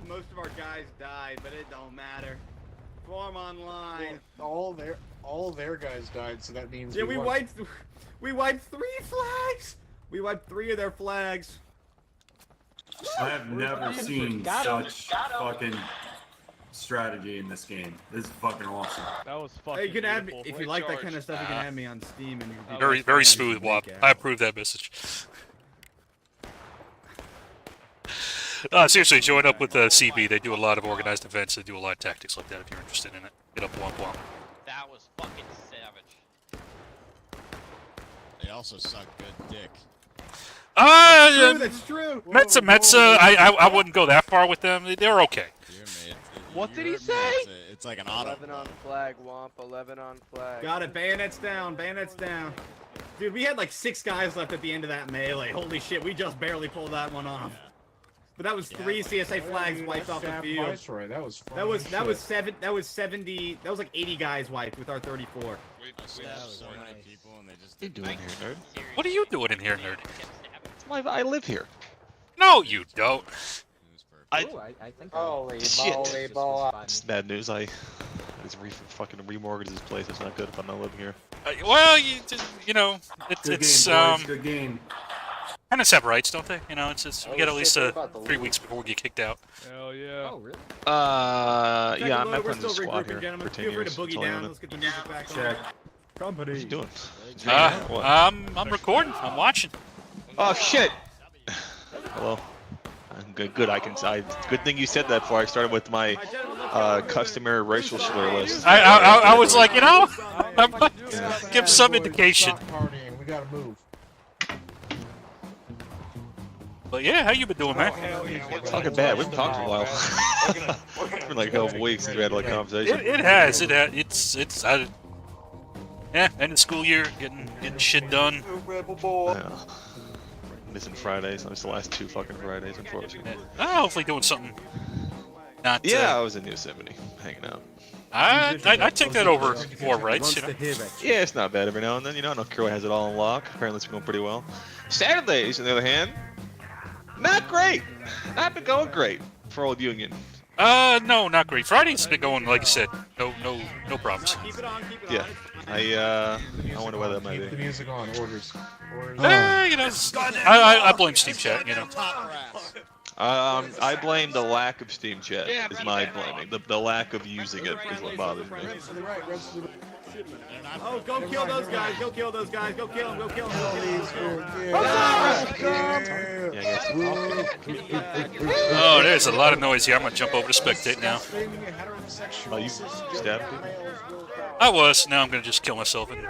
most of our guys died, but it don't matter. Form online. Well, all their guys died, so that means yeah, we wiped 3 flags. We wiped 3 of their flags. I have never seen such fucking strategy in this game. This is fucking awesome. That was fucking. Hey, you can add me beautiful. if you like that kind of stuff. You can add me on Steam and Very smooth, Wop. I approve that message. Seriously, join up with CB. They do a lot of organized events. They do a lot of tactics like that if you're interested in it. Get up, womp womp. That was fucking savage. They also suck good dick. That's true. Metza. I wouldn't go that far with them. They're okay. What did he say? It's like an auto. 11 on flag, Womp. 11 on flag. Got it. Bayonets down. Bayonets down. Dude, we had like 6 guys left at the end of that melee. Holy shit, we just barely pulled that one off. But that was 3 CSA flags wiped off the field. That was fun. That was 70. That was like 80 guys wiped with our 34. We have so many people and they just. What are you doing here, nerd? What are you doing in here, nerd? I live here. No, you don't. I think holy moly, ball. It's bad news. I just fucking remortgaged this place. It's not good if I'm not living here. Well, you know, it's Good game. tenants have rights, don't they? You know, it's just we get at least 3 weeks before we get kicked out. Hell yeah. Oh, really? Yeah, I'm not We're playing the still squad regrouping, here gentlemen. for 10 Feel free years. to boogie That's all I down. know. Let's get the music back Check. on. What are you doing? I'm recording. I'm watching. Oh shit! Hello. Good. I can. Good thing you said that before I started with my customary racial slur list. I was like, you know, give some indication. Stop partying. We gotta move. But yeah, how you been doing, man? Fucking bad. We haven't talked in a while. It's been like a couple weeks since we had like a conversation. It has. Yeah, end of school year, getting shit done. Yeah. Missing Fridays. I missed the last 2 fucking Fridays, unfortunately. Hopefully doing something. Not. Yeah, I was in Yosemite, hanging out. I take that over more rights, you know. Yeah, it's not bad every now and then. You know, North Carolina has it all on lock. Apparently, it's going pretty well. Saturdays, on the other hand, not great. Not been going great for Old Union. No, not great. Friday's been going, like you said, no problems. Keep it on. Yeah. I wonder why that might Keep the be. music on. Orders. You know, I blame Steam Chat, you know. I blame the lack of Steam Chat. Is my blaming. The lack of using it is what bothers me. Oh, go kill those guys. Go kill those guys. Go kill them. Go kill them. Yeah, Oh, there's a lot of noise here. I'm gonna jump over to spectate now. Oh, you stabbed people? I was. Now I'm gonna just kill myself and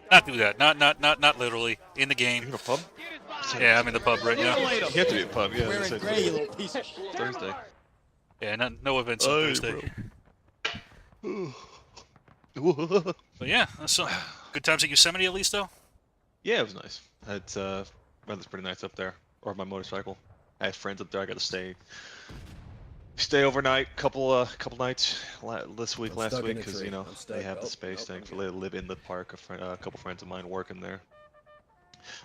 not do that. Not literally in the You game. in a pub? Yeah, I'm in the pub right now. You have to be a pub, yeah. It's Thursday. Yeah, no events on Thursday. But yeah, so good times at Yosemite at least though. Yeah, it was nice. It's weather's pretty nice up there. Or my motorcycle. I have friends up there. I got to stay overnight. Couple nights last week because you know they have the space. Thankfully, I live in the park. A couple friends of mine working there.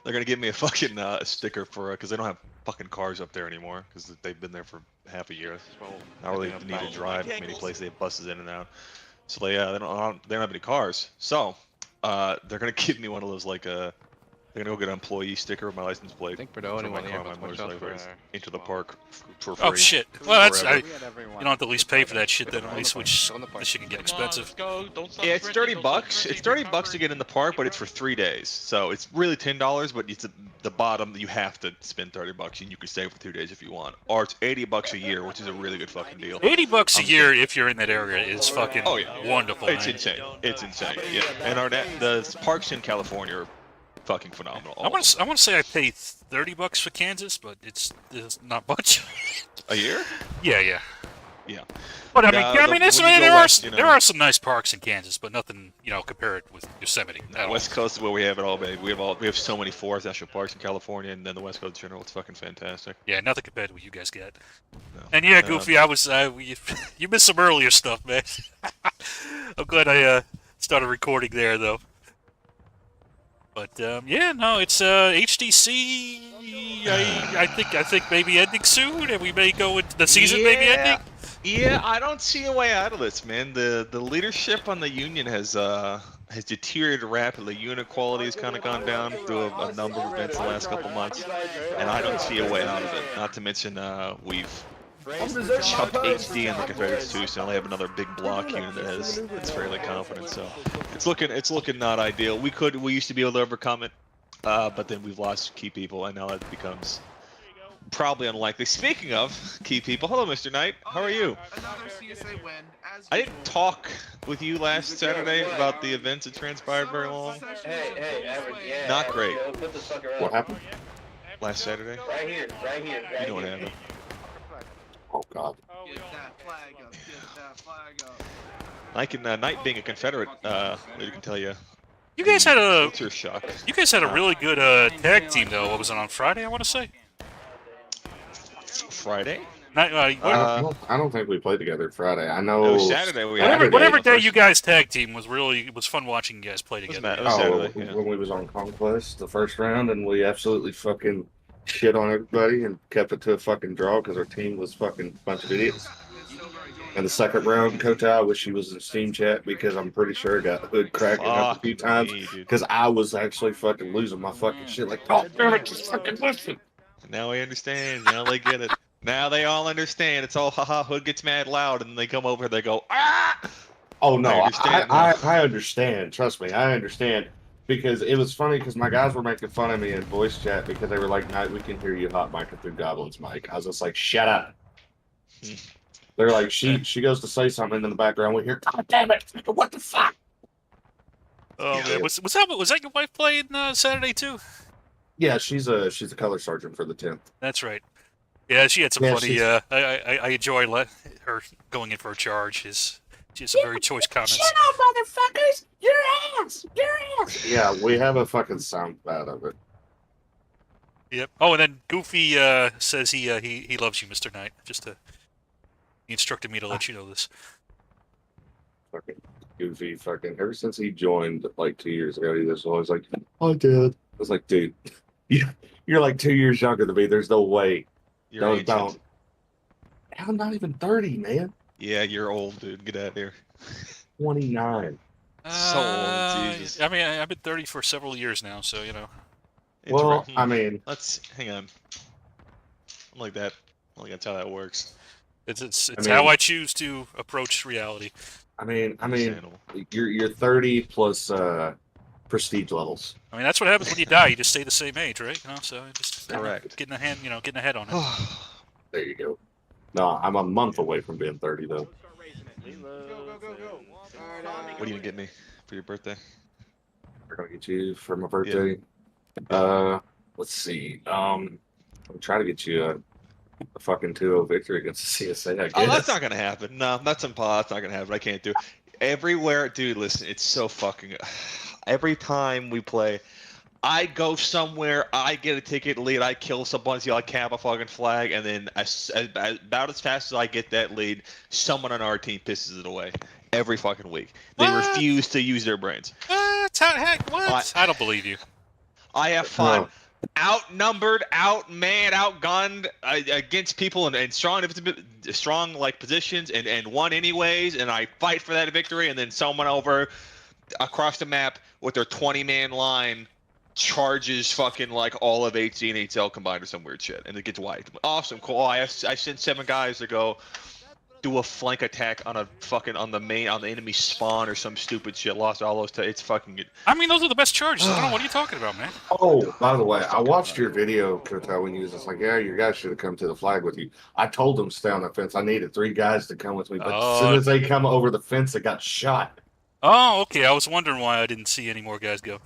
They're gonna give me a fucking sticker for because they don't have fucking cars up there anymore because they've been there for half a year. Not really need to drive from any place. They have buses in and out. So they don't have any cars. So they're gonna give me one of those like they're gonna go get an employee sticker with my license plate. I think Bordeaux anyone here my but watch out motorcycle for into the park for free. Oh shit. Well, that's forever. you don't have to at least pay for that shit then at least, which this shit can get expensive. Yeah, it's $30. It's $30 to get in the park, but it's for 3 days. So it's really $10, but it's at the bottom. You have to spend $30, and you can stay for 2 days if you want. Or it's $80 a year, which is a really good fucking deal. $80 a year if you're in that area is fucking wonderful. It's man. insane. It's insane. Yeah, and the parks in California are fucking phenomenal. I want to say I pay $30 for Kansas, but it's not much. A year? Yeah. Yeah. But I mean, there are some nice parks in Kansas, but nothing, you know, compared with Yosemite. West Coast is where we have it all, baby. We have so many forest national parks in California, and then the West Coast in general. It's fucking fantastic. Yeah, nothing compared to what you guys get. No. And yeah, Goofy, you missed some earlier stuff, man. I'm glad I started recording there though. But yeah, no, it's HDC. I think maybe ending soon, and we may go into the season maybe ending. Yeah, I don't see a way out of this, man. The leadership on the union has deteriorated rapidly. Unit quality has kind of gone down through a number of events the last couple months, and I don't see a way out of it. Not to mention we've chucked HD in the Confederates too, so now they have another big block unit that's fairly confident. So it's looking not ideal. We used to be able to overcome it, but then we've lost key people, and now that becomes probably unlikely. Speaking of key people, hello, Mr. Knight. How are you? I didn't talk with you last Saturday about the events that transpired very long. Hey, Not great. What happened? Last Saturday? Right here. You know what happened. Oh God. Get that flag up. Get that flag up. I can, Knight being a Confederate, leader can tell you. You guys had a culture shock. You guys had a really good tag team though. What was it on Friday? I want to say. Friday? I don't think we played together Friday. I know. It was Saturday. Whatever day you guys tag team was fun watching you guys play together. It was Saturday, yeah. When we was on Conquest the first round, and we absolutely fucking shit on everybody and kept it to a fucking draw because our team was fucking a bunch of idiots. And the second round, Kota, I wish he was in Steam chat because I'm pretty sure I got hood cracking up a few times because I was actually fucking losing my fucking shit. Like, oh damn it, just fucking listen. Now we understand. Now they get it. Now they all understand. It's all haha. Hood gets mad loud, and they come over. They go ah. Oh no, I understand. Trust me, I understand. Because it was funny because my guys were making fun of me in voice chat because they were like, "Knight, we can hear you hot micing through Goblin's mic." I was just like, "Shut up." They're like, she goes to say something in the background. We hear, "God damn it! What the fuck?" Oh man, was that your wife playing Saturday too? Yeah, she's a color sergeant for the 10th. That's right. Yeah, she had some funny. I enjoy her going in for a charge. She has some very choice comments. Shut up, motherfuckers! Your ass! Your ass! Yeah, we have a fucking sound bite of it. Yep. Oh, and then Goofy says he loves you, Mr. Knight. He instructed me to let you know this. Fucking Goofy, fucking ever since he joined like 2 years ago, he was always like, "Oh, Dad." I was like, "Dude, you're like 2 years younger than me. There's no way." Don't. I'm not even 30, man. Yeah, you're old, dude. Get out of here. 29. So old, Jesus. I mean, I've been 30 for several years now, so you know. Well, I mean, let's hang on. I'm like that. I think that's how that works. It's how I choose to approach reality. I mean, you're 30 plus prestige levels. I mean, that's what happens when you die. You just stay the same age, right? You know, so just correct. Getting ahead on it. There you go. No, I'm a month away from being 30 though. What are you gonna get me for your birthday? We're gonna get you for my birthday. Yeah. Let's see. I'm trying to get you a fucking 2-0 victory against the CSA. I guess. Oh, that's not gonna happen. No, that's impossible. That's not gonna happen. I can't do it. Everywhere, dude. Listen, it's so fucking. Every time we play, I go somewhere, I get a ticket lead, I kill somebody, I cap a fucking flag, and then about as fast as I get that lead, someone on our team pisses it away. Every fucking week. They refuse to use their brains. What? I don't believe you. I have fun. Outnumbered, outmanned, outgunned against people in strong like positions and won anyways, and I fight for that victory, and then someone over across the map with their 20-man line charges fucking like all of HD and HL combined or some weird shit, and it gets wiped. Awesome, cool. I sent 7 guys to go do a flank attack on on the enemy spawn or some stupid shit. Lost all those. It's fucking good. I mean, those are the best charges. I don't know what are you talking about, man. Oh, by the way, I watched your video, Kota, when you was just like, "Yeah, your guys should have come to the flag with you." I told them to stay on the fence. I needed 3 guys to come with me, but as soon as they come over the fence, they got shot. Oh, okay. I was wondering why I didn't see any more guys go.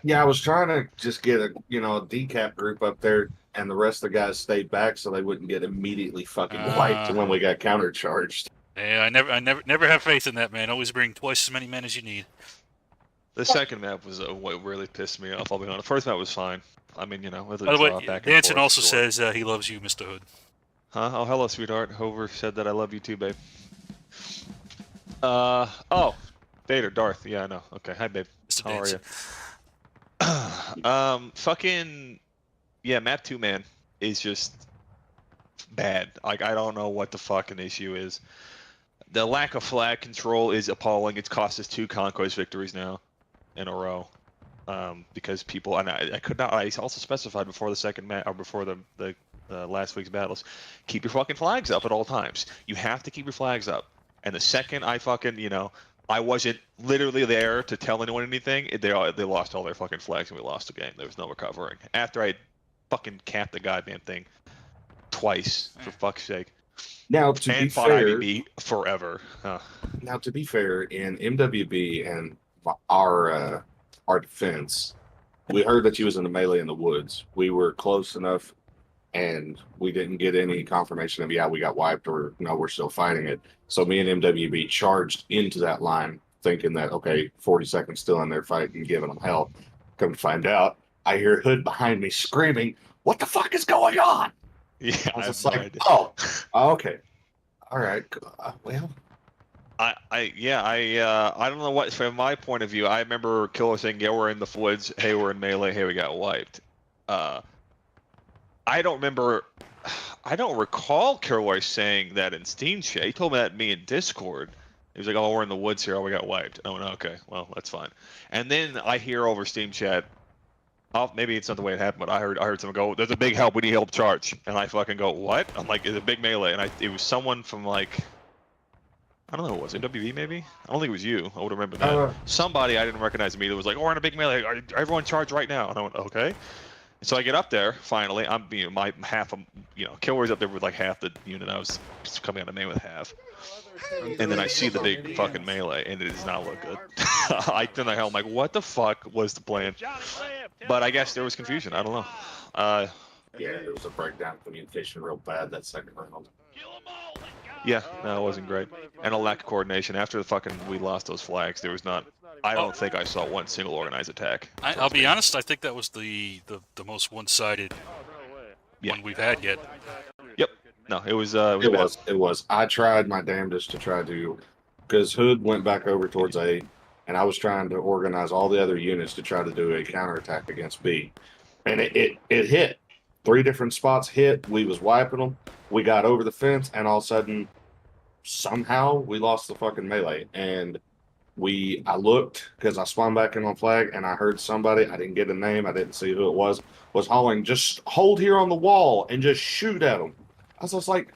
Yeah, I was trying to just get a decap group up there, and the rest of the guys stayed back so they wouldn't get immediately fucking wiped when we got countercharged. Yeah, I never have faith in that, man. Always bring twice as many men as you need. The second map was what really pissed me off. I'll be honest. The first map was fine. I mean, with By the way, Danson also says he loves you, Mr. Hood. Huh? Oh, hello, sweetheart. Hover said that I love you too, babe. Oh. Vader, Darth. Yeah, I know. Okay, hi, babe. Mr. How are Danson. you? Fucking yeah, map 2 man is just bad. Like I don't know what the fucking issue is. The lack of flag control is appalling. It's cost us 2 conquest victories now in a row. Because people, and I could not. I also specified before the second match or before the last week's battles, keep your fucking flags up at all times. You have to keep your flags up. And the second I fucking, I wasn't literally there to tell anyone anything, they lost all their fucking flags and we lost the game. There was no recovering. After I fucking capped the goddamn thing twice, for fuck's sake. Now, to be fought fair, IBB forever. Now, to be fair, in MWB and our defense, we heard that she was in the melee in the woods. We were close enough, and we didn't get any confirmation of we got wiped or no, we're still fighting it. So me and MWB charged into that line, thinking that 40 seconds still in there fighting, giving them hell. Come to find out, I hear Hood behind me screaming, "What the fuck is going on?" Yeah, I was just like, "Oh, okay, all right, well." I don't know what, from my point of view, I remember Killer saying, yeah, we're in the woods, hey, we're in melee, hey, we got wiped. I don't recall Killer saying that in Steam chat. He told me that in Discord. He was like, oh, we're in the woods here, oh, we got wiped. I went, okay, well, that's fine. And then I hear over Steam chat, maybe it's not the way it happened, but I heard someone go, there's a big help, we need help charge. And I fucking go, what? I'm like, it's a big melee. And it was someone from like, I don't know who it was, MWV maybe? I don't think it was you. I would remember that. Somebody I didn't recognize immediately was like, oh, we're in a big melee. Everyone charge right now. And I went, okay. And so I get up there, finally. I'm my half of, Killer's up there with like half the unit. I was coming out of main with half. And then I see the big fucking melee, and it does not look good. I don't know how. I'm like, what the fuck was the plan? But I guess there was confusion. I don't know. Yeah, there was a breakdown of communication real bad that second round. Yeah, no, it wasn't great. And a lack of coordination. After we lost those flags, there was not, I don't think I saw one single organized attack. I'll be honest, I think that was the most one-sided one we've had yet. Yep. No, it was. It was. I tried my damnedest to try to, because Hood went back over towards A, and I was trying to organize all the other units to try to do a counterattack against B. And it hit. 3 different spots hit. We was wiping them. We got over the fence, and all of a sudden, somehow, we lost the fucking melee. And I looked, because I swung back in on flag, and I heard somebody, I didn't get a name, I didn't see who it was hollering, just hold here on the wall and just shoot at them. I was just like,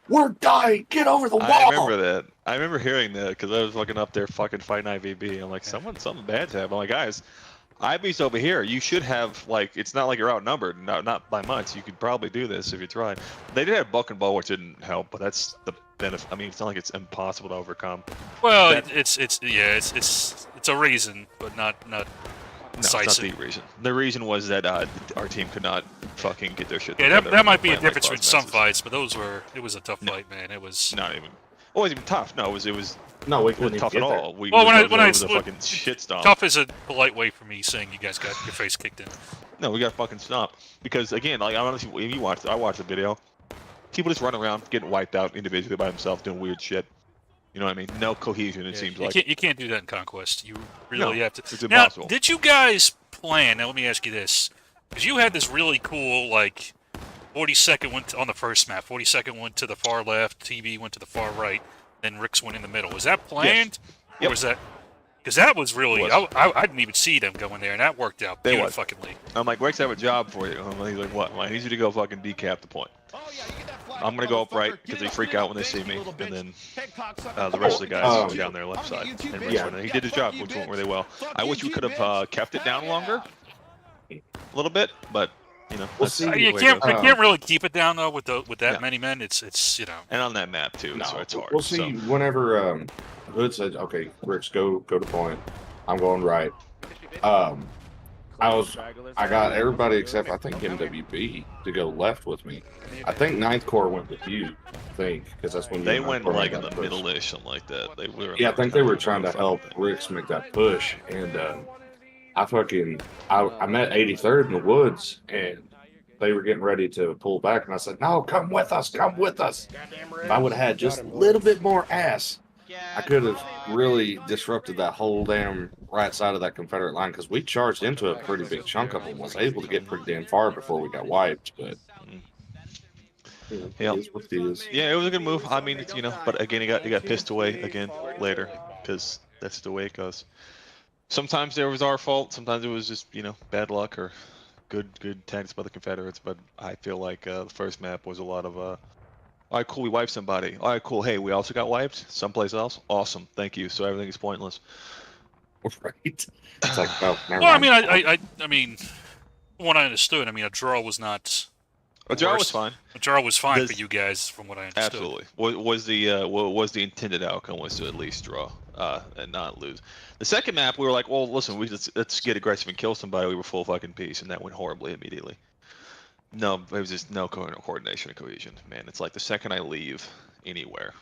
we're dying, get over the wall! I remember that. I remember hearing that, because I was fucking up there fucking fighting IVB. I'm like, something bad's happening. I'm like, guys, IB's over here. You should have, it's not like you're outnumbered. Not by much. You could probably do this if you tried. They did have Buck and Bow, which didn't help, but that's the benefit. I mean, it's not like it's impossible to overcome. Well, it's a reason, but not decisive. It's not the reason. The reason was that our team could not fucking get their shit together. Yeah, that might be a difference between some fights, but it was a tough fight, man. It was not even. It wasn't even tough. No, it was. No, we wasn't tough at all. When I fucking shit stomp. Tough is a polite way for me saying you guys got your face kicked in. No, we got fucking stomped because again, I honestly, if I watched the video, people just run around getting wiped out individually by themselves doing weird shit. You know what I mean? No cohesion. It seems like you can't do that in Conquest. You really have to. It's impossible. Now, did you guys plan? Now let me ask you this, because you had this really cool 40-second went on the first map, 40-second went to the far left, TV went to the far right. Then Rick's went in the middle. Was that planned? Yes. Or was that? Because that was really. I didn't even see them going there, and that worked out beautifully. I'm like, Rick's have a job for you. He's like, what? I need you to go fucking decap the point. I'm gonna go up right because they freak out when they see me, and then the rest of the guys go down their left side. And he did his job, which went really well. I wish we could have kept it down longer, a little bit, but. You can't really keep it down though with that many men. It's and on that map too, so it's hard. We'll see. Whenever Hood said, "Okay, Rich, go to point," I'm going right. I got everybody except I think MWB to go left with me. I think 9th Corps went with you. I think because that's when they went in the middle-ish, something like that. They were. Yeah, I think they were trying to help Ricks make that push and. I met 83rd in the woods, and they were getting ready to pull back, and I said, "No, come with us, come with us." If I would have had just a little bit more ass, I could have really disrupted that whole damn right side of that Confederate line because we charged into a pretty big chunk of them. Was able to get pretty damn far before we got wiped, but Yep. it is what it is. Yeah, it was a good move. I mean, it's, you know, but again, he got pissed away again later because that's the way it goes. Sometimes it was our fault. Sometimes it was just, you know, bad luck or good tactics by the Confederates. But I feel like the first map was a lot of all right, cool, we wiped somebody. All right, cool. Hey, we also got wiped someplace else. Awesome, thank you. So everything is pointless. Right. It's like, oh, never Well, I mind. mean, I mean, from what I understood, I mean, a draw was not. A draw was worse. fine. A draw was fine This- for you guys, from what I understood. Absolutely. What was the intended outcome was to at least draw and not lose. The second map, we were like, well, listen, let's get aggressive and kill somebody. We were full fucking peace, and that went horribly immediately. No, it was just no coordination and cohesion, man. It's like the second I leave anywhere,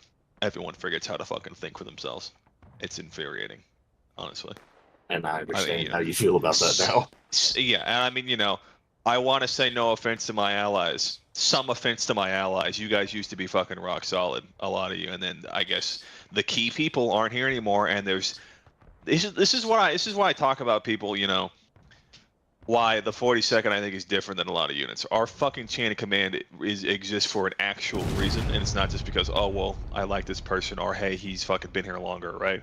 everyone forgets how to fucking think for themselves. It's infuriating, honestly. And I understand you know, how you feel about that now. Yeah, and I mean, you know, I want to say no offense to my allies. Some offense to my allies. You guys used to be fucking rock solid, a lot of you, and then I guess the key people aren't here anymore. And there's this is why I talk about people. You know, why the 42nd I think is different than a lot of units. Our fucking chain of command exists for an actual reason, and it's not just because, oh well, I like this person, or hey, he's fucking been here longer, right?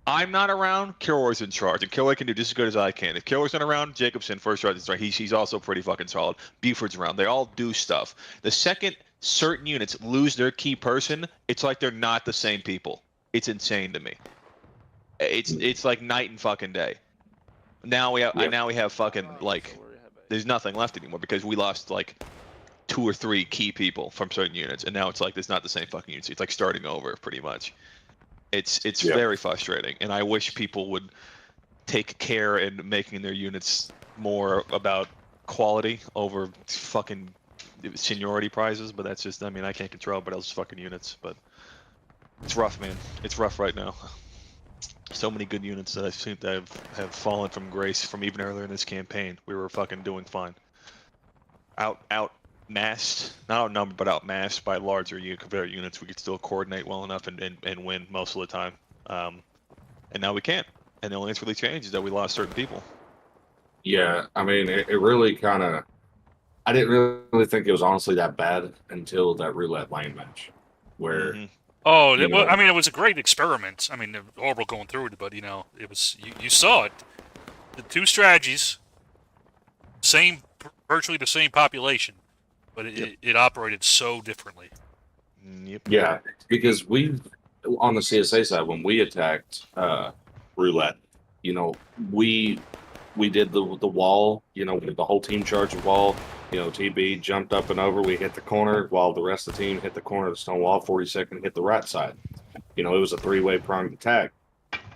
I'm not around, Kilroy's in charge, and Kilroy can do just as good as I can. If Kilroy's not around, Jacobson, first sergeant's right. He's also pretty fucking solid. Buford's around. They all do stuff. The second certain units lose their key person, it's like they're not the same people. It's insane to me. It's like night and fucking day. Now we have fucking like there's nothing left anymore because we lost like 2 or 3 key people from certain units, and now it's like it's not the same fucking units. It's like starting over pretty much. It's very frustrating, and I wish people would take care in making their units more about quality over fucking seniority prizes. But that's just, I mean, I can't control everybody else's fucking units. But it's rough, man. It's rough right now. So many good units that I seem to have fallen from grace from even earlier in this campaign. We were fucking doing fine. Outmassed, not outnumbered, but outmassed by larger Confederate units. We could still coordinate well enough and win most of the time. And now we can't. And the only that's really changed is that we lost certain people. Yeah, I mean, it really kind of. I didn't really think it was honestly that bad until that roulette lane match, where. Mm-hmm. Oh, well, I mean, it was a great experiment. I mean, horrible going through it, but you know, it was you saw it. The 2 strategies, virtually the same population, but it operated so differently. Yep. Yeah, because we on the CSA side when we attacked roulette, you know, we did the wall, you know, the whole team charged the wall. You know, TB jumped up and over. We hit the corner while the rest of the team hit the corner of the stone wall. 42nd hit the right side. You know, it was a 3-way pronged attack.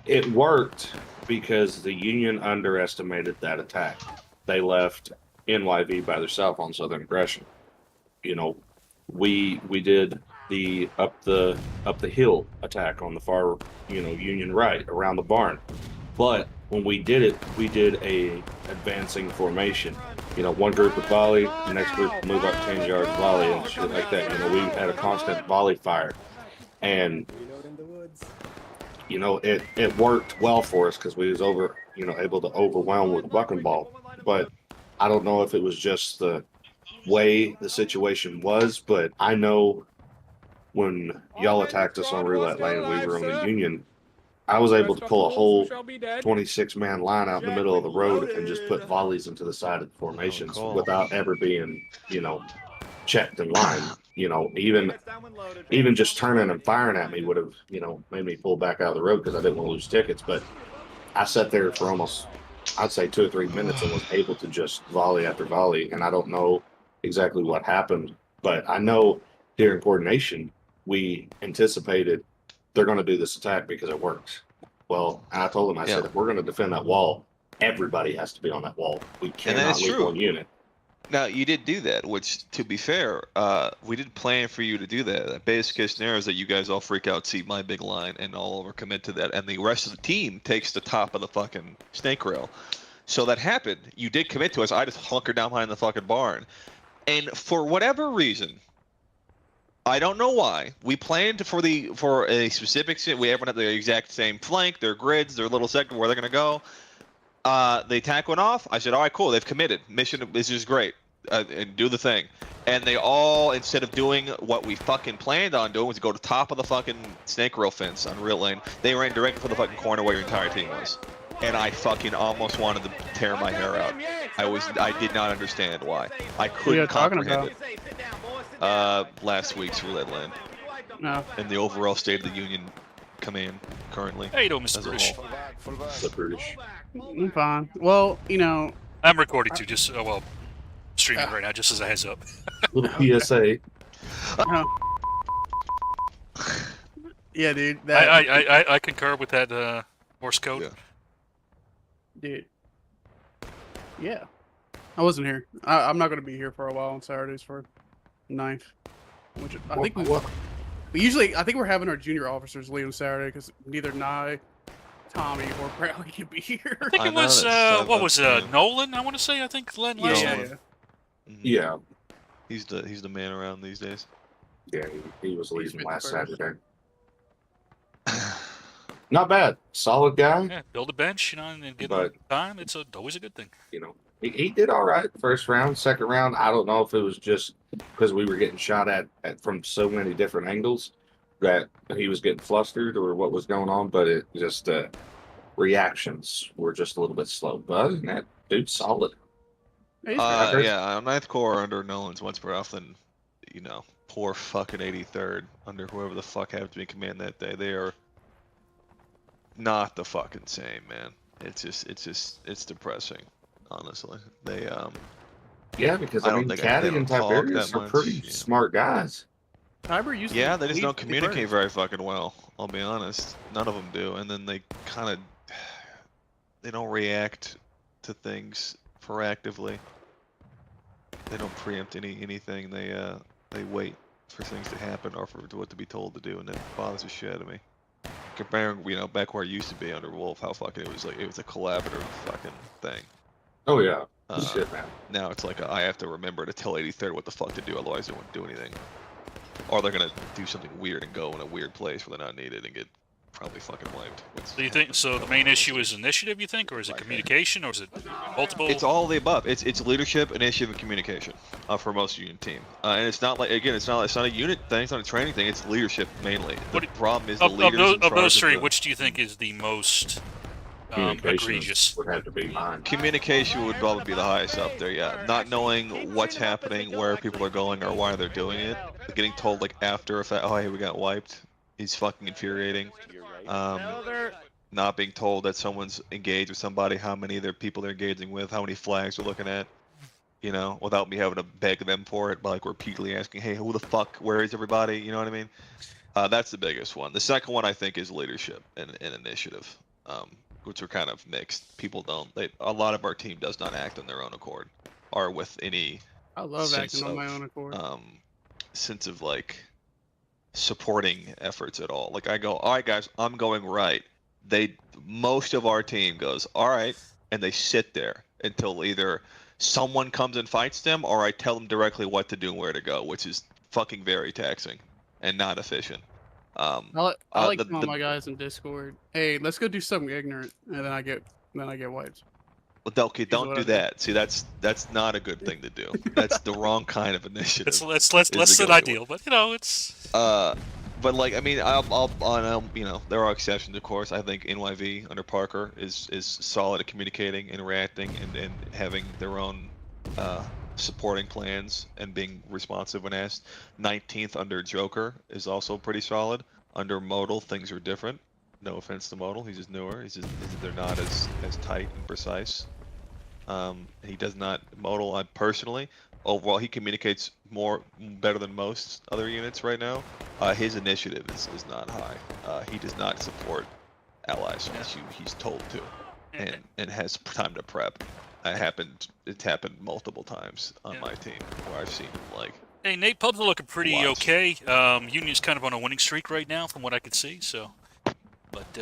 It worked because the Union underestimated that attack. They left NYV by themselves on Southern Aggression. You know, we did the up the hill attack on the far, you know, Union right around the barn. But when we did it, we did a advancing formation. You know, one group would volley, the next group would move up 10 yards volley and shit like that. You know, we had a constant volley fire. And, you know, it worked well for us because we was able to overwhelm with bucking ball. But I don't know if it was just the way the situation was, but I know when y'all attacked us on roulette lane and we were on the Union, I was able to pull a whole 26-man line out in the middle of the road and just put volleys into the side of the formations cool. without ever being, you know, checked in line. You know, even just turning and firing at me would have, you know, made me pull back out of the road because I didn't want to lose tickets. But I sat there for almost, I'd say 2 or 3 minutes and was able to just volley after volley. And I don't know exactly what happened, but I know during coordination, we anticipated they're going to do this attack because it works. Well, and I told them, I said, if we're going to defend that wall, everybody has to be on that wall. We cannot leave one unit. Now, you did do that, which, to be fair, we did plan for you to do that. The base case scenario is that you guys all freak out, see my big line, and all overcommit to that, and the rest of the team takes the top of the fucking snake rail. So that happened. You did commit to us. I just hunkered down behind the fucking barn. And for whatever reason, I don't know why. We planned for a specific. We everyone had the exact same flank, their grids, their little sector where they're gonna go. The attack went off. I said, all right, cool. They've committed. Mission is just great. And do the thing. And they all, instead of doing what we fucking planned on doing, was to go to the top of the fucking snake rail fence on real lane. They ran directly for the fucking corner where your entire team was. And I fucking almost wanted to tear my hair out. I did not understand why. I couldn't comprehend it. Last week's roulette land. No. And the overall State of the Union command currently. How you doing, Mr. British? The British. I'm fine. Well, you know. I'm recording too, just, well, streaming right now, just as a heads up. Little PSA. Yeah, dude. I concur with that Morse code. Yeah. Dude. Yeah. I wasn't here. I'm not going to be here for a while on Saturdays for 9th. Which I think we usually, I think we're having our junior officers leave on Saturday because neither Nye, Tommy, or Bradley can be here. I think it was, what was Nolan, I want to say, I think, led last Yeah. Yeah. He's the man around these days. Yeah, he was leaving been last first. Saturday. Not bad. Solid guy. Yeah, build a bench, you know, and get But- time. It's always a good thing. You know, he did all right first round. Second round, I don't know if it was just because we were getting shot at from so many different angles that he was getting flustered or what was going on, but it just reactions were just a little bit slow. But other than that, dude's solid. Yeah, on 9th Corps under Nolan's once per often, you know, poor fucking 83rd under whoever the fuck happened to be in command that day. They are not the fucking same, man. It's depressing, honestly. They Yeah, because I I don't mean, think Caddy they and don't talk Tiberius that are much, pretty yeah. smart guys. Tiber used to yeah, they just lead don't the communicate burn. very fucking well. I'll be honest. None of them do, and then they kind of they don't react to things proactively. They don't preempt anything. They wait for things to happen or for what to be told to do, and it bothers the shit out of me. Comparing, you know, back where it used to be under Wolf, how fucking it was a collaborative fucking thing. Oh yeah, Uh, shit, man. Now it's like I have to remember to tell 83rd what the fuck to do, otherwise they won't do anything. Or they're gonna do something weird and go in a weird place where they're not needed and get probably fucking wiped. So you think, so the main issue is initiative, you think, or is it communication, or is it multiple? It's all of the above. It's leadership, initiative, and communication for most unit team. And it's not like, again, it's not a unit thing, it's not a training thing. It's leadership mainly. The problem is the leaders of those three, which do you think is the most egregious? Would have to be mine. Communication would probably be the highest up there, yeah. Not knowing what's happening, where people are going, or why they're doing it. Getting told like after a fact, oh hey, we got wiped, is fucking infuriating. Not being told that someone's engaged with somebody, how many of their people they're engaging with, how many flags they're looking at, you know, without me having to beg them for it, but like repeatedly asking, hey, who the fuck, where is everybody, you know what I mean? That's the biggest one. The second one I think is leadership and initiative, which are kind of mixed. People don't, a lot of our team does not act on their own accord, or with any I love sense acting on my of, own accord. sense of like supporting efforts at all. Like I go, all right guys, I'm going right. Most of our team goes, all right, and they sit there until either someone comes and fights them, or I tell them directly what to do and where to go, which is fucking very taxing and not efficient. I like telling my guys in Discord, hey, let's go do something ignorant, and then I get wiped. Well, okay, don't do that. See, that's not a good thing to do. That's the wrong kind of initiative. It's less than ideal, but you know, it's. But like, I mean, you know, there are exceptions, of course. I think NYV under Parker is solid at communicating and reacting and having their own supporting plans and being responsive when asked. 19th under Joker is also pretty solid. Under Modal, things are different. No offense to Modal, he's just newer. They're not as tight and precise. He does not Modal. I personally, overall, he communicates better than most other units right now. His initiative is not high. He does not support allies unless he's told to, and has time to prep. It's happened multiple times on my team where I've seen like. Hey, Nate, Pubs are looking pretty okay. Union's kind of on a winning streak right now, from what I could see. So, but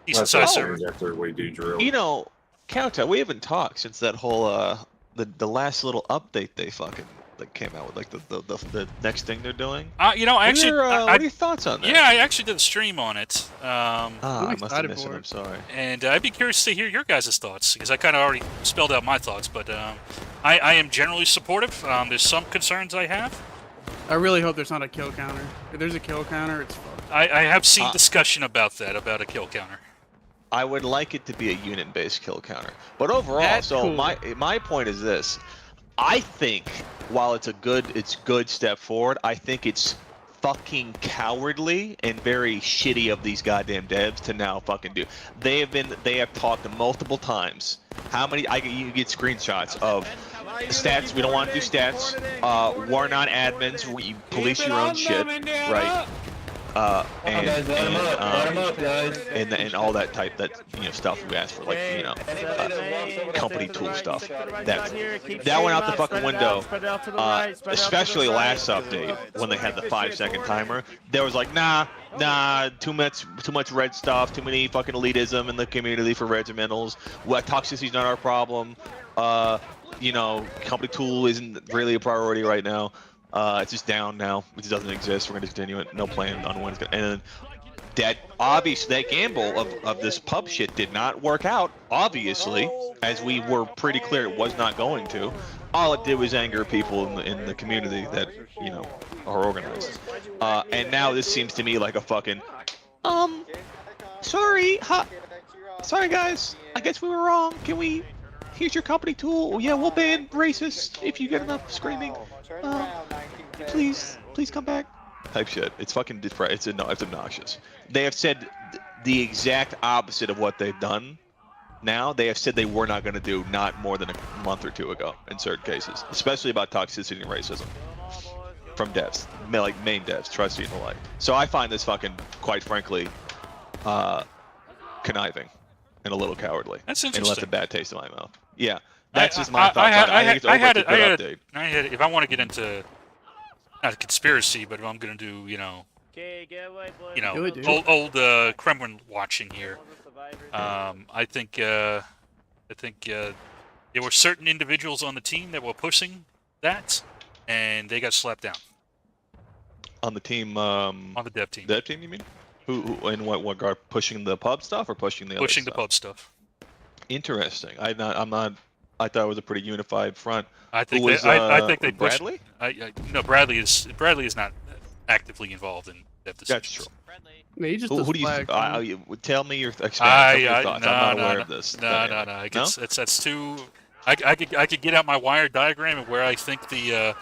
decent size server. After we do drill. You know, Counter, we haven't talked since that whole the last little update they fucking that came out with like the next thing they're doing. You know, I actually, what are your thoughts on that? Yeah, I actually did a stream on it. I must have excited missed it. for it. I'm sorry. And I'd be curious to hear your guys' thoughts, because I kind of already spelled out my thoughts, but I am generally supportive. There's some concerns I have. I really hope there's not a kill counter. If there's a kill counter, it's fucked. I have seen discussion about that, about a kill counter. I would like it to be a unit-based kill counter. But overall, That's so cool. my point is this. I think while it's good step forward, I think it's fucking cowardly and very shitty of these goddamn devs to now fucking do. They have talked multiple times. How many you get screenshots of stats, we don't want to do stats. We're not admins, we police your own shit, right? And all that type stuff we asked for, like company tool stuff. That went out the fucking window. Especially last update when they had the 5-second timer. There was like nah, too much red stuff, too many fucking elitism in the community for regimentals. Toxicity's not our problem. Company tool isn't really a priority right now. It's just down now. It just doesn't exist. We're gonna continue it. No plan on when it's gonna. And that obviously that gamble of this pub shit did not work out. Obviously, as we were pretty clear it was not going to. All it did was anger people in the community that are organized. And now this seems to me like a fucking sorry guys. I guess we were wrong. Can we? Here's your company tool. Oh, yeah, we'll ban racist if you get enough screaming. Please come back. Type shit. It's fucking it's obnoxious. They have said the exact opposite of what they've done. Now they have said they were not going to do not more than a month or two ago in certain cases, especially about toxicity and racism from devs, like main devs, trustee and the like. So I find this fucking, quite frankly, conniving and a little cowardly. That's and interesting. left a bad taste in my mouth. Yeah, that's just my thoughts on it. I think it's over. It's a good update. If I want to get into not a conspiracy, but if I'm going to do, old Kremlin watching here, I think there were certain individuals on the team that were pushing that, and they got slapped down. On the team, on the dev team. Dev team, you mean? Who in what regard? Pushing the pub stuff or pushing the other Pushing the stuff? pub stuff. Interesting. I thought it was a pretty unified front. I think I think they pushed. Bradley? No, Bradley is not actively involved in dev decisions. That's true. Yeah, he just Who does do you? flag. Tell me your thoughts. I'm not aware no, of this. No. That's too. I could get out my wire diagram of where I think the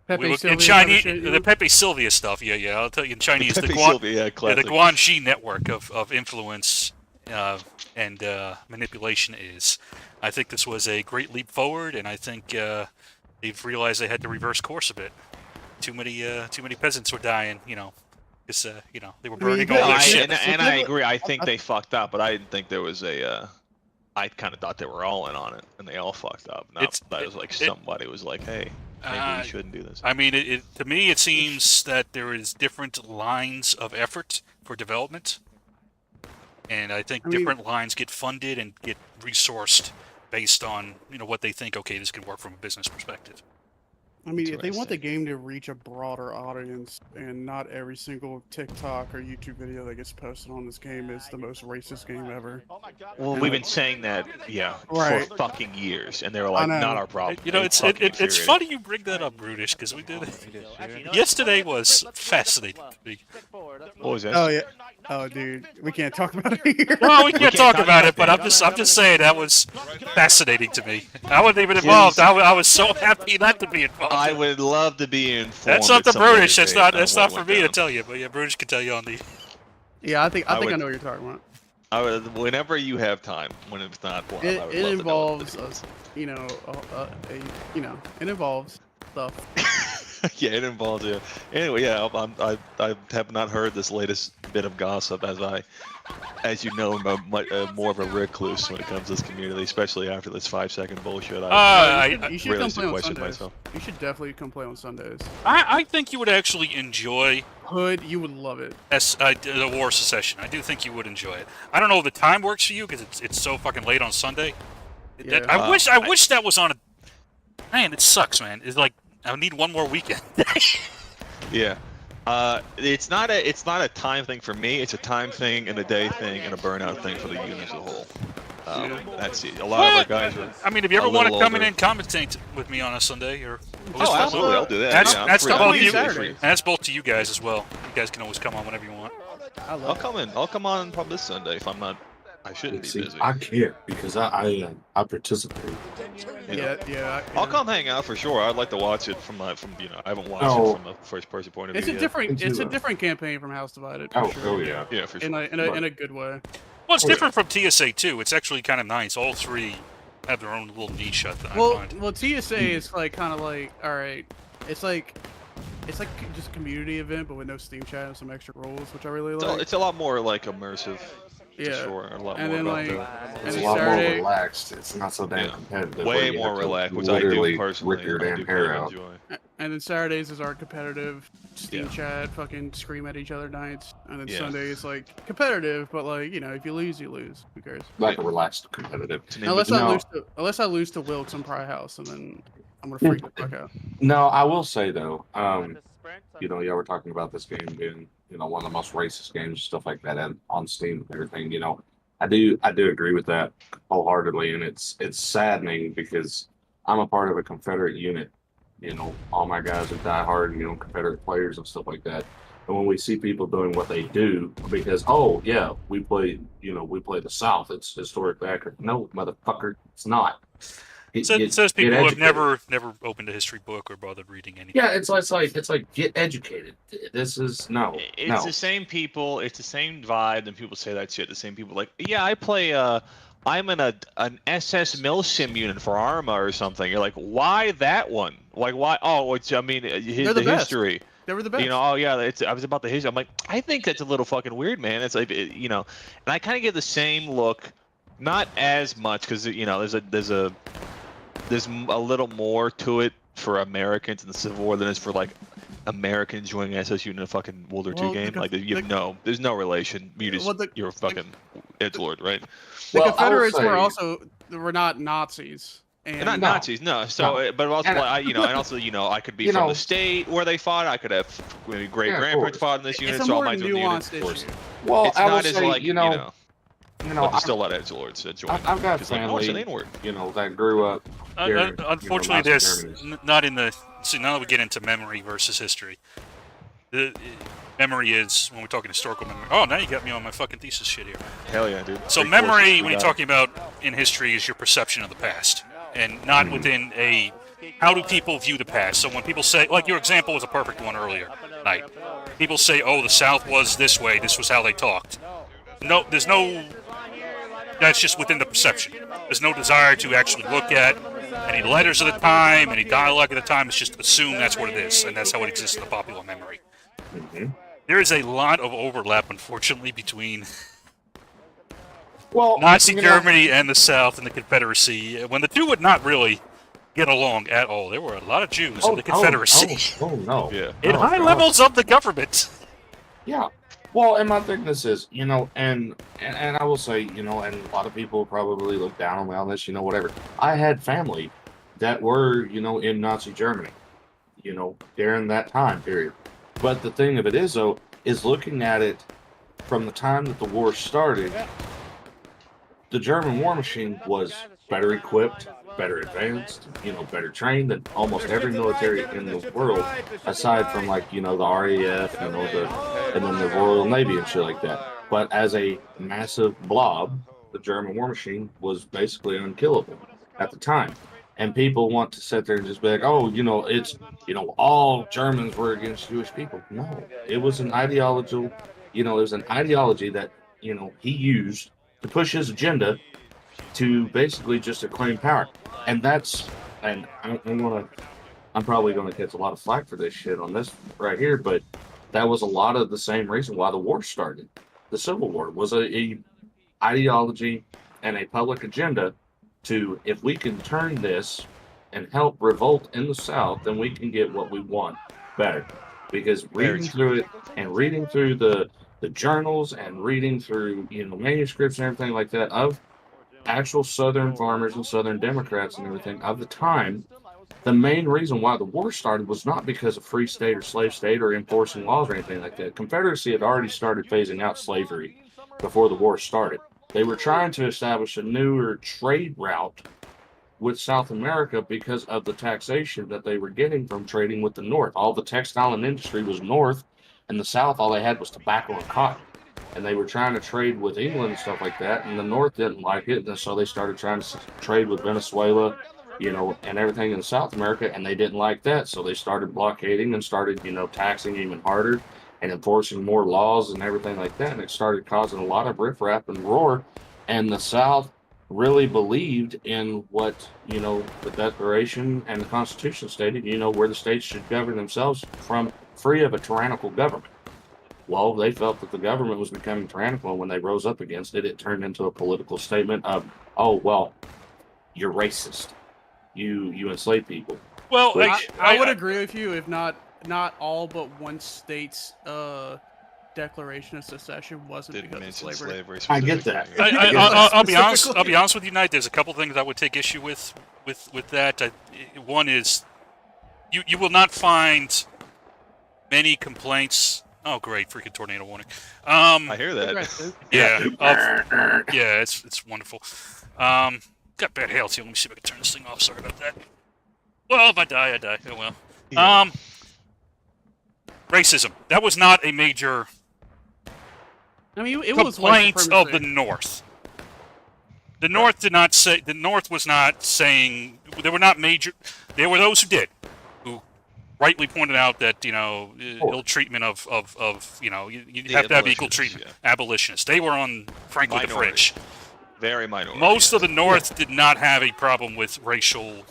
Pepe in Sylvia Chinese, type of shit, the Pepe Sylvia stuff. Yeah. I'll tell you in Chinese, the Pepe Guan, Sylvia, the classic. Guanxi network of influence and manipulation is. I think this was a great leap forward, and I think they've realized they had to reverse course a bit. Too many peasants were dying, because they were burning all their shit. And I agree. I think they fucked up, but I didn't think there was a. I kind of thought they were all in on it, and they all fucked up. That was like somebody was like, "Hey, maybe we shouldn't do this." I mean, to me, it seems that there is different lines of effort for development, and I think different lines get funded and get resourced based on what they think. Okay, this can work from a business perspective. I mean, if they want the game to reach a broader audience, and not every single TikTok or YouTube video that gets posted on this game is the most racist game ever. Well, we've been saying that, Right. for fucking years, and they were like, "Not our problem." It's funny you bring that up, Brutish, because we did it. Yesterday was fascinating to me. What was that? Oh yeah. Oh dude, we can't talk about it here. No, we can't talk about it, but I'm just saying that was fascinating to me. I wasn't even involved. I was so happy not to be involved. I would love to be informed. That's up to at some later Brutish. That's date not on what for went me to down. tell you, but yeah, Brutish can tell you on the. Yeah, I think I know would- what you're talking about. Whenever you have time, when it's not one, I would It love involves to know. us, it involves stuff. Yeah, it involves you. Anyway, yeah, I have not heard this latest bit of gossip, as you know, I'm more of a recluse when it comes to this community, especially after this 5-second bullshit. You should really come play on question Sundays. myself. You should definitely come play on Sundays. I think you would actually enjoy Hood, you would love it. the War Secession. I do think you would enjoy it. I don't know if the time works for you because it's so fucking late on Sunday. Yeah. I wish that was on a Man, it sucks, man. It's like I need one more weekend. Yeah. It's not a time thing for me. It's a time thing and a day thing and a burnout thing for the unit as a whole. That's it. A lot of our guys are. I mean, if you ever want to come in older. and commentate with me on a Sunday, or Oh, absolutely, I'll do that. That's, yeah, I'm that's free. to I'm both you, usually and free. that's both to you guys as well. You guys can always come on whenever you want. I'll come in. I'll come on probably this Sunday if I'm not. I shouldn't be See, busy. I can't because I participate. Yeah. I'll come hang out for sure. I'd like to watch it from I haven't watched No. it from a first person point of It's view. a yet. different. It's a different campaign from House Divided. For sure. Oh yeah. Yeah, for sure. In a good way. Well, it's different from TSA too. It's actually kind of nice. All three have their own little niche. I find. Well, TSA is like kind of like all right. It's like just a community event, but with no Steam chat and some extra rules, which I really like. It's a lot more like immersive. Yeah. For sure. A lot And more then, about like, It's and a lot Saturday- more relaxed. It's not so damn competitive. Way where you more have to relaxed, which I do literally personally. Rip your I damn do hair kind of out. enjoy. And then Saturdays is our competitive Steam chat, fucking scream at each other nights. And then Yeah. Sunday is like competitive, but like if you lose, you lose. Who cares? Like a relaxed competitive. Unless I lose to Wilkes on Pry House, and then I'm gonna freak the fuck out. No, I will say though, y'all were talking about this game being, one of the most racist games, stuff like that, and on Steam and everything. I do agree with that wholeheartedly, and it's saddening because I'm a part of a Confederate unit. All my guys are diehard, Confederate players and stuff like that. And when we see people doing what they do, because we play the South, it's historically accurate. No, motherfucker, it's not. It says people who have never opened a history book or bothered reading anything. Yeah, it's like get educated. This is no. It's the same people. It's the same vibe. And people say that shit. The same people like, yeah, I play. I'm in an SS Milsim unit for Arma or something. You're like, why that one? Like, why? Oh, They're the the best. history. They were the best. Oh yeah, I was about the history. I'm like, I think that's a little fucking weird, man. It's like, and I kind of get the same look, not as much because there's a little more to it for Americans in the Civil War than is for like Americans joining SS unit in a fucking World War II game. There's no relation. You're a fucking edgelord, right? The Confederates were not Nazis. They're not Nazis, no. So, but also, and also, I could be from the state where they fought. I could have maybe great grandparents fought in this unit, so I might join the unit. Of course. Well, it's I not would as say, like but there's still a lot of edgelords that join. I've got family, that grew up. Unfortunately, there's not in the. See, now that we get into memory versus history, the memory is when we're talking historical memory. Oh, now you got me on my fucking thesis shit here. Hell yeah, dude. So memory, when you're talking about in history, is your perception of the past, and not within a. How do people view the past? So when people say, like your example was a perfect one earlier, right? People say, "Oh, the South was this way. This was how they talked." No, there's no. That's just within the perception. There's no desire to actually look at any letters of the time, any dialogue of the time. It's just assume that's what it is, and that's how it exists in the popular memory. There is a lot of overlap, unfortunately, between Nazi Germany and the South and the Confederacy, when the two would not really get along at all. There were a lot of Jews in the Confederacy. Oh no. Yeah. In high levels of the government. Yeah. Well, and my thickness is, and I will say, and a lot of people probably look down on me on this, whatever. I had family that were, in Nazi Germany, during that time period. But the thing of it is, though, is looking at it from the time that the war started, the German war machine was better equipped, better advanced, better trained than almost every military in the world, aside from the RAF, and then the Royal Navy and shit like that. But as a massive blob, the German war machine was basically unkillable at the time. And people want to sit there and just be like, oh, it's, all Germans were against Jewish people. No, it was an ideology, that, he used to push his agenda to basically just acclaim power. And I'm probably going to catch a lot of flack for this shit on this right here, but that was a lot of the same reason why the war started. The Civil War was a ideology and a public agenda to, if we can turn this and help revolt in the South, then we can get what we want better. Because reading through it and reading through the journals and reading through manuscripts and everything like that of actual Southern farmers and Southern Democrats and everything of the time, the main reason why the war started was not because of free state or slave state or enforcing laws or anything like that. Confederacy had already started phasing out slavery before the war started. They were trying to establish a newer trade route with South America because of the taxation that they were getting from trading with the North. All the textile and industry was North, and the South, all they had was tobacco and cotton. And they were trying to trade with England and stuff like that, and the North didn't like it, and so they started trying to trade with Venezuela, and everything in South America, and they didn't like that, so they started blockading and started, taxing even harder and enforcing more laws and everything like that, and it started causing a lot of riffraff and roar, and the South really believed in what, the Declaration and the Constitution stated, where the states should govern themselves from free of a tyrannical government. Well, they felt that the government was becoming tyrannical, and when they rose up against it, it turned into a political statement of, oh, well, you're racist. You enslave people. Well, I would agree with you if not all but one state's Declaration of Secession wasn't because of slavery. I get that. I'll be honest. I'll be honest with you, Knight. There's a couple things I would take issue with that. One is you will not find many complaints. Oh, great! Freaking tornado warning. I hear that. Yeah. Yeah, it's wonderful. Got bad hail too. Let me see if I can turn this thing off. Sorry about that. Well, if I die, I die. Oh well. Yeah. Racism. That was not a major. I mean, it was complaints of the North. The North did not say. The North was not saying. There were not major. There were those who did, who rightly pointed out that ill treatment of you have to have equal treatment. Yeah. Abolitionists. They were on, frankly, the fringe. Very minority. Most of the North did not have a problem with racial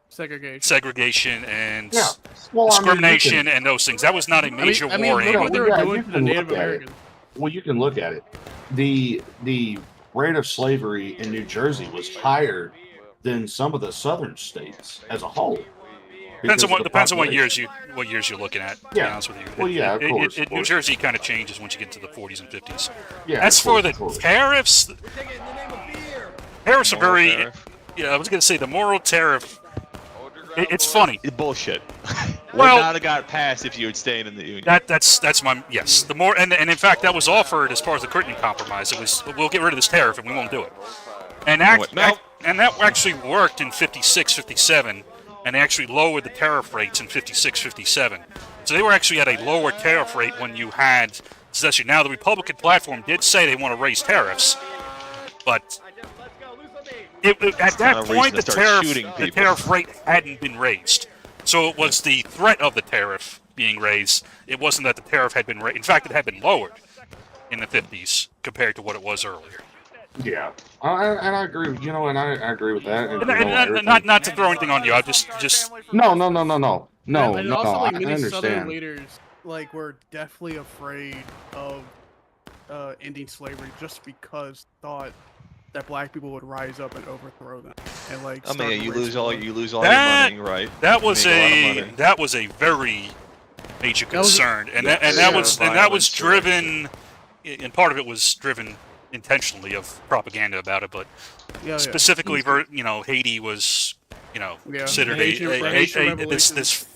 segregation and discrimination and those things. That was not a major war. What they were doing to the Native Americans. Well, you can look at it. The rate of slavery in New Jersey was higher than some of the southern states as a whole. Depends on what years you're looking at. To be honest with you. Well, yeah, of course. New Jersey kind of changes once you get to the 40s and 50s. Yeah. As for the tariffs, tariffs are very. Yeah, I was going to say the moral tariff. It's funny. It's bullshit. Well, would not have got passed if you had stayed in the union. That's my yes. The more and in fact that was offered as part of the Clinton compromise. It was we'll get rid of this tariff and we won't do it. And that actually worked in 56, 57, and they actually lowered the tariff rates in 56, 57. So they were actually at a lower tariff rate when you had secession. Now the Republican platform did say they want to raise tariffs, but at that point the tariff rate hadn't been raised. So it was the threat of the tariff being raised. It wasn't that the tariff had been raised. In fact, it had been lowered in the 50s compared to what it was earlier. Yeah, and I agree. And I agree with that. And not to throw anything on you. I just no. And also, I many understand. Southern leaders were definitely afraid of ending slavery just because thought that black people would rise up and overthrow them and you lose all your money, right? That was a very major concern, that was driven, and part of it was driven intentionally of propaganda about it, but specifically, Haiti was considered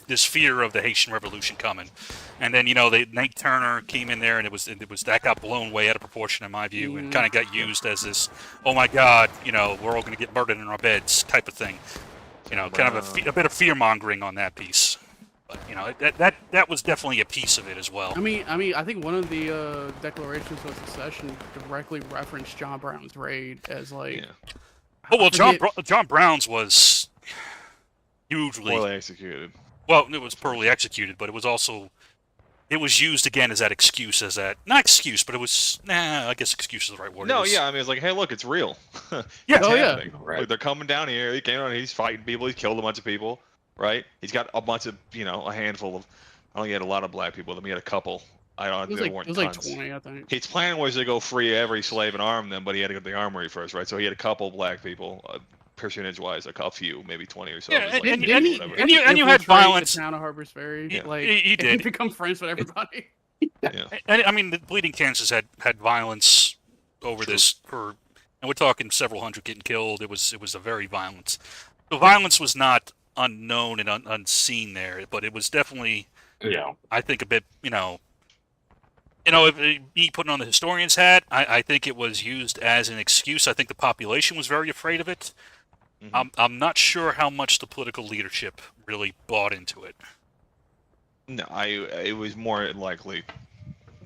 this fear of the Haitian Revolution coming, and then Nate Turner came in there, and it was that got blown way out of proportion in my view, and kind of got used as this, oh my God, we're all going to get murdered in our beds type of thing, kind of a bit of fear mongering on that piece. But that was definitely a piece of it as well. I mean, I think one of the declarations of secession directly referenced John Brown's raid as Oh well, John Brown's was hugely poorly executed. Well, it was poorly executed, but it was used again as that excuse, not excuse, but it was I guess excuse is the right word. No, yeah, I mean it's like, hey, look, it's real. Yeah, right. Look, they're coming down here. He came down. He's fighting people. He's killed a bunch of people. Right? He's got a bunch of, a handful of. I don't think he had a lot of black people. He had a couple. I don't. It was like 20, I think. His plan was to go free every slave and arm them, but he had to go to the armory first, right? So he had a couple black people, percentage-wise, a few, maybe 20 or so. Yeah, and you had violence. The town of Harper's Ferry. He did. And become friends with everybody. Yeah. And I mean, the Bleeding Kansas had violence over this, and we're talking several hundred getting killed. It was a very violent. The violence was not unknown and unseen there, but it was definitely, Yeah. I think, a bit, if me putting on the historian's hat, I think it was used as an excuse. I think the population was very afraid of it. I'm not sure how much the political leadership really bought into it. No, it was more likely.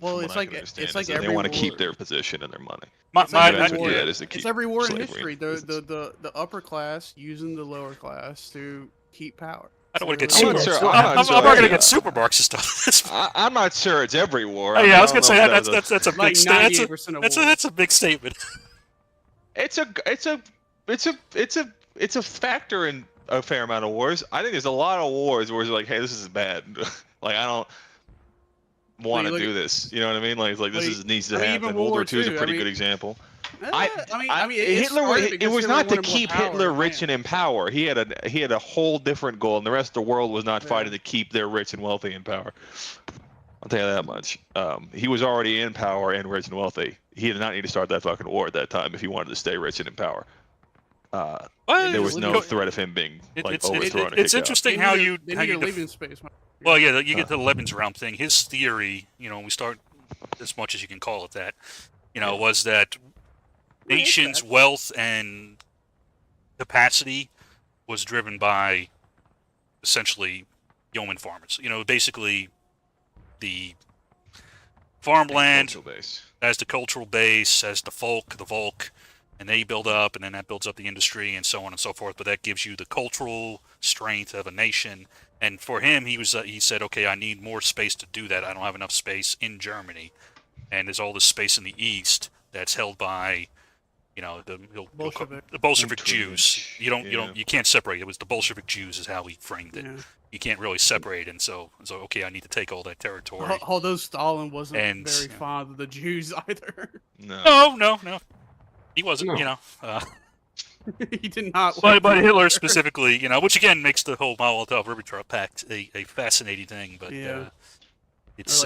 Well, from it's what I like can understand, it's like is that every they want to war. keep their position and their money. It's like The every US would war, do that is to it's keep every war in slavery history. The upper class using the lower class to keep power. I don't want to get So- super. I'm not going to get super Marxist stuff. I'm not sure it's every war. Oh, I mean, yeah, I was don't going to know say if that's a Like big statement. 98% of wars. That's a big statement. It's a factor in a fair amount of wars. I think there's a lot of wars where it's like, hey, this is bad. Like I don't want to do this. You know what I mean? Like it's like this needs to happen. even World War War II is a II, pretty good example. I mean, Hitler. It was not to keep Hitler rich and in power. He had a whole different goal, and the rest of the world was not fighting to keep their rich and wealthy in power. I'll tell you that much. He was already in power and rich and wealthy. He did not need to start that fucking war at that time if he wanted to stay rich and in power. There was no threat of him being overthrown. It's interesting how you leaving space. Well, yeah, you get to the Lebensraum thing. His theory, we start as much as you can call it that, was that nations' wealth and capacity was driven by essentially yeoman farmers. Basically the farmland as the cultural base, as the Volk, and they build up, and then that builds up the industry, and so on and so forth. But that gives you the cultural strength of a nation. And for him, he said, okay, I need more space to do that. I don't have enough space in Germany, and there's all this space in the East that's held by, the Bolshevik Jews. You can't separate. It was the Bolshevik Jews is how he framed it. Yeah. You can't really separate, and so okay, I need to take all that territory. Although Stalin wasn't very fond of the Jews either. No. He wasn't, He did not. But Hitler specifically, which again makes the whole Molotov-Ribbentrop Pact a fascinating thing. But it's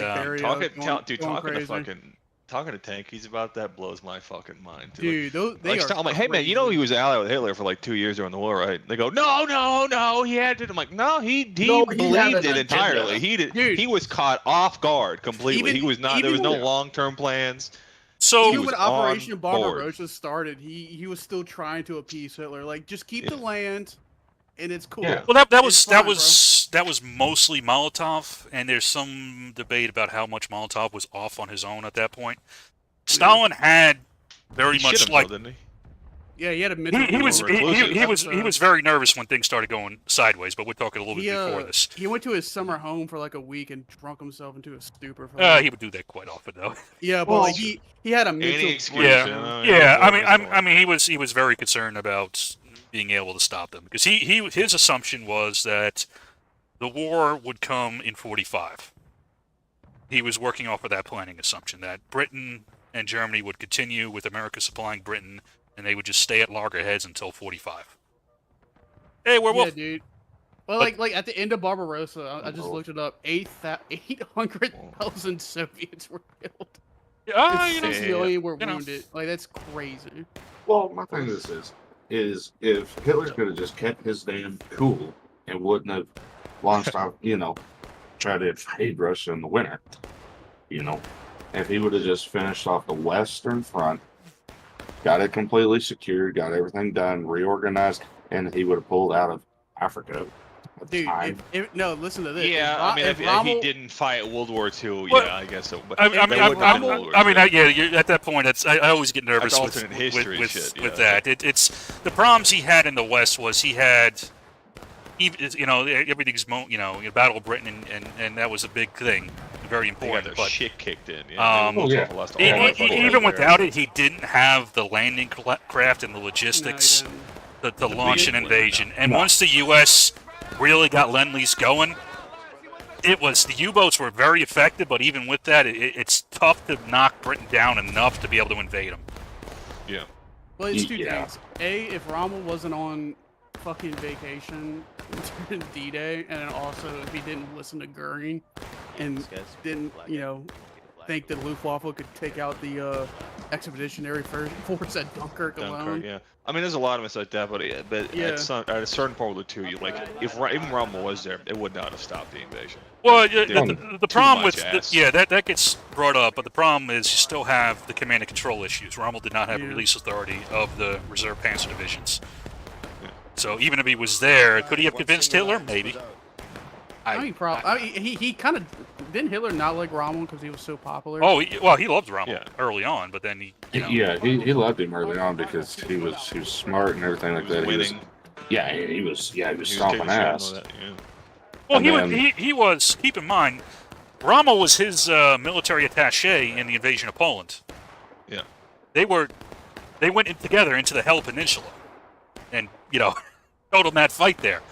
talking to Tankies about that blows my fucking mind. Dude, I'm like, hey man, he was allied with Hitler for like 2 years during the war, right? They go, no, he had to. I'm like, no, he believed it entirely. He did. Dude, he was caught off guard completely. He was not. There was no long-term plans. So even when Operation Barbarossa started, he was still trying to appease Hitler. Like, just keep the land, and it's cool. Yeah. Well, that was mostly Molotov, and there's some debate about how much Molotov was off on his own at that point. Stalin had very much like. Didn't he? Yeah, he had a he was very nervous when things started going sideways, but we're talking a little bit before this. He went to his summer home for like a week and drunk himself into a stupor. He would do that quite often, though. Yeah, but like he had a mental. I mean, he was very concerned about being able to stop them because his assumption was that the war would come in 45. He was working off of that planning assumption that Britain and Germany would continue with America supplying Britain. And they would just stay at loggerheads until 45. Hey, werewolf. Yeah, dude. Well, like at the end of Barbarossa, I just looked it up. 800,000 Soviets were killed. Yeah, 6 million were wounded. Like that's crazy. Well, my thing is if Hitler could have just kept his damn cool and wouldn't have launched out, tried to invade Russia in the winter, if he would have just finished off the Western Front. Got it completely secured, got everything done, reorganized, and he would have pulled out of Africa. Dude, listen to this. Yeah, if he didn't fight World War II, yeah, I guess so. But at that point, I always get nervous with that. It's the problems he had in the West was he had, everything's Battle of Britain, and that was a big thing. Very important, but shit kicked in. Even without it, he didn't have the landing craft and the logistics to launch an invasion. And once the U.S. really got Lend-Lease going, the U-boats were very effective. But even with that, it's tough to knock Britain down enough to be able to invade them. Yeah. Well, it's two things. A, if Rommel wasn't on fucking vacation during D-Day, and then also if he didn't listen to Goering and didn't, think that Luftwaffe could take out the expeditionary force at Dunkirk alone. Dunkirk, yeah. I mean, there's a lot of us like that, but Yeah. at a certain point with the two, you like if even Rommel was there, it would not have stopped the invasion. Well, There's the too problem much with ass. that gets brought up, but the problem is you still have the command and control issues. Rommel did not have Yeah. release authority of the reserve panzer divisions. So even if he was there, could he have convinced Hitler? Maybe. I mean, he kind of didn't Hitler not like Rommel because he was so popular. Oh, he loved Rommel early on, but then he. Yeah, he loved him early on because he was smart and everything like that. Winning. He was He stomping taking shit and ass. all that, yeah. Well, And he was. Keep in mind, Rommel was his military attaché in the invasion of Poland. Yeah. They went in together into the Hell Peninsula, and total mad fight there.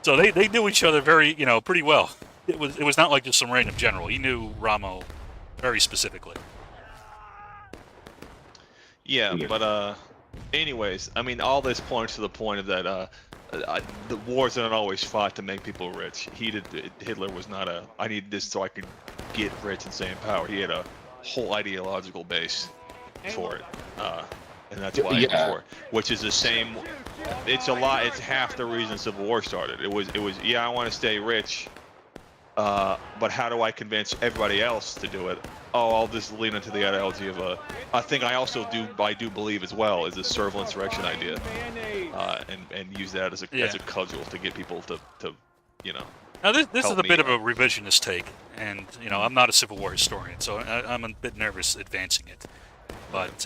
So they knew each other very pretty well. It was not like just some random general. He knew Rommel very specifically. Yeah, but anyways, I mean, all this points to the point of that the wars aren't always fought to make people rich. Hitler was not I need this so I could get rich and stay in power. He had a whole ideological base for it, and that's why he was for it. Which is the same. It's half the reason Civil War started. It was I want to stay rich, but how do I convince everybody else to do it? Oh, I'll just lean into the ideology of a thing I do believe as well is the serval insurrection idea, and use that as a cudgel to get people to Now this is help a me bit of a out. revisionist take, and I'm not a Civil War historian, so I'm a bit nervous advancing it. But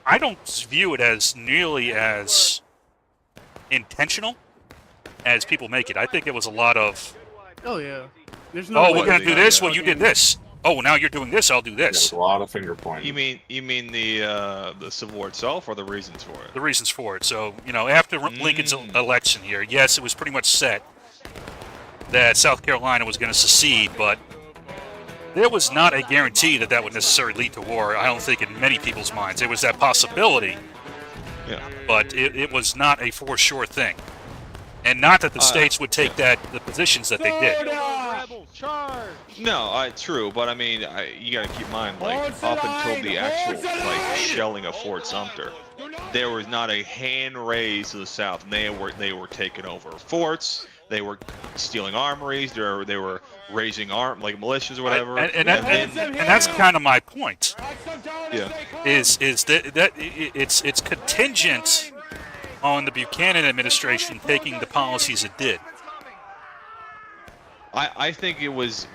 I don't view it as nearly as intentional as people make it. I think it was a lot of, Oh yeah. There's no. oh, way we're gonna they do got this. that. Well, you did this. Oh, now you're doing this. I'll do There's this. a lot of finger pointing. You mean the Civil War itself or the reasons for it? The reasons for it. So after Lincoln's election here, yes, it was pretty much set that South Carolina was going to secede, but there was not a guarantee that that would necessarily lead to war. I don't think in many people's minds. There was that possibility, but it was not a for sure thing. And not that the states would take the positions that they did. No, true, but I mean, you got to keep in mind, like up until the actual shelling of Fort Sumter, there was not a hand raised to the South. And they were taking over forts. They were stealing armories. They were raising militias or whatever. And that's kind of my point. Yeah. Is that it's contingent on the Buchanan administration taking the policies it did. I think it was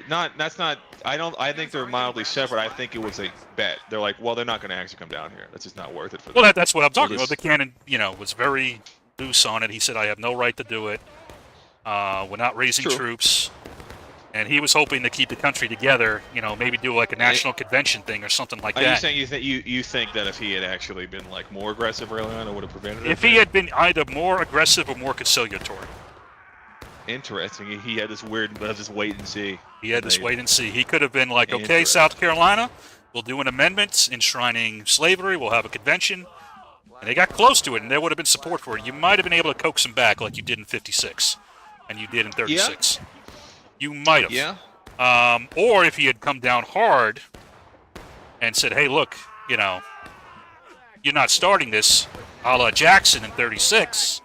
not. That's not. I think they're mildly separate. I think it was a bet. They're like, well, they're not going to actually come down here. That's just not worth it for them. Well, that's what I'm talking about. Buchanan, was very loose on it. He said, I have no right to do it. We're not raising troops. And he was hoping to keep the country together, maybe do like a national convention thing or something like that. Are you saying you think that if he had actually been more aggressive early on, it would have prevented it? If he had been either more aggressive or more conciliatory. Interesting. He had this weird, just wait and see. He had this wait and see. He could have been like, okay, South Carolina, we'll do an amendment enshrining slavery. We'll have a convention. And they got close to it, and there would have been support for it. You might have been able to coax him back like you did in 56 and you did in 36. Yeah. You might have. Yeah. Or if he had come down hard and said, hey, look, you're not starting this a la Jackson in 36,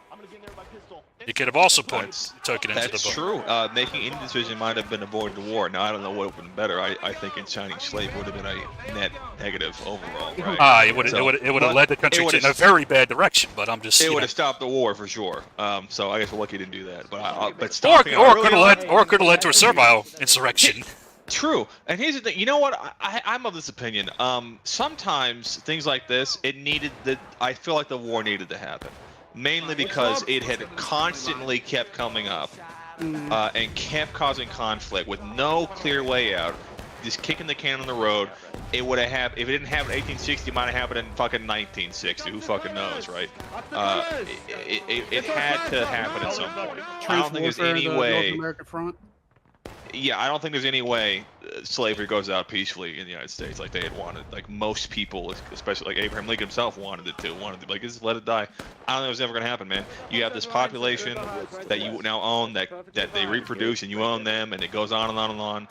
you could have also took it into the book. That's true. Making any decision might have been avoided the war. Now, I don't know what would have been better. I think enshrining slave would have been a net negative overall, right? It would have led the country in a very bad direction, but I'm just... It would have stopped the war for sure. So I guess we're lucky it didn't do that. But stopping or could have led to a servile insurrection. True. And here's the thing. You know what? I'm of this opinion. Sometimes things like this, I feel like the war needed to happen. Mainly because it had constantly kept coming up and kept causing conflict with no clear way out, just kicking the can on the road. It would have happened. If it didn't happen in 1860, it might have happened in fucking 1960. Who fucking knows, right? It had to happen at some point. I don't think there's any way. North American front. Yeah, I don't think there's any way slavery goes out peacefully in the United States like they had wanted. Like most people, especially like Abraham Lincoln himself, wanted to just let it die. I don't think it was ever going to happen, man. You have this population that you now own, that they reproduce, and you own them, and it goes on and on and on.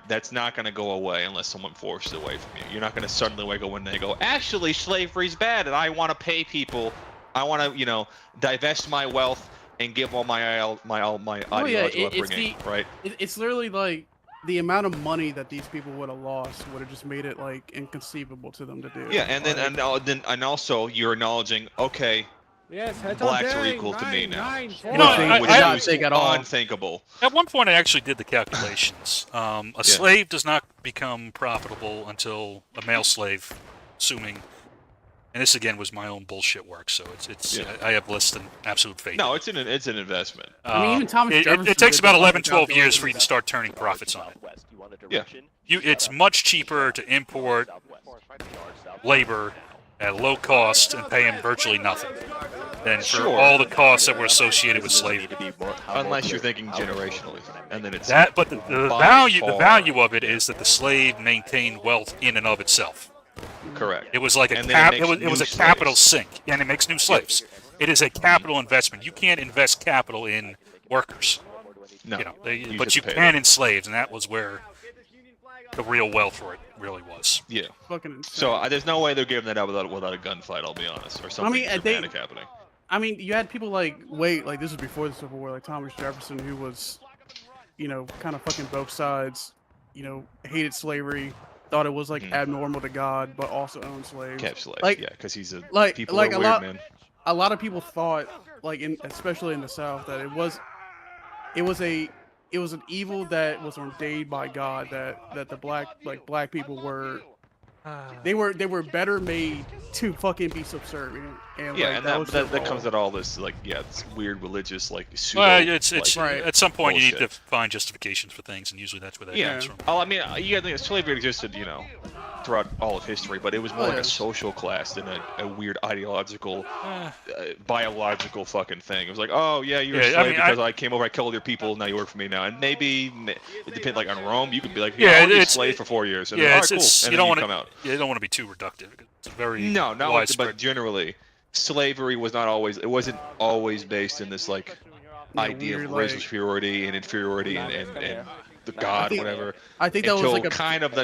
that's not going to go away unless someone forces it away from you. You're not going to suddenly wake up one day and go, actually, slavery's bad, and I want to pay people. I want to, divest my wealth and give all my ideological upbringing, right? It's literally like the amount of money that these people would have lost would have just made it like inconceivable to them to do. Yeah, and then also you're acknowledging, okay, Yes, blacks are equal to me now. Which is not think at all. Unthinkable. At one point, I actually did the calculations. A slave does not become profitable until a male slave, assuming. And this again was my own bullshit work, so it's I have less than absolute faith. No, it's an investment. I mean, even Thomas Jefferson it takes did about the 11, fucking 12 years for you to start turning profits on it. Yeah. It's much cheaper to import labor at a low cost and pay them virtually nothing than for all the costs that were associated with slavery. Unless you're thinking generationally, and then it's that. But the value of it is that the slave maintained wealth in and of itself. Correct. It was like it was a capital sink, and it makes new slaves. It is a capital investment. You can't invest capital in workers. No. But you can in slaves, and that was where the real wealth for it really was. Yeah. Fucking insane. So there's no way they're giving that out without a gunfight. I'll be honest, or something dramatic happening. I mean, you had people like this was before the Civil War, like Thomas Jefferson, who was, kind of fucking both sides. Hated slavery, thought it was like abnormal to God, but also owned slaves. Kept slaves, because he's a people like are a weird, lot. man. A lot of people thought, especially in the South, that it was an evil that was ordained by God, that the black people were. They were better made to fucking be subservient. And that comes at all this it's weird religious pseudo. Well, it's right. At some point bullshit. You need to find justifications for things, and usually that's where that comes from. Oh, I mean, you gotta think slavery existed, throughout all of history, but it was more like a social class than a weird ideological, biological fucking thing. It was like, oh yeah, you're a slave because I came over, I killed your people, now you work for me now. And maybe it depends. Like on Rome, you could be like, I'll be a slave for 4 years. And then, cool. And you don't want to come out. Yeah, you don't want to be too reductive. It's very widespread. But generally, slavery was not always. It wasn't always based in this idea of racial superiority and inferiority and the God, whatever. I think that until was kind of the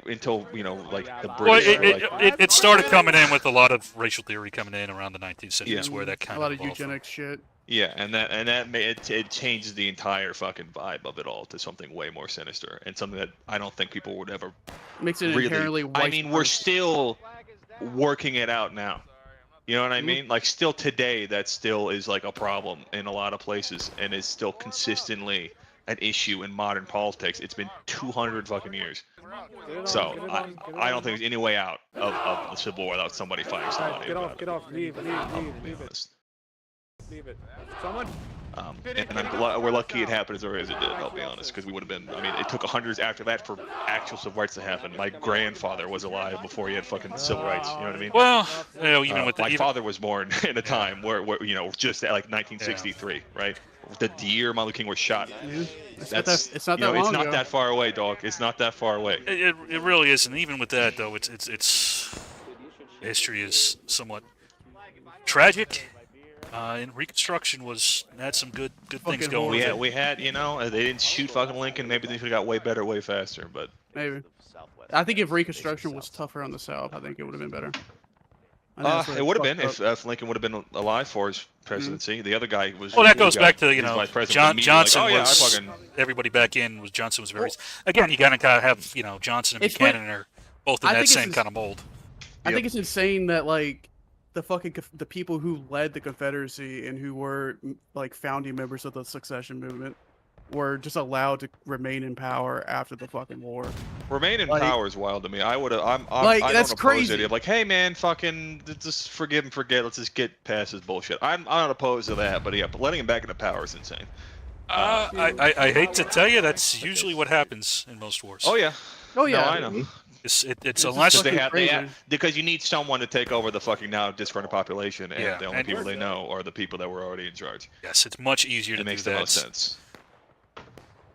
until the British. Well, it started coming in with a lot of racial theory coming in around the 19th century, where that kind of a lot of eugenics shit. Yeah, and that it changes the entire fucking vibe of it all to something way more sinister and something that I don't think people would ever. Makes it inherently. I mean, we're still working it out now. You know what I mean? Like still today, that still is a problem in a lot of places, and is still consistently an issue in modern politics. It's been 200 fucking years. So I don't think there's any way out of the Civil War without somebody fighting somebody. Get off, leave it. Leave it. Someone. And we're lucky it happened as early as it did. I'll be honest, because we would have been. I mean, it took 100 years after that for actual civil rights to happen. My grandfather was alive before he had fucking civil rights. You know what I mean? Well, even with my father was born in a time where just at 1963, right? The year Martin Luther King was shot. It's not that long it's not ago. that far away, dog. It's not that far away. It really isn't. Even with that, though, it's history is somewhat tragic. And Reconstruction had some good things going. We had they didn't shoot fucking Lincoln. Maybe they should have got way better, way faster. But maybe. I think if Reconstruction was tougher on the South, I think it would have been better. It would have been if Lincoln would have been alive for his presidency. The other guy was. Well, that goes back to Johnson was. Was everybody back in was Johnson was very. Again, you gotta have Johnson and Buchanan are both in that same kind of mold. I think it's insane that the people who led the Confederacy and who were founding members of the secession movement were just allowed to remain in power after the fucking war. Remain in power is wild to me. I would have. That's crazy. It. Hey man, fucking just forgive and forget. Let's just get past this bullshit. I'm not opposed to that, but letting him back into power is insane. I hate to tell you, that's usually what happens in most wars. Oh yeah. Oh yeah. No, I know. It's unless they have because you need someone to take over the fucking now disgruntled population, and the only people they know are the people that were already in charge. Yes, it's much easier to do that. It makes the most sense.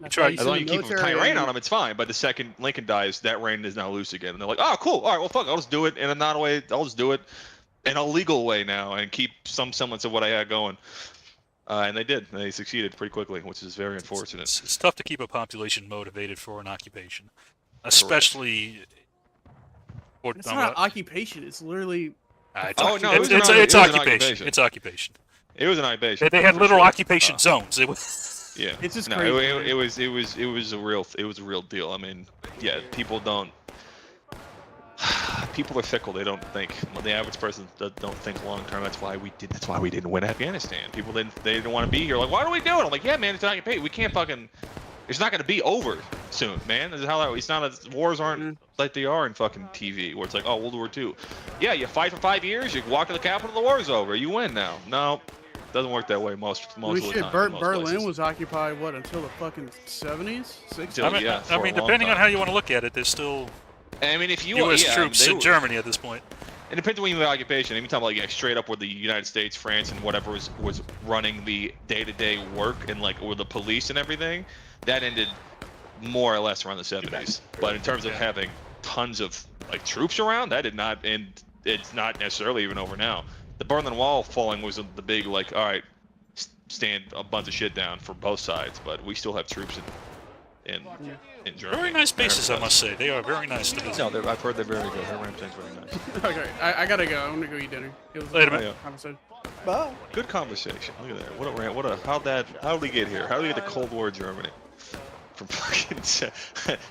As long as you keep a tight rein on them, it's fine. But the second Lincoln dies, that rein is now loose again, and they're like, "Oh, cool. All right, well, fuck. I'll just do it in a non-way. I'll just do it in a legal way now, and keep some semblance of what I had going." And they did. They succeeded pretty quickly, which is very unfortunate. It's tough to keep a population motivated for an occupation, especially. It's not occupation. It's literally. It's Oh, no, it's occupation. It's occupation. It was an occupation. They had for literal sure. occupation zones. It was. Yeah. It's just no, crazy. it was a real deal. I mean, yeah, people don't. People are fickle. They don't think. The average person don't think long term. That's why we didn't win Afghanistan. People they didn't want to be here. Like, why do we do it? I'm like, yeah, man, it's not occupation. We can't fucking. It's not going to be over soon, man. This is how that. It's not. Wars aren't like they are in fucking TV, where it's like, oh, World War II. Yeah, you fight for 5 years. You walk to the capital. The war's over. You win now. No, doesn't work that way most of the time. Berlin was occupied what until the fucking 70s, 60s. I mean, depending on how you want to look at it, there's still. I mean, if you U.S. troops in Germany at this point. It depends on when you have occupation. Anytime like straight up where the United States, France, and whatever was running the day-to-day work and like or the police and everything, that ended more or less around the 70s. But in terms of having tons of like troops around, that did not end. It's not necessarily even over now. The Berlin Wall falling was the big like, all right, stand a bunch of shit down for both sides, but we still have troops in Germany. Very nice bases, I must say. They are very nice to visit. No, I've heard they're very good. Her Ramstein's very nice. Okay, I gotta go. I'm gonna go eat dinner. It was Wait a a minute. conversation. Bye. Good conversation. Look at that. What a rant. How did we get here? How did we get to Cold War Germany? From fucking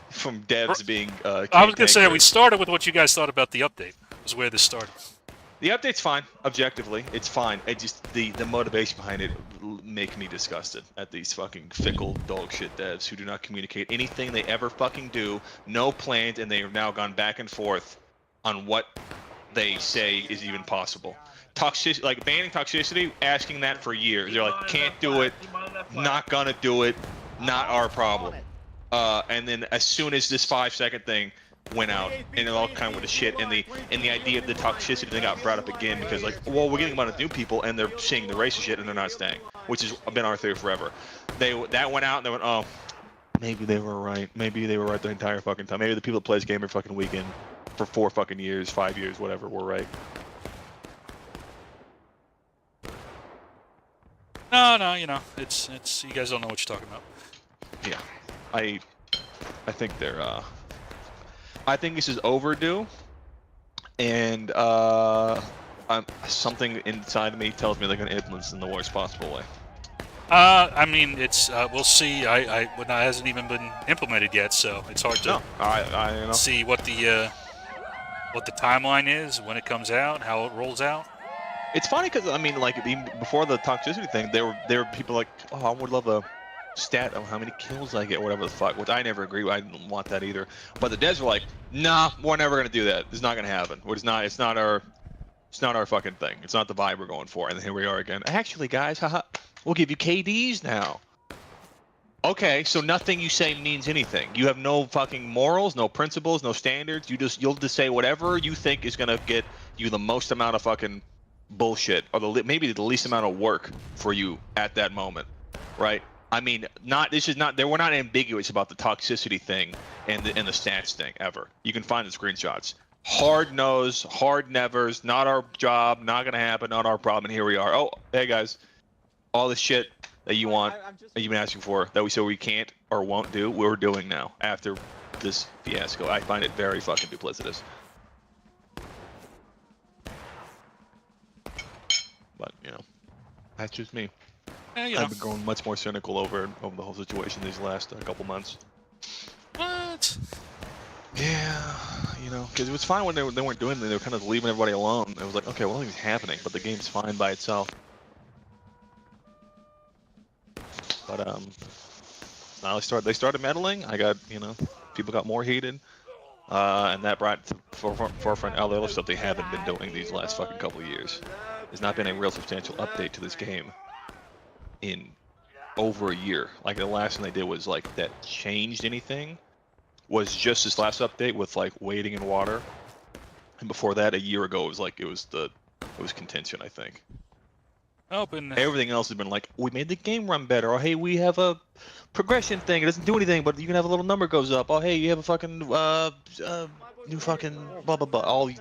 from devs being. I was gonna say we started with what you guys thought about the update. Was where this started. The update's fine, objectively. It's fine. It just the motivation behind it make me disgusted at these fucking fickle dog shit devs who do not communicate anything they ever fucking do, no plans, and they have now gone back and forth on what they say is even possible. Toxicity, like banning toxicity, asking that for years. They're like, can't do it, not gonna do it, not our problem. And then as soon as this 5-second thing went out, and it all kind of went to shit, and the idea of the toxicity thing got brought up again because like, well, we're getting a bunch of new people and they're seeing the racist shit and they're not staying, which has been our theory forever. That went out and they went, oh, maybe they were right. Maybe they were right the entire fucking time. Maybe the people that play this game every fucking weekend for 4 fucking years, 5 years, whatever, were right. No, you know, it's you guys don't know what you're talking about. Yeah, I think they're I think this is overdue, and something inside of me tells me they're going to implement this in the worst possible way. I mean, it's we'll see. It hasn't even been implemented yet, so it's hard to I know. see what the timeline is, when it comes out, how it rolls out. It's funny because I mean, like even before the toxicity thing, there were people like, oh, I would love a stat of how many kills I get, or whatever the fuck. Which I never agree with. I didn't want that either. But the devs were like, nah, we're never gonna do that. It's not gonna happen. It's not our fucking thing. It's not the vibe we're going for. And then here we are again. Actually, guys, haha, we'll give you KDs now. Okay, so nothing you say means anything. You have no fucking morals, no principles, no standards. You'll just say whatever you think is gonna get you the most amount of fucking bullshit, or maybe the least amount of work for you at that moment, right? I mean, they were not ambiguous about the toxicity thing and the stats thing ever. You can find the screenshots. Hard nose, hard nevers, not our job, not gonna happen, not our problem. And here we are. Oh, hey guys, all the shit that you want, that you've been asking for, that we said we can't or won't do, we're doing now after this fiasco. I find it very fucking duplicitous. But you know, that's just me. I've been growing much more cynical over the whole situation these last couple months. What? Yeah, you know, because it was fine when they weren't doing anything. They were kind of leaving everybody alone. It was like, okay, well, nothing's happening, but the game's fine by itself. But now they started meddling. People got more heated, and that brought to forefront all the other stuff they haven't been doing these last fucking couple of years. There's not been a real substantial update to this game in over a year. Like the last thing they did was like that changed anything was just this last update with like wading in water, and before that, a year ago, it was contention, I think. Everything else has been like, we made the game run better, or hey, we have a progression thing, it doesn't do anything, but you can have a little number goes up, oh hey, you have a fucking new fucking blah blah blah, all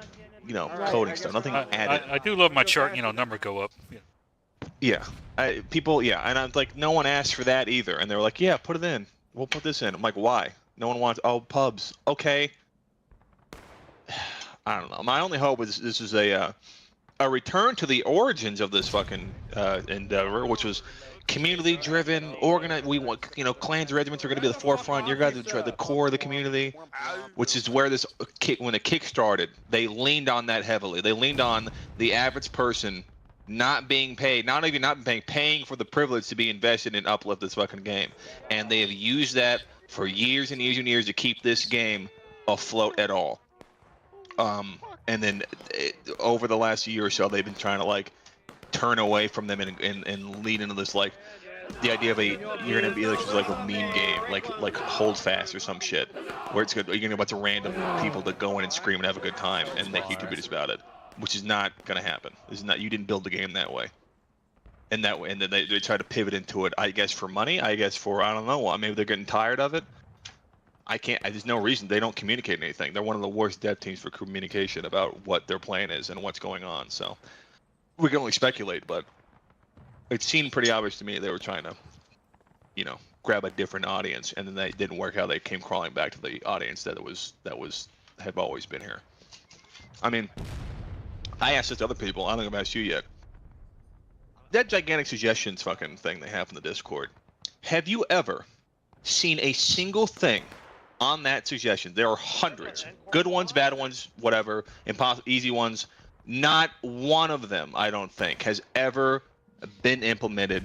coding stuff, nothing added. I do love my chart, number go up. Yeah. Yeah, people. Yeah, and I'm like, no one asked for that either, and they're like, yeah, put it in. We'll put this in. I'm like, why? No one wants. Oh, pubs. Okay. I don't know. My only hope is this is a return to the origins of this fucking endeavor, which was community-driven, organized. We want, clans, regiments are going to be the forefront. You're guys are the core of the community, which is where this when the kick started. They leaned on that heavily. They leaned on the average person not being paid, not even not paying for the privilege to be invested in uplift this fucking game, and they have used that for years and years and years to keep this game afloat at all. And then over the last year or so, they've been trying to like turn away from them and lead into this like the idea of you're gonna be like a meme game, like Hold Fast or some shit, where it's good. You're gonna have a bunch of random people that go in and scream and have a good time and make YouTube videos about it, which is not gonna happen. This is not. You didn't build the game that way. And then they try to pivot into it. I guess for money. I guess for I don't know. Maybe they're getting tired of it. There's no reason they don't communicate anything. They're one of the worst dev teams for communication about what their plan is and what's going on. So we can only speculate, but it seemed pretty obvious to me they were trying to, grab a different audience, and then they didn't work out. They came crawling back to the audience that had always been here. I mean, I asked this to other people. I don't think I've asked you yet. That gigantic suggestions fucking thing they have in the Discord. Have you ever seen a single thing on that suggestion? There are hundreds, good ones, bad ones, whatever, impossible, easy ones. Not one of them, I don't think, has ever been implemented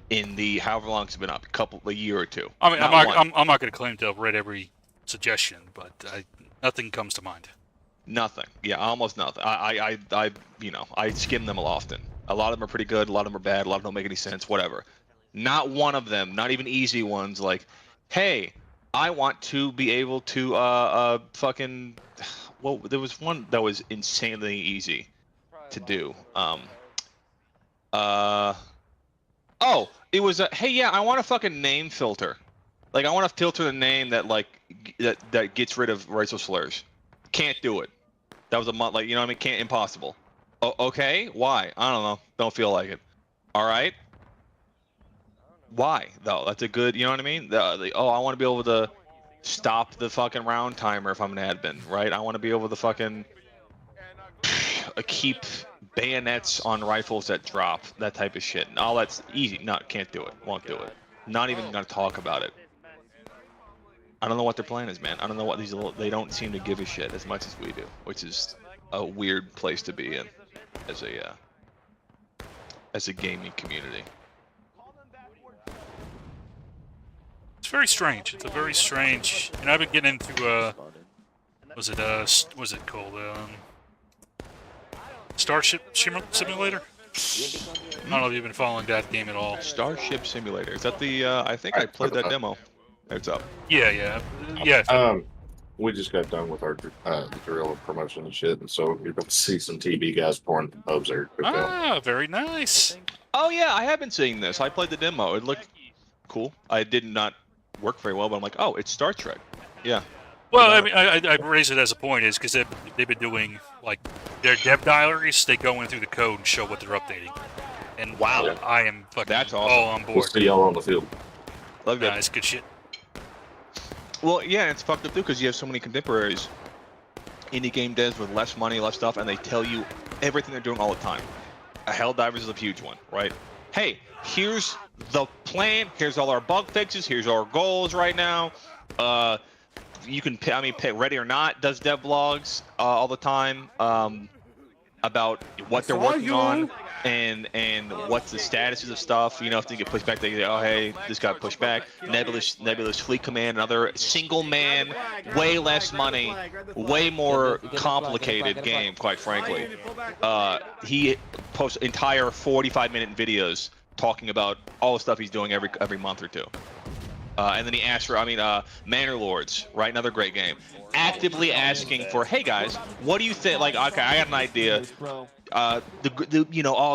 in the however long it's been up, a year or two. I mean, I'm not going to claim to have read every suggestion, but nothing comes to mind. Nothing. Yeah, almost nothing. I skim them often. A lot of them are pretty good. A lot of them are bad. A lot of them don't make any sense. Whatever. Not one of them. Not even easy ones. Like, hey, I want to be able to fucking. Well, there was one that was insanely easy to do. Oh, it was a. Hey, yeah, I want a fucking name filter. Like, I want to filter the name that that gets rid of racial slurs. Can't do it. That was a month. Like, you know what I mean? Can't. Impossible. Okay. Why? I don't know. Don't feel like it. All right. Why though? That's a good. You know what I mean? I want to be able to stop the fucking round timer if I'm an admin, right? I want to be able to fucking keep bayonets on rifles that drop, that type of shit. And all that's easy. No, can't do it. Won't do it. Not even gonna talk about it. I don't know what their plan is, man. I don't know what they don't seem to give a shit as much as we do, which is a weird place to be in as a gaming community. It's very strange. It's a very strange. And I've been getting into was it called Starship Simulator? I don't know if you've been following that game at all. Starship Simulator. Is that the? I think I played that demo. It's up. Yeah. We just got done with our drill and promotion and shit, and so you're going to see some TV guys pouring pubs there. Very nice. Oh yeah, I have been seeing this. I played the demo. It looked cool. I did not work very well, but I'm like, oh, it's Star Trek. Yeah. Well, I mean, I raise it as a point is because they've been doing like their dev diaries. They go in through the code and show what they're updating. And wow, yeah. I am fucking That's awesome. all on board. We'll see y'all on the field. Love that. Nice, good shit. Well, yeah, it's fucked up too because you have so many contemporaries indie game devs with less money, less stuff, and they tell you everything they're doing all the time. Helldivers is a huge one, right? Hey, here's the plan. Here's all our bug fixes. Here's our goals right now. You can pay Ready or Not does dev blogs all the time about what they're working on and what's the statuses of stuff. You know, if they get pushed back, they say, oh hey, this got pushed back. Nebulous Fleet Command, another single man, way less money, way more complicated game, quite frankly. He posts entire 45-minute videos talking about all the stuff he's doing every month or two. And then he asked for, Manor Lords, right? Another great game. Actively asking for, hey guys, what do you think? Like, okay, I got an idea. All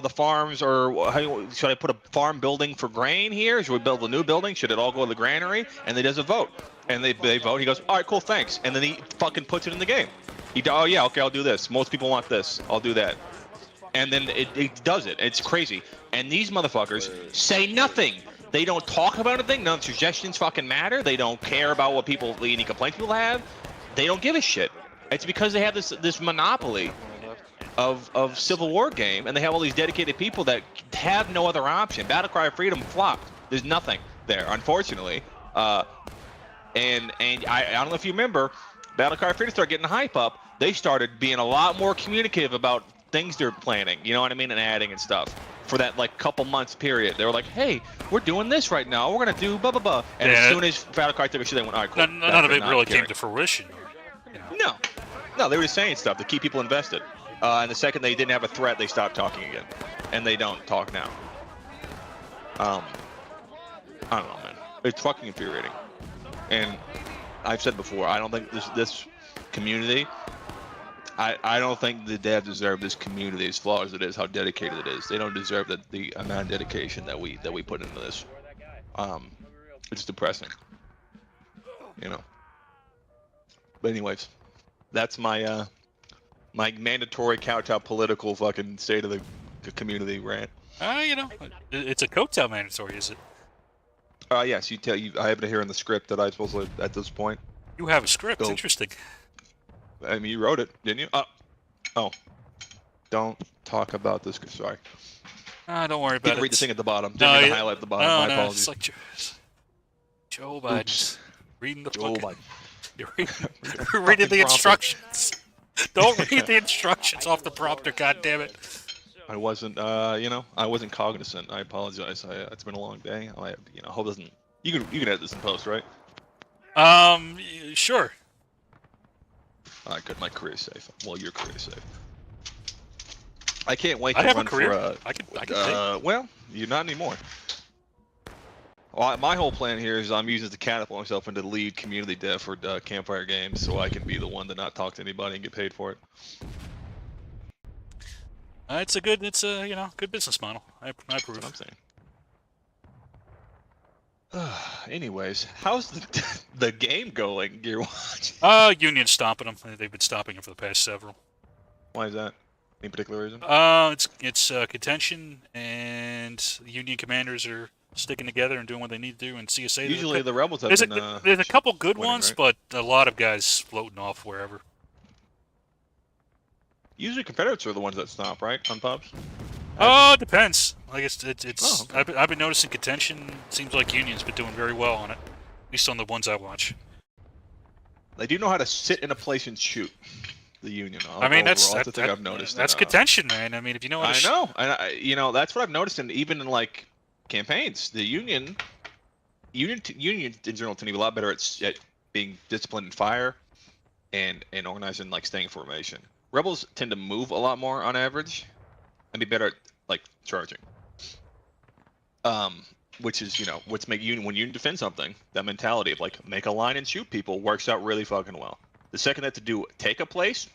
the farms, or should I put a farm building for grain here? Should we build a new building? Should it all go to the granary? And they does a vote, and they vote. He goes, all right, cool, thanks. And then he fucking puts it in the game. Oh yeah, okay, I'll do this. Most people want this. I'll do that. and then it does it. It's crazy. And these motherfuckers say nothing. They don't talk about anything. None of the suggestions fucking matter. They don't care about what people, any complaints people have. They don't give a shit. It's because they have this monopoly of Civil War game, and they have all these dedicated people that have no other option. Battlecry of Freedom flopped. There's nothing there, unfortunately. And I don't know if you remember, Battlecry of Freedom started getting the hype up. They started being a lot more communicative about things they're planning, you know what I mean, and adding and stuff. For that like couple months period, they were like, "Hey, we're doing this right now. We're gonna do blah blah blah." And as soon as Battlecry took a shit, they went, "All right, cool." None of it really came to fruition. No, they were just saying stuff to keep people invested. And the second they didn't have a threat, they stopped talking again, and they don't talk now. I don't know, man. It's fucking infuriating. And I've said before, I don't think this community. I don't think the devs deserve this community as flawed as it is, how dedicated it is. They don't deserve the amount of dedication that we put into this. It's depressing, you know. But anyways, that's my my mandatory kowtow political fucking state of the community rant. You know, it's a kowtow mandatory, is it? Yes. I have it here in the script that I supposed to at this point. You have a script. Interesting. I mean, you wrote it, didn't you? Oh. Don't talk about this. Sorry. Don't worry about it. Read the thing at the bottom. Didn't read the highlight at the bottom. My apologies. It's like Joe Biden. Reading the fucking... You're reading the instructions. Don't read the instructions off the prompter, goddammit. I wasn't, I wasn't cognizant. I apologize. It's been a long day. Hope doesn't... You can edit this in post, right? Sure. Alright, good. My career's safe. Well, your career's safe. I can't wait to I have run a career. for, I can well, you're not anymore. Well, my whole plan here is I'm using it to catapult myself into the lead community dev for Campfire Games, so I can be the one to not talk to anybody and get paid for it. It's a good business model. I approve. That's what I'm saying. Anyways, how's the game going you're watching? Union stomping them. They've been stopping them for the past several. Why is that? Any particular reason? It's contention, and the Union commanders are sticking together and doing what they need to do, and CSA... Usually the rebels have been, there's a couple good winning, ones, right? but a lot of guys floating off wherever. Usually Confederates are the ones that stop, right? On pubs? It depends. Like it's okay. I've been noticing contention. Seems like Union's been doing very well on it, at least on the ones I watch. They do know how to sit in a place and shoot. The Union. I mean, that's the thing I've noticed. That's contention, man. I mean, if you know how to... I know, and that's what I've noticed, and even in like campaigns, the Union in general tend to be a lot better at being disciplined in fire, and organizing, like staying in formation. Rebels tend to move a lot more on average, and be better at like charging. Which is, what's make Union, when Union defend something, that mentality of like make a line and shoot people works out really fucking well. The second they have to do take a place,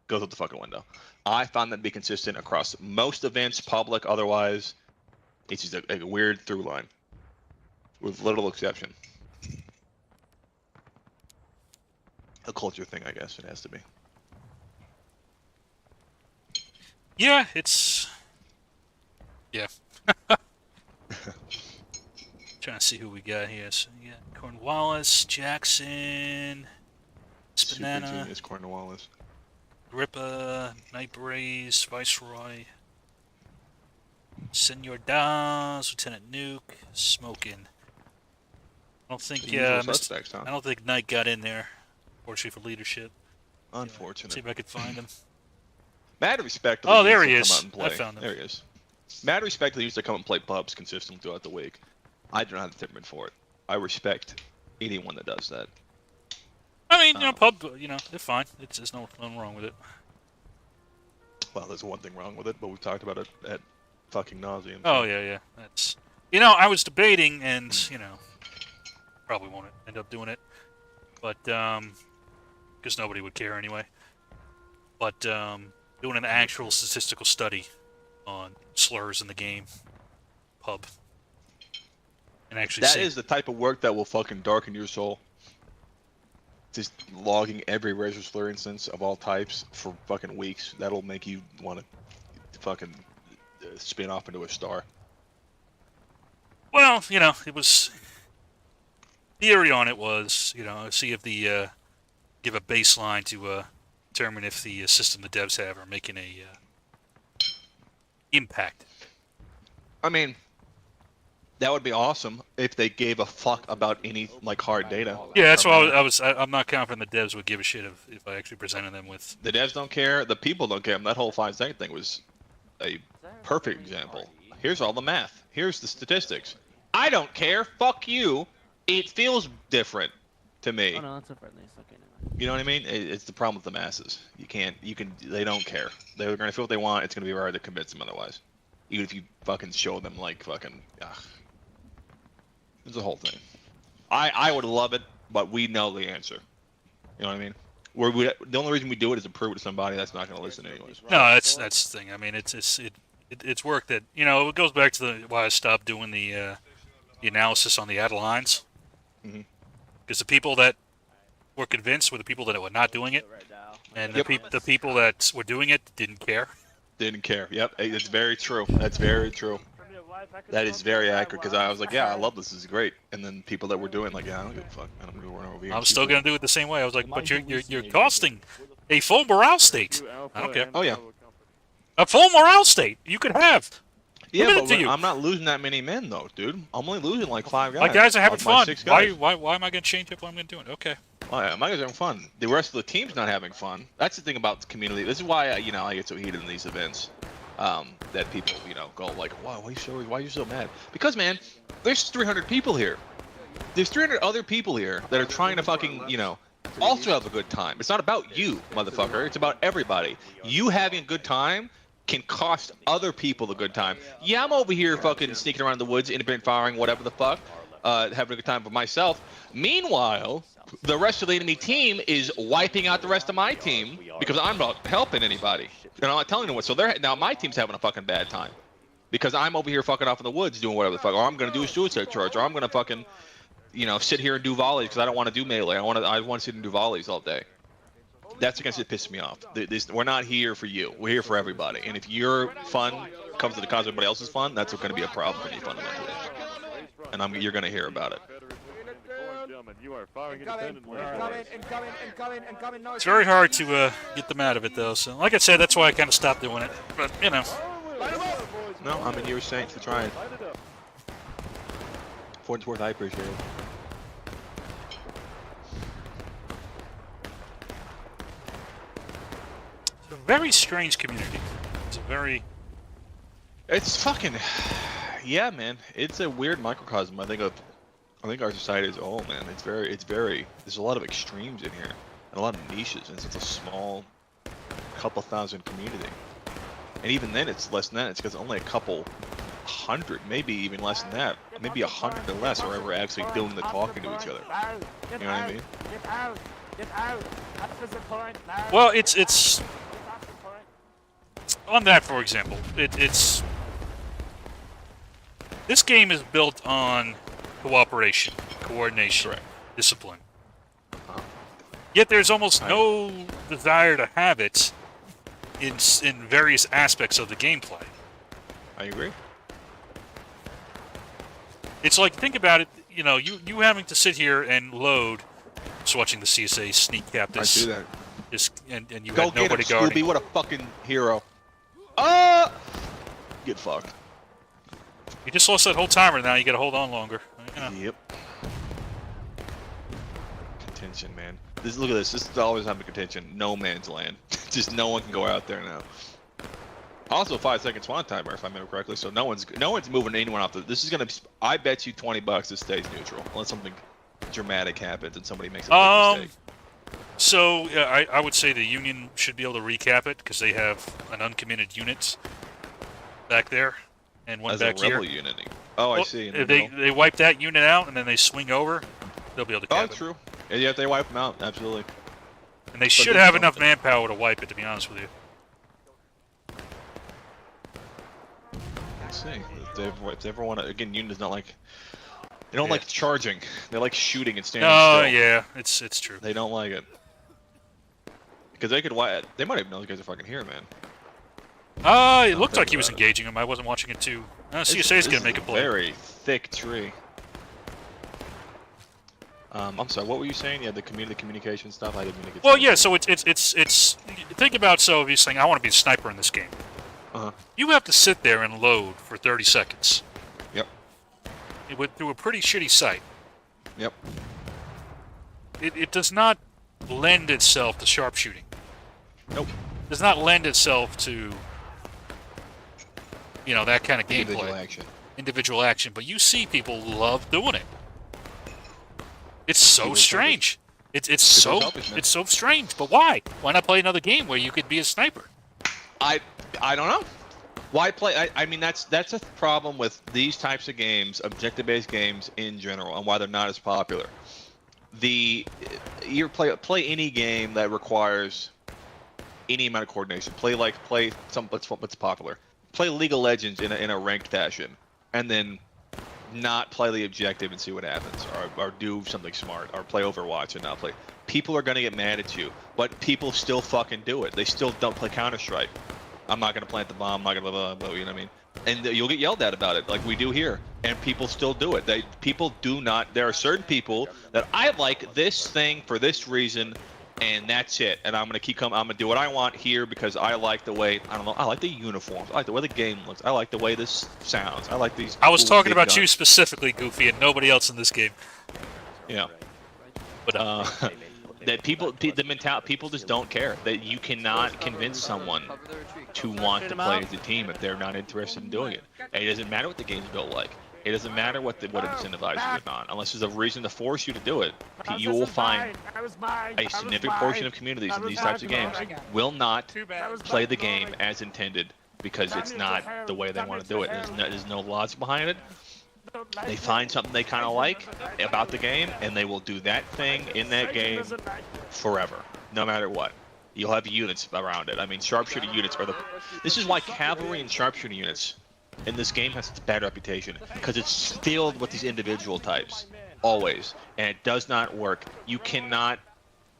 goes out the fucking window. I found that to be consistent across most events, public, otherwise. It's just a weird through line, with little exception. A culture thing, I guess it has to be. Yeah, it's... Yeah. Trying to see who we got here. So we got Cornwallis, Jackson, Banana, Super Genius Cornwallis, Grippa, Night Braze, Viceroy, Senor Dawes, Lieutenant Nuke, Smokin'. I don't think I don't think Knight got in there, fortunately for leadership. Unfortunate. See if I could find him. Mad Respect. Oh, there he is. Come out and play. I found him. There he is. Mad Respect. They used to come and play pubs consistently throughout the week. I do not have the temperament for it. I respect anyone that does that. I mean, pub, they're fine. There's nothing wrong with it. Well, there's one thing wrong with it, but we've talked about it at fucking nauseum. Oh, yeah. That's... I was debating, and, probably won't end up doing it. But, because nobody would care anyway. But, doing an actual statistical study on slurs in the game. Pub. And actually that is the type of work that will fucking darken your soul. Just logging every racial slur instance of all types for fucking weeks. That'll make you want to fucking spin off into a star. Well, you know, it was theory on it was, you know, see if the give a baseline to determine if the system the devs have are making a impact. I mean, that would be awesome if they gave a fuck about any like hard data. Yeah, that's why I'm not confident the devs would give a shit if I actually presented them with. The devs don't care. The people don't care. That whole 5-second thing was a perfect example. Here's all the math. Here's the statistics. I don't care. Fuck you. It feels different to me. Oh no, that's a friendly. It's okay. You know what I mean? It's the problem with the masses. They don't care. They're gonna feel what they want. It's gonna be hard to convince them otherwise. Even if you fucking show them like fucking, it's a whole thing. I would love it, but we know the answer. You know what I mean? The only reason we do it is to prove it to somebody that's not gonna listen anyways. No, that's the thing. I mean, it's work that, you know, it goes back to why I stopped doing the analysis on the added lines. Because the people that were convinced were the people that were not doing it, and the people that were doing it didn't care. Didn't care. Yep, it's very true. That's very true. That is very accurate. Because I was like, yeah, I love this. This is great. And then people that were doing like, yeah, I don't give a fuck. I'm gonna run over here. I'm still gonna do it the same way. I was like, but you're costing a full morale state. I don't care. Oh yeah. A full morale state you could have. Yeah, but I'm not losing that many men though, dude. I'm only losing like 5 guys. My guys are having fun. 6 guys. Why am I gonna change up what I'm gonna do? Okay. Oh yeah, my guys are having fun. The rest of the team's not having fun. That's the thing about the community. This is why I get so heated in these events. That people, go like, wow, why are you so mad? Because man, there's 300 people here. There's 300 other people here that are trying to fucking, also have a good time. It's not about you, motherfucker. It's about everybody. You having a good time can cost other people a good time. Yeah, I'm over here fucking sneaking around the woods, independent firing, whatever the fuck, having a good time for myself. Meanwhile, the rest of the enemy team is wiping out the rest of my team because I'm not helping anybody. And I'm not telling them what. So now my team's having a fucking bad time because I'm over here fucking off in the woods doing whatever the fuck. Or I'm gonna do a suicide charge. Or I'm gonna fucking, sit here and do volleys because I don't want to do melee. I want to sit and do volleys all day. That's gonna piss me off. We're not here for you. We're here for everybody. And if your fun comes to the cause of everybody else's fun, that's going to be a problem for me fundamentally. And you're gonna hear about it. It's very hard to get them out of it, though. So, like I said, that's why I kind of stopped doing it. But No, I mean, you were saying for trying. For what it's worth, I appreciate it. It's a very strange community. It's fucking. Yeah, man. It's a weird microcosm. I think our society is. Oh man, it's very. There's a lot of extremes in here, and a lot of niches, and it's a small, couple thousand community. And even then, it's less than that. It's because only a couple hundred, maybe even less than that, maybe 100 or less, are ever actually doing the talking to each other. You know what I mean? Well, it's on that, for example. It's this game is built on cooperation, coordination, discipline. Yet there's almost no desire to have it in various aspects of the gameplay. I agree. It's like, think about it, you having to sit here and load, just watching the CSA sneak cap this. I do that. And you Go had nobody get him, guarding. Scooby, what a fucking hero. Get fucked. You just lost that whole timer, now you gotta hold on longer. Yep. Contention, man. Look at this. This is always having contention. No man's land. Just no one can go out there now. Also, 5-second swan timer, if I remember correctly. So no one's moving anyone off. This is gonna be. I bet you $20 this stays neutral, unless something dramatic happens and somebody makes a big mistake. So I would say the Union should be able to recap it because they have an uncommitted unit back there and one As back a rebel here. unity. Oh, I see. If they wipe that unit out and then they swing over, they'll be able to cap it. True. Yeah, if they wipe them out, absolutely. And they should have enough manpower to wipe it, to be honest with you. Let's see. If they ever want to, again, Union does not like. They don't like charging. They like shooting and standing still. Oh yeah, it's true. They don't like it. Because they could wipe. They might even know those guys are fucking here, man. It looked like he was engaging him. I wasn't watching it too. CSA's gonna make a play. Very thick tree. I'm sorry. What were you saying? Yeah, the communication stuff. I didn't mean to get. Well, yeah. So it's. Think about if you're saying I want to be a sniper in this game. You have to sit there and load for 30 seconds. Yep. It went through a pretty shitty site. Yep. It does not lend itself to sharpshooting. Nope. It does not lend itself to that kind of gameplay. Individual action. But you see people love doing it. It's so strange. It's so strange. But why? Why not play another game where you could be a sniper? I don't know. Why play? I mean, that's a problem with these types of games, objective-based games in general, and why they're not as popular. You play any game that requires any amount of coordination. Play some what's popular. Play League of Legends in a ranked fashion, and then not play the objective and see what happens, or do something smart, or play Overwatch and not play. People are gonna get mad at you, but people still fucking do it. They still don't play Counter-Strike. I'm not gonna plant the bomb. I'm not gonna blah, blah, blah, you know what I mean? And you'll get yelled at about it, like we do here. And people still do it. People do not. There are certain people that I like this thing for this reason, and that's it. And I'm gonna keep coming. I'm gonna do what I want here because I like the way. I don't know. I like the uniforms. I like the way the game looks. I like the way this sounds. I like these. I was cool talking big about guns. you specifically, Goofy, and nobody else in this game. Yeah. But that people just don't care. That you cannot convince someone to want to play as a team if they're not interested in doing it. And it doesn't matter what the game's built like. It doesn't matter what it incentivizes you on. Unless there's a reason to force you to do it, you will find a significant portion of communities in these types of games will not play the game as intended because it's not the way they want to do it. There's no logic behind it. They find something they kind of like about the game, and they will do that thing in that game forever, no matter what. You'll have units around it. I mean, sharpshooter units are the... This is why cavalry and sharpshooter units in this game has its bad reputation, because it's filled with these individual types, always, and it does not work. You cannot...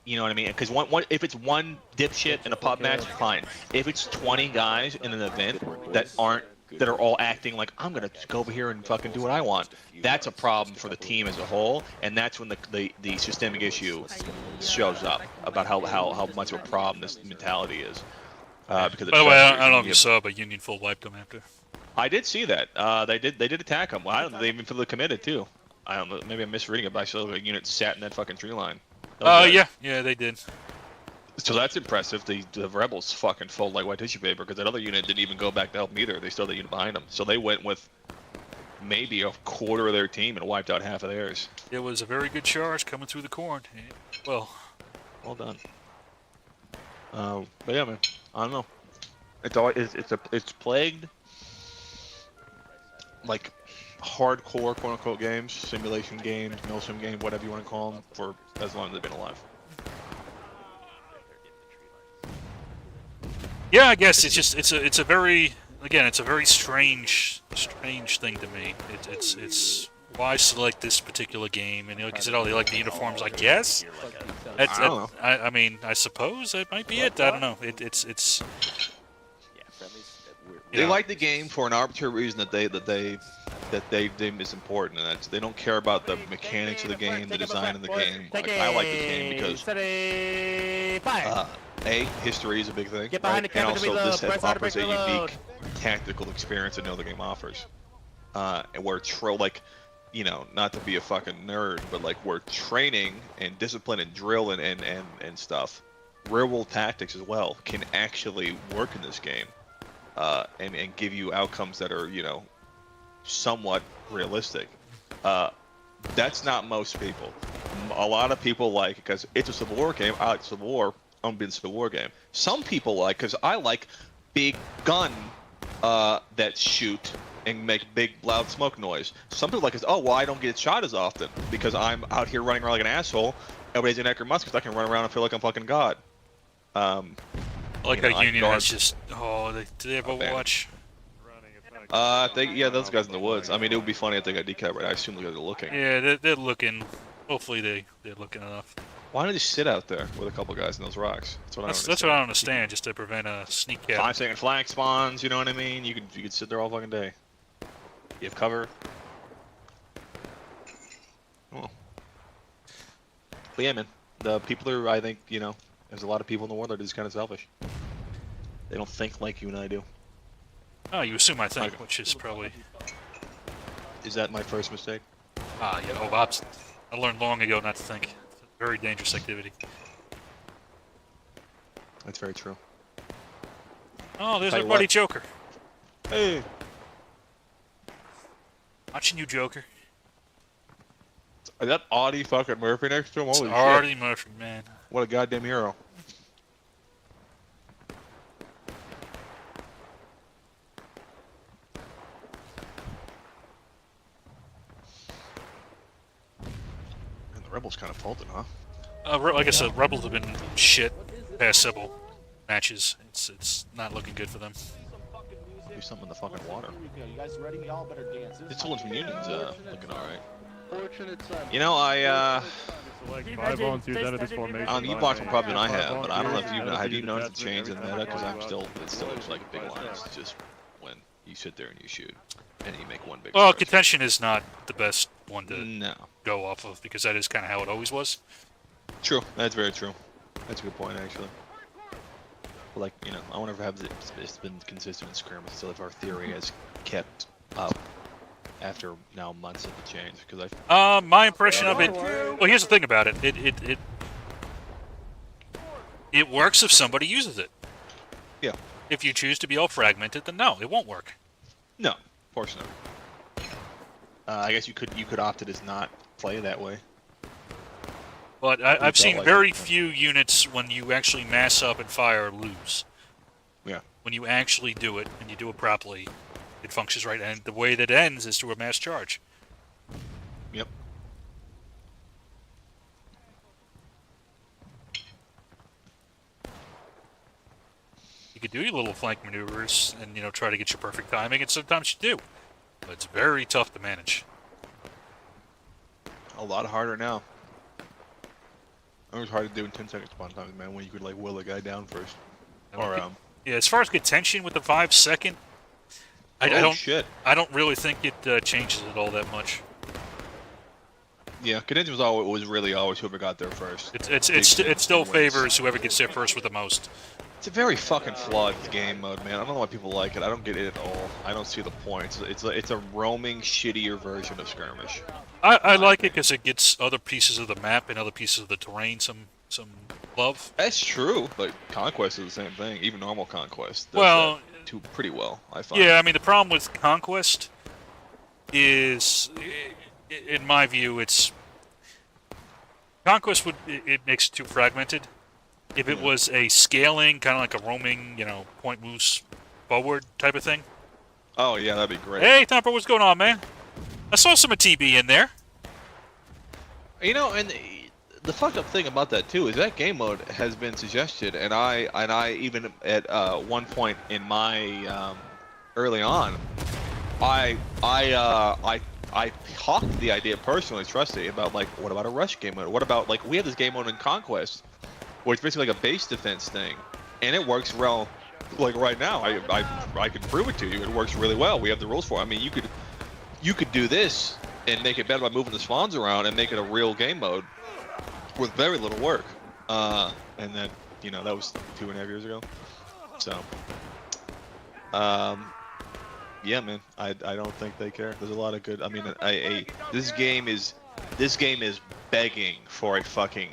You know what I mean? Because if it's one dipshit in a pub match, fine. If it's 20 guys in an event that are all acting like, I'm gonna go over here and fucking do what I want, that's a problem for the team as a whole, and that's when the systemic issue shows up about how much of a problem this mentality is. Because by the way, I don't know if you saw, but Union full wiped them after. I did see that. They did attack them. Well, I don't know, they even feel committed too. I don't know. Maybe I'm misreading it, but I saw a unit sat in that fucking tree line. Yeah, they did. So that's impressive. The rebels fucking fold like white tissue paper because that other unit didn't even go back to help them either. They still had the unit behind them. So they went with maybe a quarter of their team and wiped out half of theirs. It was a very good charge coming through the corn. Well done. But yeah, man, I don't know. It's plagued like hardcore quote unquote games, simulation games, milsim game, whatever you want to call them, for as long as they've been alive. Yeah, I guess it's a very strange thing to me. It's why select this particular game, and like you said, they like the uniforms. I guess. I don't know. I mean, I suppose that might be it. I don't know. It's. They like the game for an arbitrary reason that they deem is important, and that's they don't care about the mechanics of the game, the design of the game. Like, I like the game because history is a big thing, right? And also this offers a unique tactical experience that no other game offers. And where not to be a fucking nerd, but like where training and discipline and drill and stuff, real world tactics as well, can actually work in this game. And give you outcomes that are, somewhat realistic. That's not most people. A lot of people like, because it's a Civil War game, I like Civil War, I'm being a Civil War game. Some people like, because I like big gun that shoot and make big loud smoke noise. Some people like, I don't get shot as often because I'm out here running around like an asshole. Everybody's an Ecker Musk because I can run around and feel like I'm fucking God. I like that Union that's just, do they ever watch? Those guys in the woods. I mean, it would be funny if they got decapped, right? I assume they're looking. Yeah, they're looking. Hopefully they're looking enough. Why don't you sit out there with a couple guys in those rocks? That's what I don't understand, just to prevent a sneak cap. 5-second flag spawns, you know what I mean? You could sit there all fucking day. You have cover. Oh. But yeah, man, the people are, I think, you know, there's a lot of people in the world that are just kind of selfish. They don't think like you and I do. Oh, you assume I think, which is probably... Is that my first mistake? Ah, yeah, I learned long ago not to think. It's a very dangerous activity. That's very true. Oh, there's Tell our you buddy what. Joker. Hey! Watching you, Joker. Is that Audie fucking Murphy next to him? It's Holy Audie shit. Murphy, man. What a goddamn hero. And the Rebels kind of folded, huh? Like I said, Rebels have been shit past several matches. It's not looking good for them. Do something in the fucking water. You guys ready? Y'all better dance. This one's Union's looking alright. Fortunate son. You know, I 5 on 2 out of this formation. you watch more probably than I have, but I don't know if you noticed the change in the meta, because it still looks like a big line. It's just when you sit there and you shoot, and you make one big Well, stretch. contention is not the best one to No. go off of, because that is kind of how it always was. True, that's very true. That's a good point, actually. But like, you know, I wonder if it's been consistent in skirmish, so if our theory has kept up after now months of the change, because My impression of it. Well, here's the thing about it. It works if somebody uses it. Yeah. If you choose to be all fragmented, then no, it won't work. No, of course not. I guess you could opt it as not play that way. But I've seen like very it. few units when you actually mass up and fire lose. Yeah. When you actually do it and you do it properly, it functions right, and the way that ends is through a mass charge. Yep. You could do your little flank maneuvers and, you know, try to get your perfect timing, and sometimes you do. But it's very tough to manage. A lot harder now. It was hard to do in 10-second spawn times, man, when you could, like, will a guy down first. Or, Yeah, as far as contention with the 5-second, I don't really think it changes it all that much. Yeah, contention was really always whoever got there first. It still favors whoever gets there first with the most. It's a very fucking flawed game mode, man. I don't know why people like it. I don't get it at all. I don't see the point. It's a roaming, shittier version of skirmish. I like it because it gets other pieces of the map and other pieces of the terrain some love. That's true, but Conquest is the same thing. Even normal Conquest does that pretty well, I find. Yeah, I mean, the problem with Conquest is, in my view, Conquest it makes it too fragmented. If it was a scaling, kind of like a roaming, you know, point moose forward type of thing. Oh yeah, that'd be great. Hey, Thumper, what's going on, man? I saw some of TB in there. You know, and the fucked up thing about that too is that game mode has been suggested, and I even at one point in my early on, I hawked the idea personally, trusty, about like, what about a rush game mode? What about, like, we have this game mode in Conquest where it's basically like a base defense thing, and it works well. Like right now, I can prove it to you. It works really well. We have the rules for it. I mean, you could do this and make it better by moving the spawns around and make it a real game mode with very little work. And then, you know, that was 2.5 years ago. So, yeah, man, I don't think they care. There's a lot of good. I mean, this game is begging for a fucking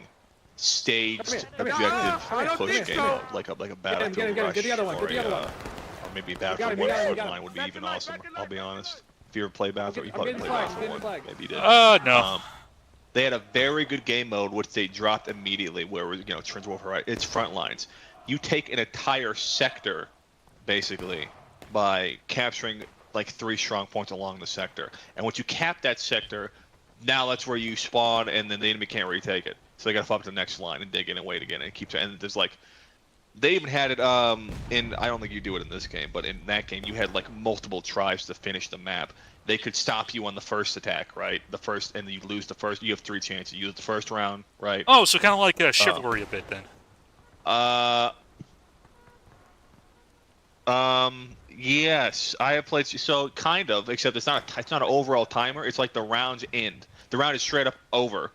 staged objective push game mode, like a Battlefield Rush, or maybe Battlefield 1 Frontline would be even awesome. I'll be honest. If you ever played Battlefield, you probably played Battlefield 1. Maybe you did. No. They had a very good game mode, which they dropped immediately, where, you know, Trench Warfare, right? It's Frontlines. You take an entire sector, basically, by capturing like 3 strong points along the sector. And once you cap that sector, now that's where you spawn, and then the enemy can't retake it. So they gotta fall up to the next line and dig in and wait again, and it keeps. And there's like They even had it in, I don't think you do it in this game, but in that game you had like multiple tries to finish the map. They could stop you on the first attack, right? The first, and you lose the first. You have 3 chances. You lose the first round, right? Oh, so kind of like Chivalry a bit then. Yes, I have played. So kind of, except it's not an overall timer. It's like the rounds end. The round is straight up over,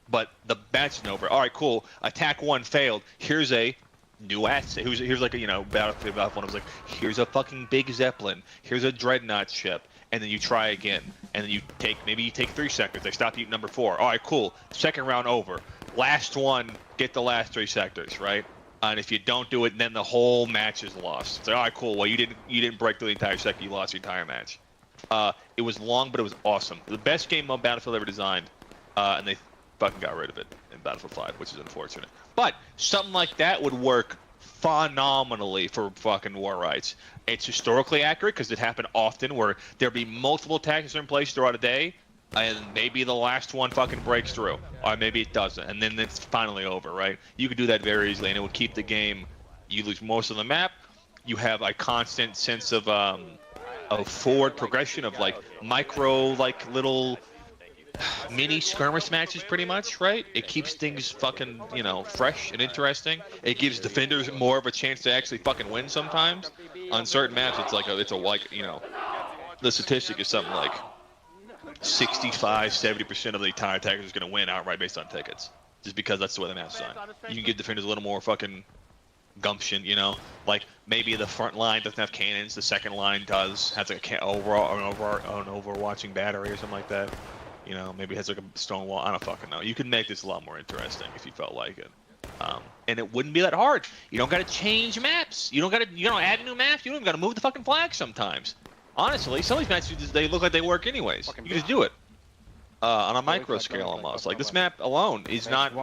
but the match is over. All right, cool. Attack 1 failed. Here's a new asset. Here's like a Battlefield 1. It was like, here's a fucking big Zeppelin. Here's a dreadnought ship. And then you try again, and then you take 3 seconds. They stop you at number 4. All right, cool. Second round over. Last one, get the last 3 sectors, right? And if you don't do it, then the whole match is lost. It's like, all right, cool. Well, you didn't break through the entire sector. You lost the entire match. It was long, but it was awesome. The best game on Battlefield ever designed, and they fucking got rid of it in Battlefield 5, which is unfortunate. But something like that would work phenomenally for fucking war rights. It's historically accurate because it happened often where there'd be multiple tactics in place throughout a day, and maybe the last one fucking breaks through, or maybe it doesn't, and then it's finally over, right? You could do that very easily, and it would keep the game. You lose most of the map. You have a constant sense of forward progression of like micro, like little mini skirmish matches, pretty much, right? It keeps things fucking, fresh and interesting. It gives defenders more of a chance to actually fucking win sometimes. On certain maps, it's like the statistic is something like 65-70% of the entire attackers is going to win outright based on tickets, just because that's the way the map's designed. You can give defenders a little more fucking gumption, like maybe the front line doesn't have cannons, the second line does, has like an overwatching battery or something like that. Maybe it has like a stone wall. I don't fucking know. You can make this a lot more interesting if you felt like it. And it wouldn't be that hard. You don't got to change maps. You don't add new maps. You don't even got to move the fucking flag sometimes. Honestly, some of these maps, they look like they work anyways. You just do it. On a micro scale almost. Like this map alone is not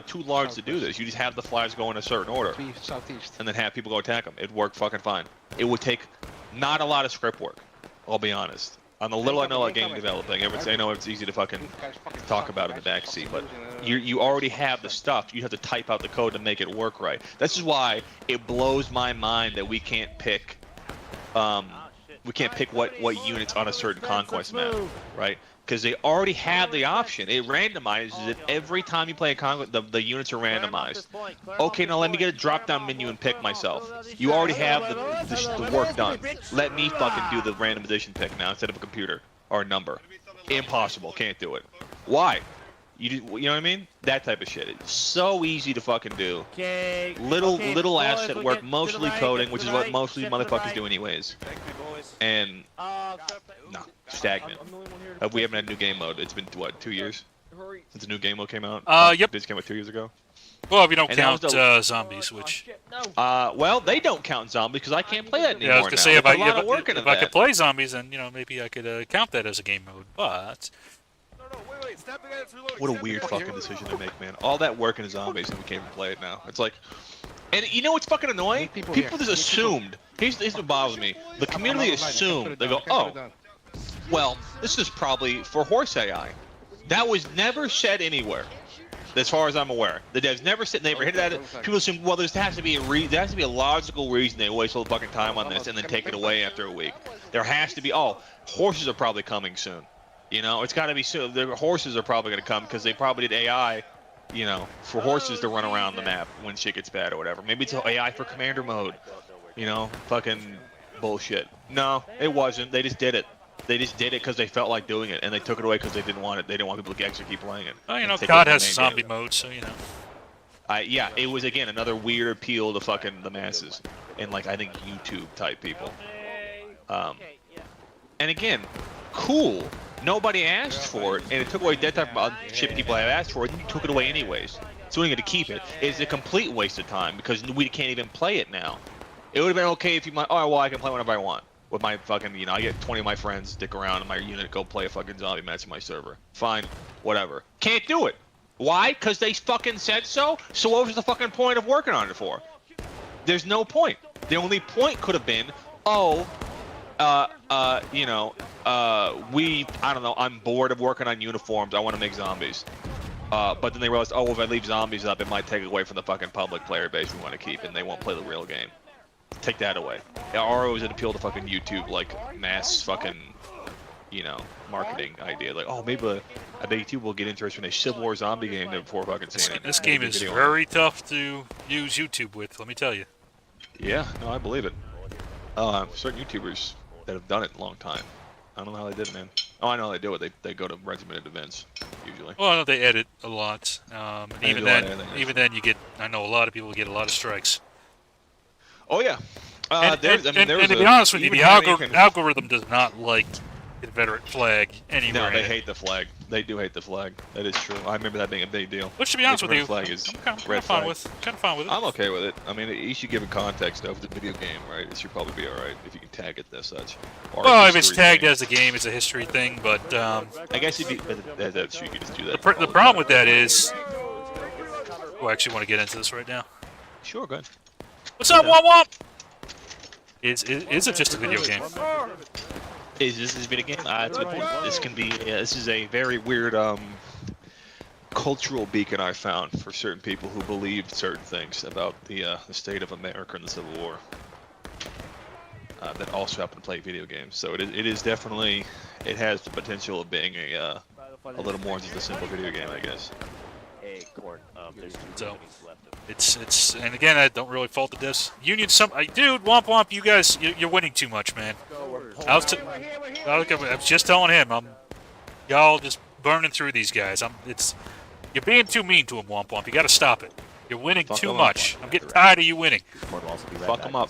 too large to do this. You just have the flags go in a certain order. And then have people go attack them. It'd work fucking fine. It would take not a lot of script work. I'll be honest. On the little I know about game developing, I know it's easy to fucking talk about in the backseat, but you already have the stuff. You have to type out the code to make it work right. This is why it blows my mind that we can't pick what units on a certain conquest map, right? Because they already have the option. It randomizes it every time you play a conquest. The units are randomized. Okay, now let me get a drop-down menu and pick myself. You already have the work done. Let me fucking do the randomization pick now instead of a computer or a number. Impossible. Can't do it. Why? You know what I mean? That type of shit. It's so easy to fucking do. Little asset work, mostly coding, which is what mostly motherfuckers do anyways. And no, stagnant. We haven't had new game mode. It's been what, 2 years since the new game mode came out? Yep. This came out 2 years ago. Well, if you don't count zombies, which. Well, they don't count zombies because I can't play that anymore. Yeah, I was gonna say if I could play zombies, then maybe I could count that as a game mode. But what a weird fucking decision to make, man. All that work in zombies and we can't even play it now. It's like, and you know what's fucking annoying? People just assumed. Here's what bothers me. The community assumed. They go, oh, well, this is probably for horse AI. That was never said anywhere, as far as I'm aware. The devs never hinted at it. People assume, well, there has to be a logical reason they waste all the fucking time on this and then take it away after a week. There has to be. Oh, horses are probably coming soon. It's got to be soon. The horses are probably going to come because they probably did AI, for horses to run around the map when shit gets bad or whatever. Maybe it's AI for commander mode. Fucking bullshit. No, it wasn't. They just did it. They just did it because they felt like doing it, and they took it away because they didn't want it. They didn't want people to actually keep playing it. Well, COD has zombie mode, so yeah, it was again another weird appeal to fucking the masses, and I think YouTube type people. And again, cool. Nobody asked for it, and it took away that type of shit people have asked for, and you took it away anyways. So we get to keep it. It's a complete waste of time because we can't even play it now. It would have been okay if you might. Oh well, I can play whenever I want. With my fucking, I get 20 of my friends stick around in my unit, go play a fucking zombie match in my server. Fine, whatever. Can't do it. Why? Because they fucking said so? So what was the fucking point of working on it for? There's no point. The only point could have been, oh, I don't know, I'm bored of working on uniforms. I want to make zombies. But then they realized, oh, well, if I leave zombies up, it might take away from the fucking public player base we want to keep, and they won't play the real game. Take that away. Yeah, RO is an appeal to fucking YouTube, like, mass fucking, you know, marketing idea. Like, oh, maybe I bet YouTube will get interested in a Civil War zombie game before fucking seeing it. This game is very tough to use YouTube with, let me tell you. Yeah, no, I believe it. Certain YouTubers that have done it a long time. I don't know how they did it, man. Oh, I know how they do it. They go to regimented events, usually. Well, they edit a lot. Even then, you get. I know a lot of people get a lot of strikes. Oh yeah. And to be honest with you, the algorithm does not like Confederate flag anywhere. No, they hate the flag. They do hate the flag. That is true. I remember that being a big deal. Which, to be honest with you, flag is I'm kind of fine with it. I'm okay with it. I mean, you should give it context of the video game, right? It should probably be alright if you can tag it as such. Well, if it's tagged as a game, it's a history thing, but I guess if you could just do that. The problem with that is, I actually want to get into this right now. Sure, go ahead. What's up, Womp Womp? Is it just a video game? Is this a video game? That's a good point. This can be. This is a very weird cultural beacon I found for certain people who believe certain things about the state of America and the Civil War. That also happen to play video games. So it is definitely. It has the potential of being a little more than just a simple video game, I guess. So it's and again, I don't really fault the devs. Union, dude, Womp Womp, you guys, you're winning too much, man. I was just telling him, y'all just burning through these guys. You're being too mean to him, Womp Womp. You got to stop it. You're winning too much. I'm getting tired of you winning. Fuck them up.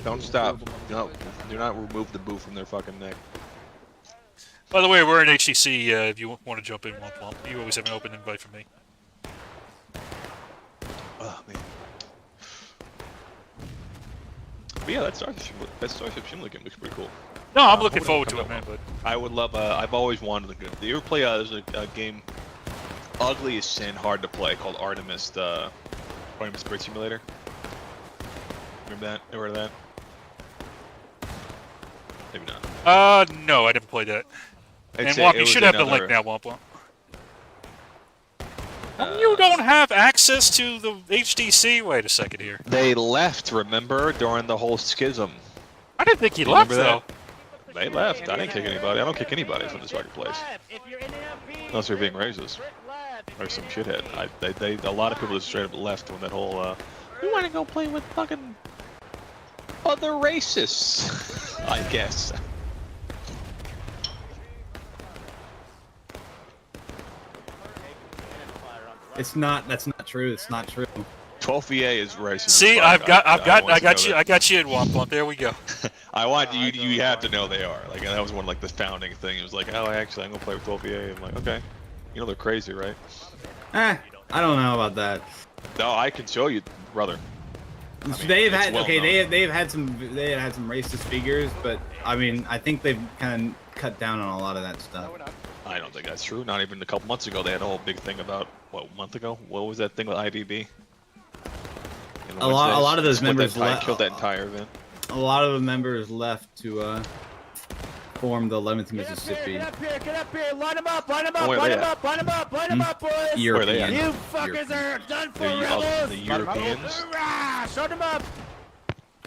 Don't stop. No, do not remove the boot from their fucking neck. By the way, we're in HTC. If you want to jump in, Womp Womp, you always have an open invite from me. Oh man. But yeah, that Starship Shimla game looks pretty cool. No, I'm looking forward to it, man. But I would love. I've always wanted a good. Do you ever play? There's a game, ugly as sin, hard to play, called Artemis. Artemis Bridge Simulator. Remember that? Ever heard of that? Maybe not. No, I didn't play that. And Womp, you should have the link now, Womp Womp. You don't have access to the HTC? Wait a second here. They left, remember, during the whole schism. I didn't think he left, though. They left. I didn't kick anybody. I don't kick anybody from this fucking place. Unless they're being racist. Or some shithead. A lot of people just straight up left when that whole, we want to go play with fucking other racists, I guess. It's not. That's not true. It's not true. 12 VA is racist. See, I got you in Womp Womp. There we go. I want you. You have to know they are. Like that was one like the founding thing. It was like, oh, actually, I'm gonna play with 12 VA. I'm like, okay. You know they're crazy, right? I don't know about that. No, I can show you, brother. I mean, they've had some racist figures, but I mean, I think they've kind of cut down on a lot of that stuff. I don't think that's true. Not even a couple months ago, they had a whole big thing about what, a month ago? What was that thing with IBB? A lot of those members killed that entire event. A lot of the members left to form the 11th Mississippi. Get up here, line them up, line them up, line them up, line them up, line them up, boys! European. You fuckers are done for, rebels! The Europeans? Shut them up!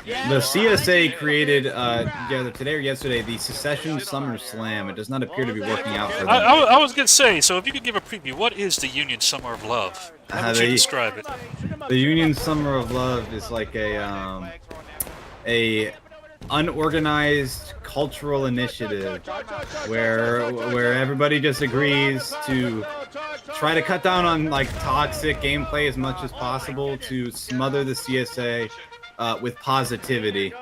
The CSA created either today or yesterday the Secession Summer Slam. It does not appear to be working out for them. I was gonna say, so if you could give a preview, what is the Union Summer of Love? How would you describe it? The Union Summer of Love is like a unorganized cultural initiative where everybody just agrees to try to cut down on like toxic gameplay as much as possible to smother the CSA with positivity,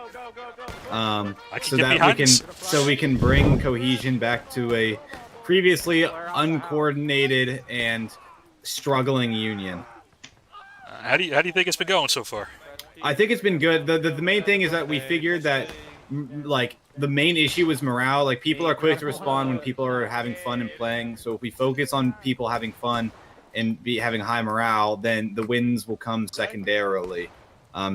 so we can bring cohesion back to a previously uncoordinated and struggling union. How do you think it's been going so far? I think it's been good. The main thing is that we figured that like the main issue was morale. Like people are quick to respond when people are having fun and playing. So if we focus on people having fun and having high morale, then the wins will come secondarily.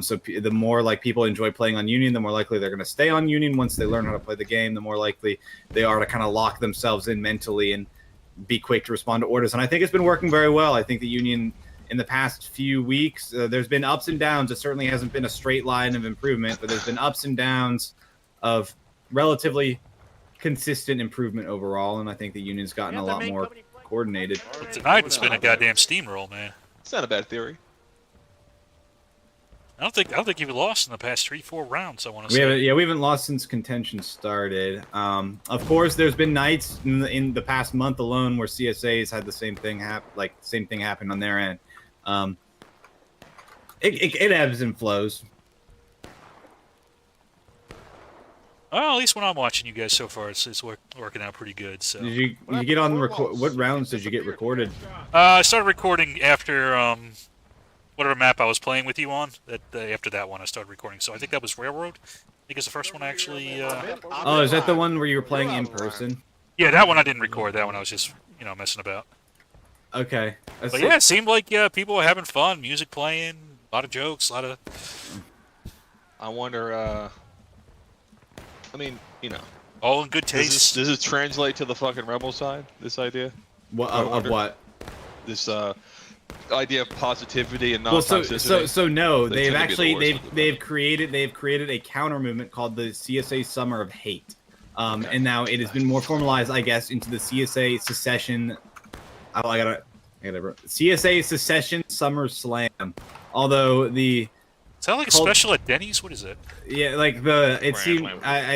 So the more like people enjoy playing on Union, the more likely they're going to stay on Union once they learn how to play the game. The more likely they are to kind of lock themselves in mentally and be quick to respond to orders, and I think it's been working very well. I think the union in the past few weeks, there's been ups and downs. It certainly hasn't been a straight line of improvement, but there's been ups and downs of relatively consistent improvement overall, and I think the union's gotten a lot more coordinated. But tonight it's been a goddamn steamroll, man. It's not a bad theory. I don't think you've lost in the past 3-4 rounds. I want to say. We haven't lost since contention started. Of course, there's been nights in the past month alone where CSA's had the same thing happen on their end. It ebbs and flows. Well, at least when I'm watching you guys so far, it's working out pretty good. So. Did you get on the record? What rounds did you get recorded? I started recording after whatever map I was playing with you on. After that one, I started recording. So I think that was Railroad. I think it's the first one I actually. Oh, is that the one where you were playing in person? Yeah, that one I didn't record. That one I was just messing about. Okay. But yeah, it seemed like people were having fun, music playing, a lot of jokes, a lot of. I wonder. I mean, all in good taste. Does it translate to the fucking rebel side? This idea? What of what? This idea of positivity and non-toxicity. So no, they've created a counter movement called the CSA Summer of Hate, and now it has been more formalized, I guess, into the CSA Secession. I gotta CSA Secession Summer Slam. Although the is that like a special at Denny's? What is it? Yeah, like it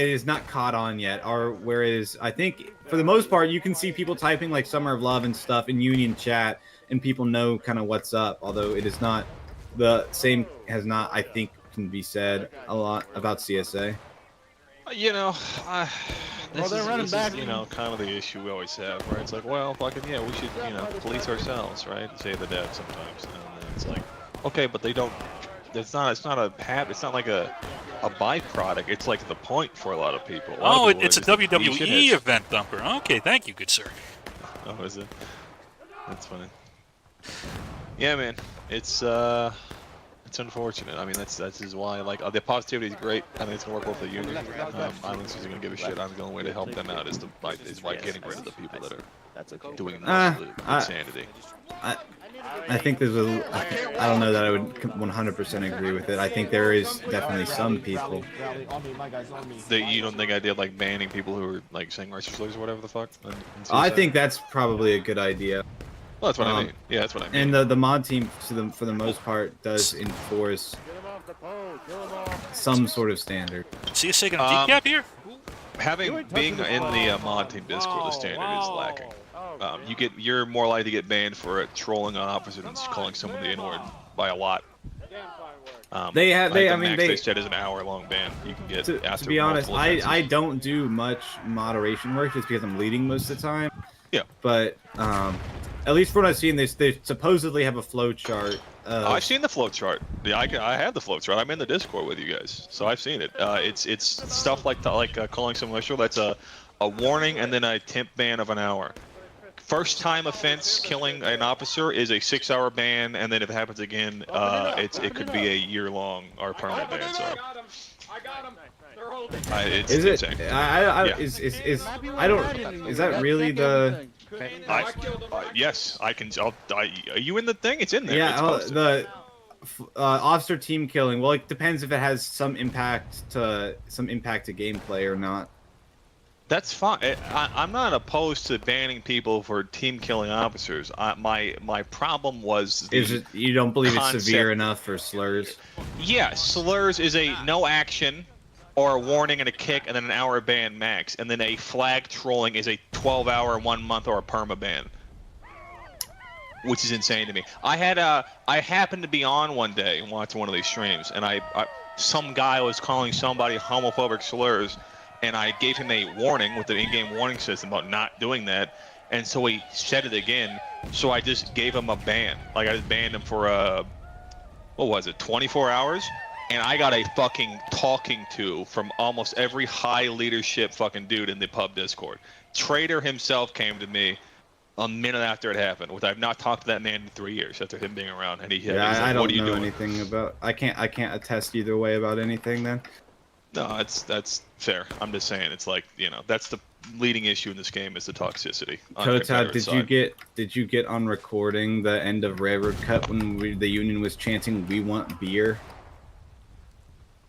is not caught on yet. Whereas I think for the most part you can see people typing like Summer of Love and stuff in Union chat, and people know kind of what's up. Although it is not the same, I think can be said a lot about CSA. This is kind of the issue we always have, right? It's like, well, fucking yeah, we should, police ourselves, right? Save the dead sometimes, and then it's like, okay, but they don't. It's not like a byproduct. It's like the point for a lot of people. It's a WWE event, Thumper. Okay, thank you, good sir. Oh, is it? That's funny. Yeah, man, it's unfortunate. I mean, that's why the positivity is great. I mean, it's gonna work well for the union. I'm just gonna give a shit. I'm the only way to help them out is by getting rid of the people that are doing absolute insanity. I think there's I don't know that I would 100% agree with it. I think there is definitely some people. You don't think I did like banning people who are like saying racist slurs or whatever the fuck? I think that's probably a good idea. Well, that's what I mean. Yeah, that's what I mean. And the mod team, for the most part, does enforce some sort of standard. CSA gonna decap here? Being in the mod team Discord, the standard is lacking. You're more likely to get banned for trolling on opposite and calling someone the N-word by a lot. They said is an hour-long ban. You can get. To be honest, I don't do much moderation work just because I'm leading most of the time. Yeah. But at least from what I've seen, they supposedly have a flow chart. I've seen the flow chart. Yeah, I have the flow chart. I'm in the Discord with you guys, so I've seen it. It's stuff like calling someone racial. That's a warning and then a temp ban of an hour. First time offense killing an officer is a 6-hour ban, and then if it happens again, it could be a year-long or permanent ban. So. I got him. They're holding. Is it? Is that really the? Yes, I can. Are you in the thing? It's in there. Yeah, the officer team killing. Well, it depends if it has some impact to gameplay or not. That's fine. I'm not opposed to banning people for team killing officers. My problem was you don't believe it's severe enough for slurs? Yeah, slurs is a no action, or a warning and a kick, and then an hour ban max, and then a flag trolling is a 12-hour, 1 month, or a perma ban, which is insane to me. I happened to be on one day and watching one of these streams, and some guy was calling somebody homophobic slurs. And I gave him a warning with the in-game warning system about not doing that, and so he said it again. So I just gave him a ban. Like I just banned him for 24 hours, and I got a fucking talking to from almost every high leadership fucking dude in the pub Discord. Trader himself came to me a minute after it happened. I've not talked to that man in 3 years after him being around, and he's like, I don't what are you know doing? anything about. I can't attest either way about anything then. No, that's fair. I'm just saying, it's like, you know, that's the leading issue in this game is the toxicity. On the Kotad, Confederate did you get on recording the end of Railroad Cut when the Union was chanting "We want beer"?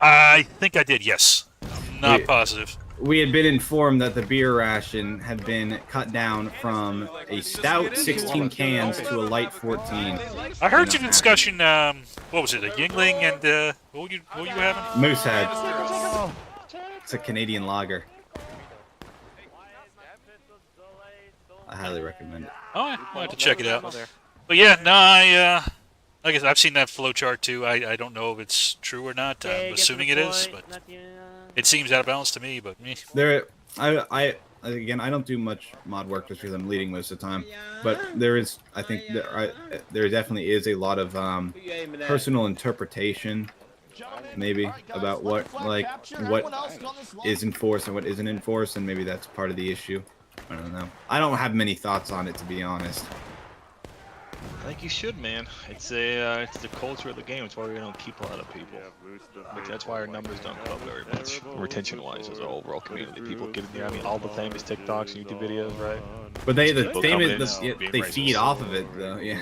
I think I did. Yes. I'm not positive. We had been informed that the beer ration had been cut down from a stout 16 cans to a light 14. I heard your discussion. What was it? A Yingling and what were you having? Moosehead. It's a Canadian lager. I highly recommend it. Oh, I'll have to check it out. But yeah, no, I guess I've seen that flow chart too. I don't know if it's true or not. I'm assuming it is, but it seems out of balance to me. But I again, I don't do much mod work just because I'm leading most of the time. But I think there definitely is a lot of personal interpretation, maybe about what is enforced and what isn't enforced, and maybe that's part of the issue. I don't know. I don't have many thoughts on it, to be honest. I think you should, man. It's it's the culture of the game. It's why we don't keep a lot of people. That's why our numbers don't go up very much, retention-wise, as an overall community. People get in there. I mean, all the famous TikToks and YouTube videos, right? But they feed off of it, though. Yeah.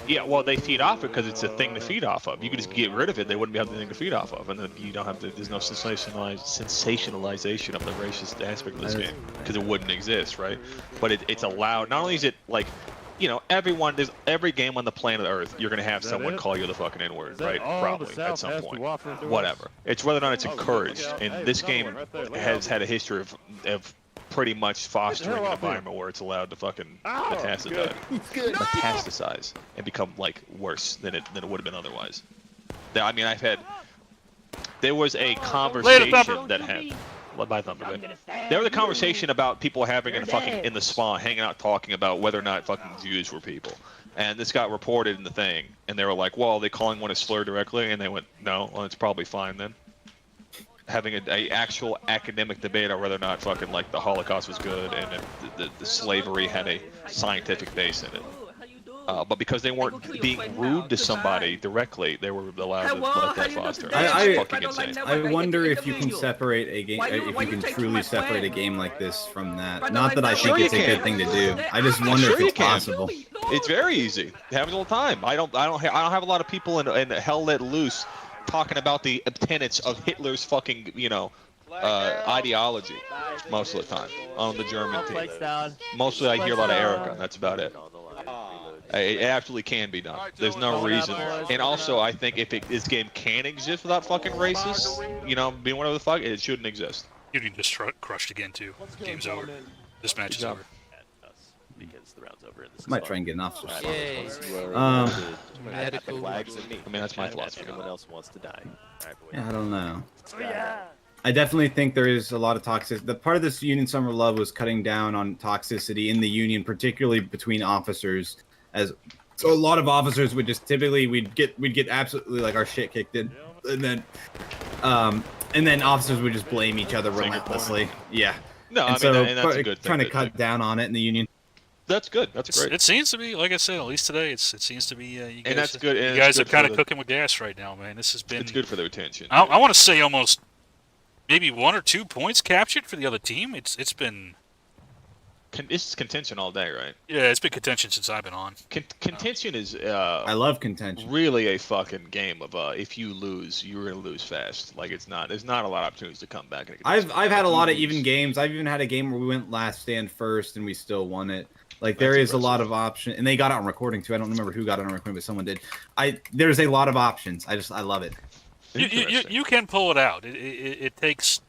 Yeah, well, they feed off it because it's a thing to feed off of. You could just get rid of it; they wouldn't be having anything to feed off of, and then you don't have to. There's no sensationalization of the racist aspect of this game because it wouldn't exist, right? But it's allowed. Not only is it like, you know, there's every game on the planet Earth, you're gonna have someone call you the fucking N-word, right? Probably at some point. Whatever. It's whether or not it's encouraged, and this game has had a history of pretty much fostering an environment where it's allowed to fucking metastasize and become like worse than it would have been otherwise. I mean, there was a conversation that had. There was a conversation about people having in the spawn, hanging out, talking about whether or not fucking Jews were people, and this got reported in the thing, and they were like, "Well, are they calling one a slur directly?" And they went, "No, well, it's probably fine then." Having a actual academic debate on whether or not fucking like the Holocaust was good and the slavery had a scientific base in it. But because they weren't being rude to somebody directly, they were allowed to let that foster. It's fucking insane. I wonder if you can separate a game, if you can truly separate a game like this from that. Not that I think it's a good thing to do. I just wonder if it's possible. It's very easy. It happens all the time. I don't have a lot of people in Hell Let Loose talking about the tenets of Hitler's fucking, you know, ideology most of the time on the German team. Mostly I hear a lot of Erica. That's about it. It absolutely can be done. There's no reason. And also, I think if this game can exist without fucking racists, you know, being whatever the fuck, it shouldn't exist. Union just crushed again too. Game's over. This match is over. Might try and get an officer. I mean, that's my philosophy. Everyone else wants to die. Yeah, I don't know. I definitely think there is a lot of toxicity. The part of this Union Summer Love was cutting down on toxicity in the Union, particularly between officers. So a lot of officers would just typically we'd get absolutely like our shit kicked in, and then officers would just blame each other relentlessly. Yeah. No, and I mean, and that's a good thing. Trying to cut down on it in the Union. That's good. That's great. It seems to be, like I said, at least today, it seems to be. You guys, and that's good. You guys are kind of cooking with gas right now, man. This has been. It's good for the retention. I want to say almost maybe 1 or 2 points captured for the other team. It's been. It's contention all day, right? Yeah, it's been contention since I've been on. Contention is. I love contention. Really a fucking game of if you lose, you're gonna lose fast. Like it's not. There's not a lot of opportunities to come back. I've had a lot of even games. I've even had a game where we went last stand first and we still won it. Like there is a lot of option, and they got it on recording too. I don't remember who got it on recording, but someone did. There's a lot of options. I love it. You can pull it out. It takes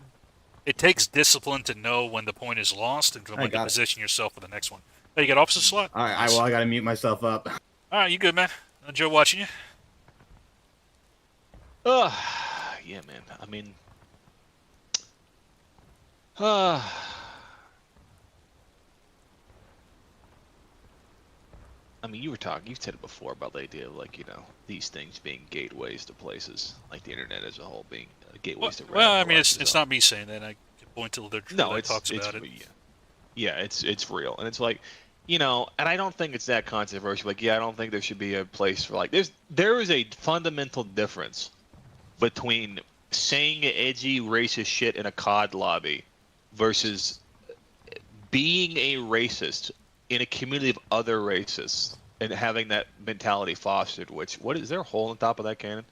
discipline to know when the point is lost and when to position yourself for the next one. Hey, you got officer slot? All right, well I gotta mute myself up. All right, you good, man? Joe watching you. Yeah, man. I mean, you've said it before about the idea of like, you know, these things being gateways to places, like the internet as a whole being gateways to. Well, I mean, it's not me saying that. I can point to literature that talks about it. Yeah, it's real, and it's like, you know, and I don't think it's that controversial. Like, yeah, I don't think there should be a place for like there is a fundamental difference between saying edgy racist shit in a COD lobby versus being a racist in a community of other racists and having that mentality fostered. What is there a hole on top of that cannon?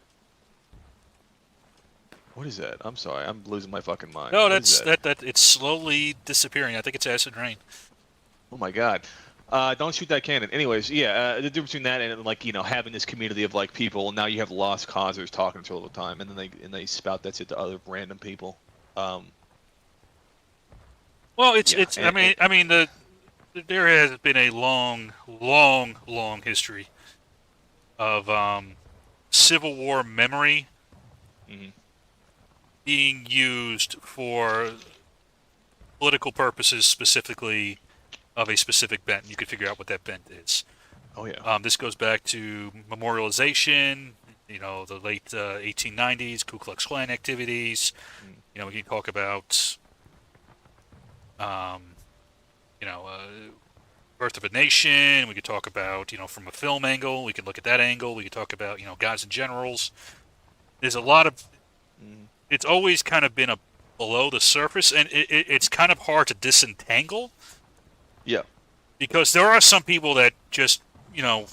What is that? I'm sorry, I'm losing my fucking mind. No, What that's is that? that it's slowly disappearing. I think it's acid rain. Oh my god. Don't shoot that cannon. Anyways, yeah, the difference between that and like, you know, having this community of like people, and now you have lost causers talking to all the time, and then they spout that shit to other random people. Well, Yeah, I mean there has been a long history of Civil War memory being used for political purposes, specifically of a specific bent. You could figure out what that bent is. Oh yeah. This goes back to memorialization, you know, the late 1890s, Ku Klux Klan activities. You know, we can talk about, you know, Birth of a Nation. We could talk about, you know, from a film angle. We could look at that angle. We could talk about, you know, Guys and Generals. There's a lot of... It's always kind of been below the surface, and it's kind of hard to disentangle. Yeah. Because there are some people that just, you know,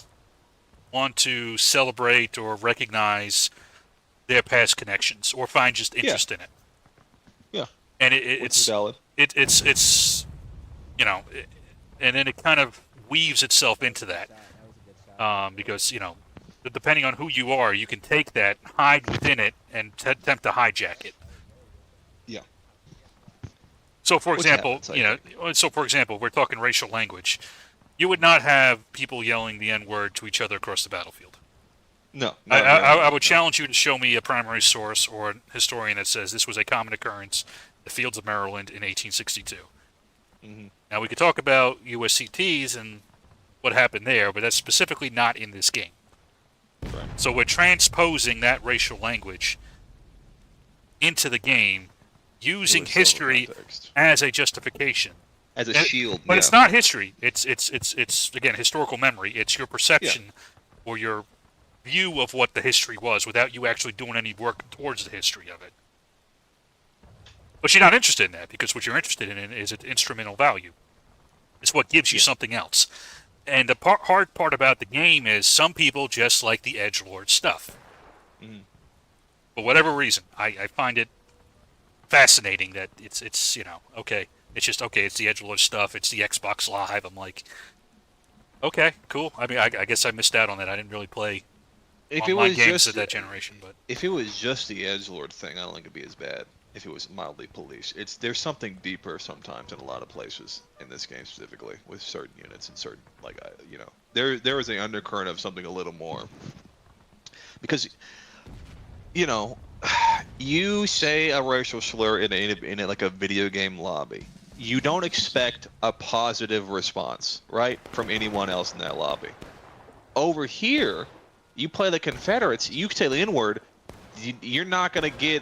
want to celebrate or recognize their past connections or find just interest in it. Yeah. And it's valid. It's you know, and then it kind of weaves itself into that. Because, you know, depending on who you are, you can take that, hide within it, and attempt to hijack it. Yeah. So, for Which example, happens, you know, we're talking racial language. You would not have people yelling the N-word to each other across the battlefield. No. I would challenge you to show me a primary source or a historian that says this was a common occurrence in the fields of Maryland in 1862. Now, we could talk about USCTs and what happened there, but that's specifically not in this game. Right. So we're transposing that racial language into the game, using history as a justification, as a shield. But it's not history. It's again historical memory. It's your perception or your view of what the history was, without you actually doing any work towards the history of it. But you're not interested in that, because what you're interested in is its instrumental value. It's what gives you something else. And the hard part about the game is some people just like the edgelord stuff. For whatever reason, I find it fascinating that it's you know, okay, it's just okay, it's the edgelord stuff, it's the Xbox Live. I'm like, okay, cool. I mean, I guess I missed out on that. I didn't really play online games of that generation. But if it was just the edgelord thing, I don't think it'd be as bad. If it was mildly police, there's something deeper sometimes in a lot of places in this game, specifically with certain units and certain, like, you know, there is an undercurrent of something a little more, because, you know, you say a racial slur in a like a video game lobby, you don't expect a positive response, right, from anyone else in that lobby. Over here, you play the Confederates, you say the N-word, you're not gonna get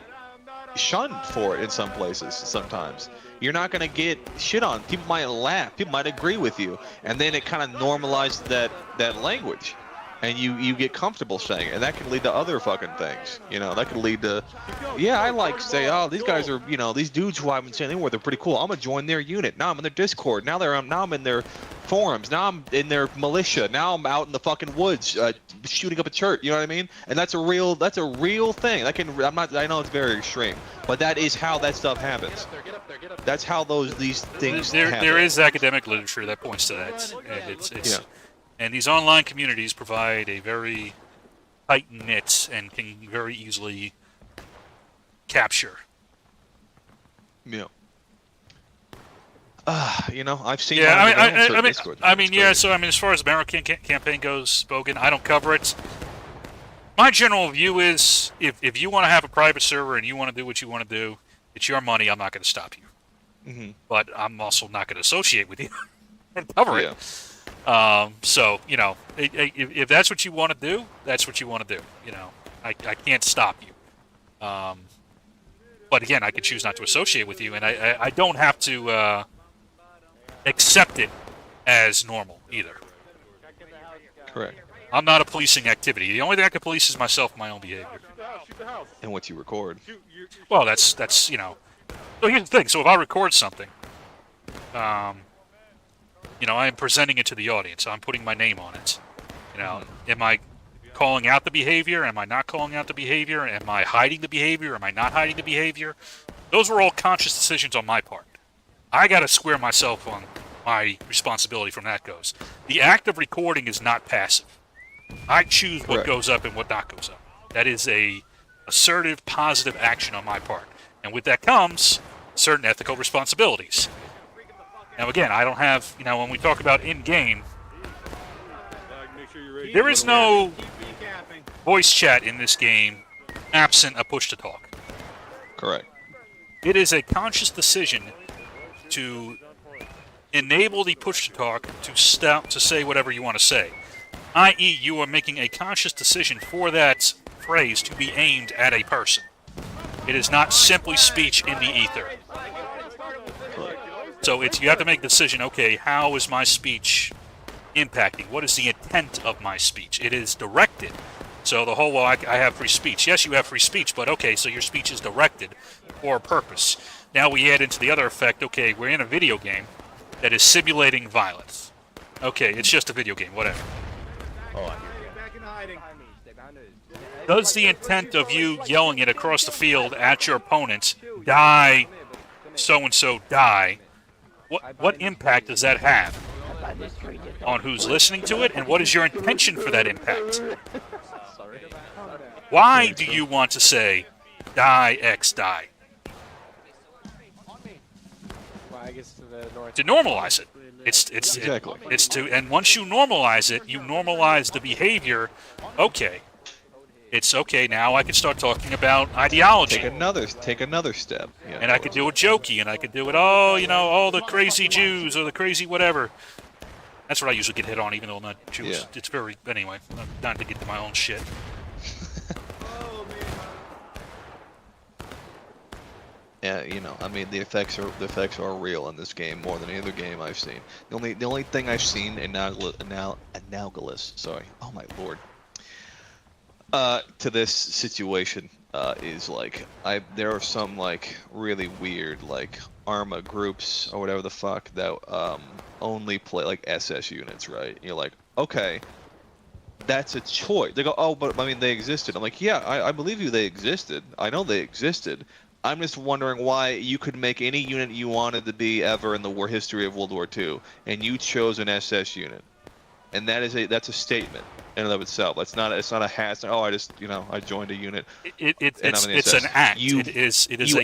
shunned for it in some places. Sometimes you're not going to get shit on. People might laugh, people might agree with you, and then it kind of normalizes that language, and you get comfortable saying it, and that can lead to other fucking things. You know, that could lead to, yeah, I like say, oh, these guys are, you know, these dudes who I've been saying they're pretty cool, I'm gonna join their unit. Now I'm in their Discord, now I'm in their forums, now I'm in their militia, now I'm out in the fucking woods shooting up a church. You know what I mean? And that's a real thing. I know it's very extreme, but that is how that stuff happens. That's how these things happen. There is academic literature that points to that, and it's and these online communities provide a very tight knit and can very easily capture. Yeah. You know, I've seen. Yeah, I mean, yeah. So I mean, as far as the American campaign goes, Bogan, I don't cover it. My general view is, if you want to have a private server and you want to do what you want to do, it's your money. I'm not going to stop you. But I'm also not going to associate with you and cover it. So you know, if that's what you want to do, that's what you want to do. You know, I can't stop you. But again, I could choose not to associate with you, and I don't have to accept it as normal either. Correct. I'm not a policing activity. The only thing I can police is myself and my own behavior. And what you record. Well, that's you know. So here's the thing. So if I record something, you know, I am presenting it to the audience. I'm putting my name on it. You know, am I calling out the behavior? Am I not calling out the behavior? Am I hiding the behavior? Am I not hiding the behavior? Those were all conscious decisions on my part. I got to square myself on my responsibility from that goes. The act of recording is not passive. I choose what goes up and what not goes up. That is a assertive, positive action on my part. And with that comes certain ethical responsibilities. Now again, I don't have, you know, when we talk about in-game, there is no voice chat in this game absent a push-to-talk. Correct. It is a conscious decision to enable the push-to-talk to say whatever you want to say. I.e., you are making a conscious decision for that phrase to be aimed at a person. It is not simply speech in the ether. So you have to make the decision, okay, how is my speech impacting? What is the intent of my speech? It is directed. So the whole, well, I have free speech. Yes, you have free speech, but okay, so your speech is directed for a purpose. Now we add into the other effect, okay, we're in a video game that is simulating violence. Okay, it's just a video game, whatever. Does the intent of you yelling it across the field at your opponent, die, so-and-so, die, what impact does that have on who's listening to it, and what is your intention for that impact? Why do you want to say, die, X, die? To normalize it. It's to, and once you normalize it, you normalize the behavior. Okay, it's okay. Now I can start talking about ideology. Take another step. Yeah, and I could do it jokey, and I could do it. Oh, you know, all the crazy Jews or the crazy whatever. That's what I usually get hit on, even though I'm not Jewish. Yeah. It's very anyway. I'm not to get to my own shit. Yeah, you know, I mean, the effects are real in this game more than any other game I've seen. The only thing I've seen analogous, sorry, oh my lord, to this situation is like there are some like really weird like ARMA groups or whatever the fuck that only play like SS units, right? You're like, okay, that's a choice. They go, oh, but I mean they existed. I'm like, yeah, I believe you, they existed. I know they existed. I'm just wondering why you could make any unit you wanted to be ever in the war history of World War II, and you chose an SS unit, and that's a statement in and of itself. It's not a hat. Oh, I joined a unit. It's an act. You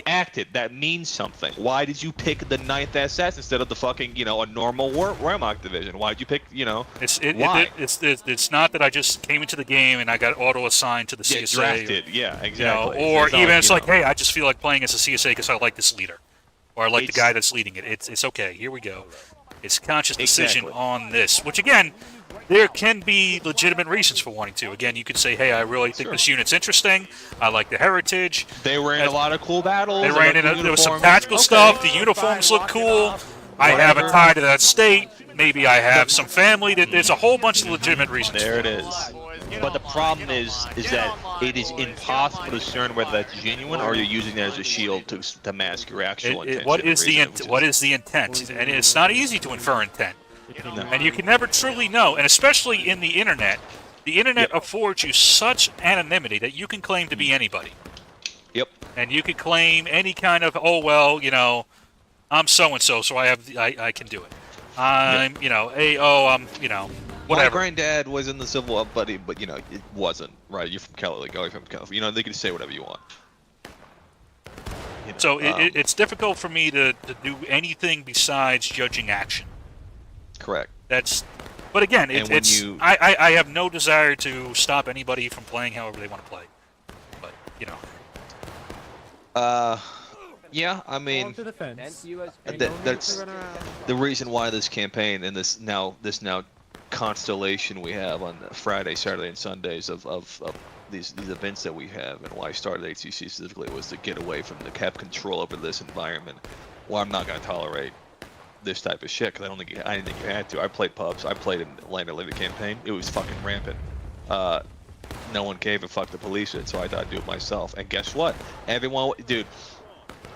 acted. That means something. Why did you pick the 9th SS instead of the fucking a normal Wehrmacht division? Why did you pick why? It's not that I just came into the game and I got auto assigned to the CSA. Drafted. Yeah, exactly. Or even it's like, hey, I just feel like playing as a CSA because I like this leader, or I like the guy that's leading it. It's okay. Here we go. It's conscious decision on this, which again, there can be legitimate reasons for wanting to. Again, you could say, hey, I really think this unit's interesting. I like the heritage. They ran a lot of cool battles. They ran in. There was some tactical stuff. The uniforms look cool. I have a tie to that state. Maybe I have some family. There's a whole bunch of legitimate reasons. There it is. But the problem is that it is impossible to discern whether that's genuine or you're using that as a shield to mask your actual intent. What is the intent? And it's not easy to infer intent. No. And you can never truly know, and especially in the internet affords you such anonymity that you can claim to be anybody. Yep. And you can claim any kind of, oh well, I'm so and so, so I can do it. I'm, I'm, whatever. My granddad was in the Civil War, but it wasn't right. You're from Cali, like from California. They can say whatever you want. So it's difficult for me to do anything besides judging action. Correct. But again, I have no desire to stop anybody from playing however they want to play. But yeah, I mean, that's the reason why this campaign and this now constellation we have on Friday, Saturday, and Sundays of these events that we have, and why I started HCC specifically was to get away from have control over this environment, where I'm not going to tolerate this type of shit because I didn't think you had to. I played pubs. I played in Atlanta later campaign. It was fucking rampant. No one gave a fuck to police it, so I thought I'd do it myself. And guess what? Everyone, dude,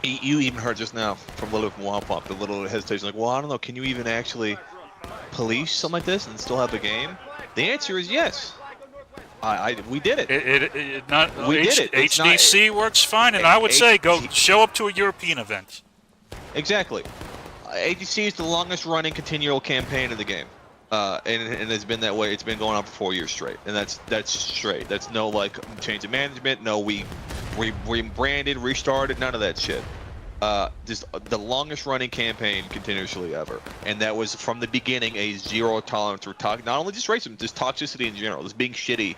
you even heard just now from Little from Wampump, the little hesitation, like, well, I don't know, can you even actually police something like this and still have a game? The answer is yes. We did it. We did it. It's HDC works fine, and I would say go show up to a European event. Exactly. HDC is the longest running continual campaign in the game. And it's been that way. It's been going on for 4 years straight, and that's straight. That's no like change of management. No, we rebranded, restarted, none of that shit. Just the longest running campaign continuously ever, and that was from the beginning a zero tolerance for not only just racism, just toxicity in general, just being shitty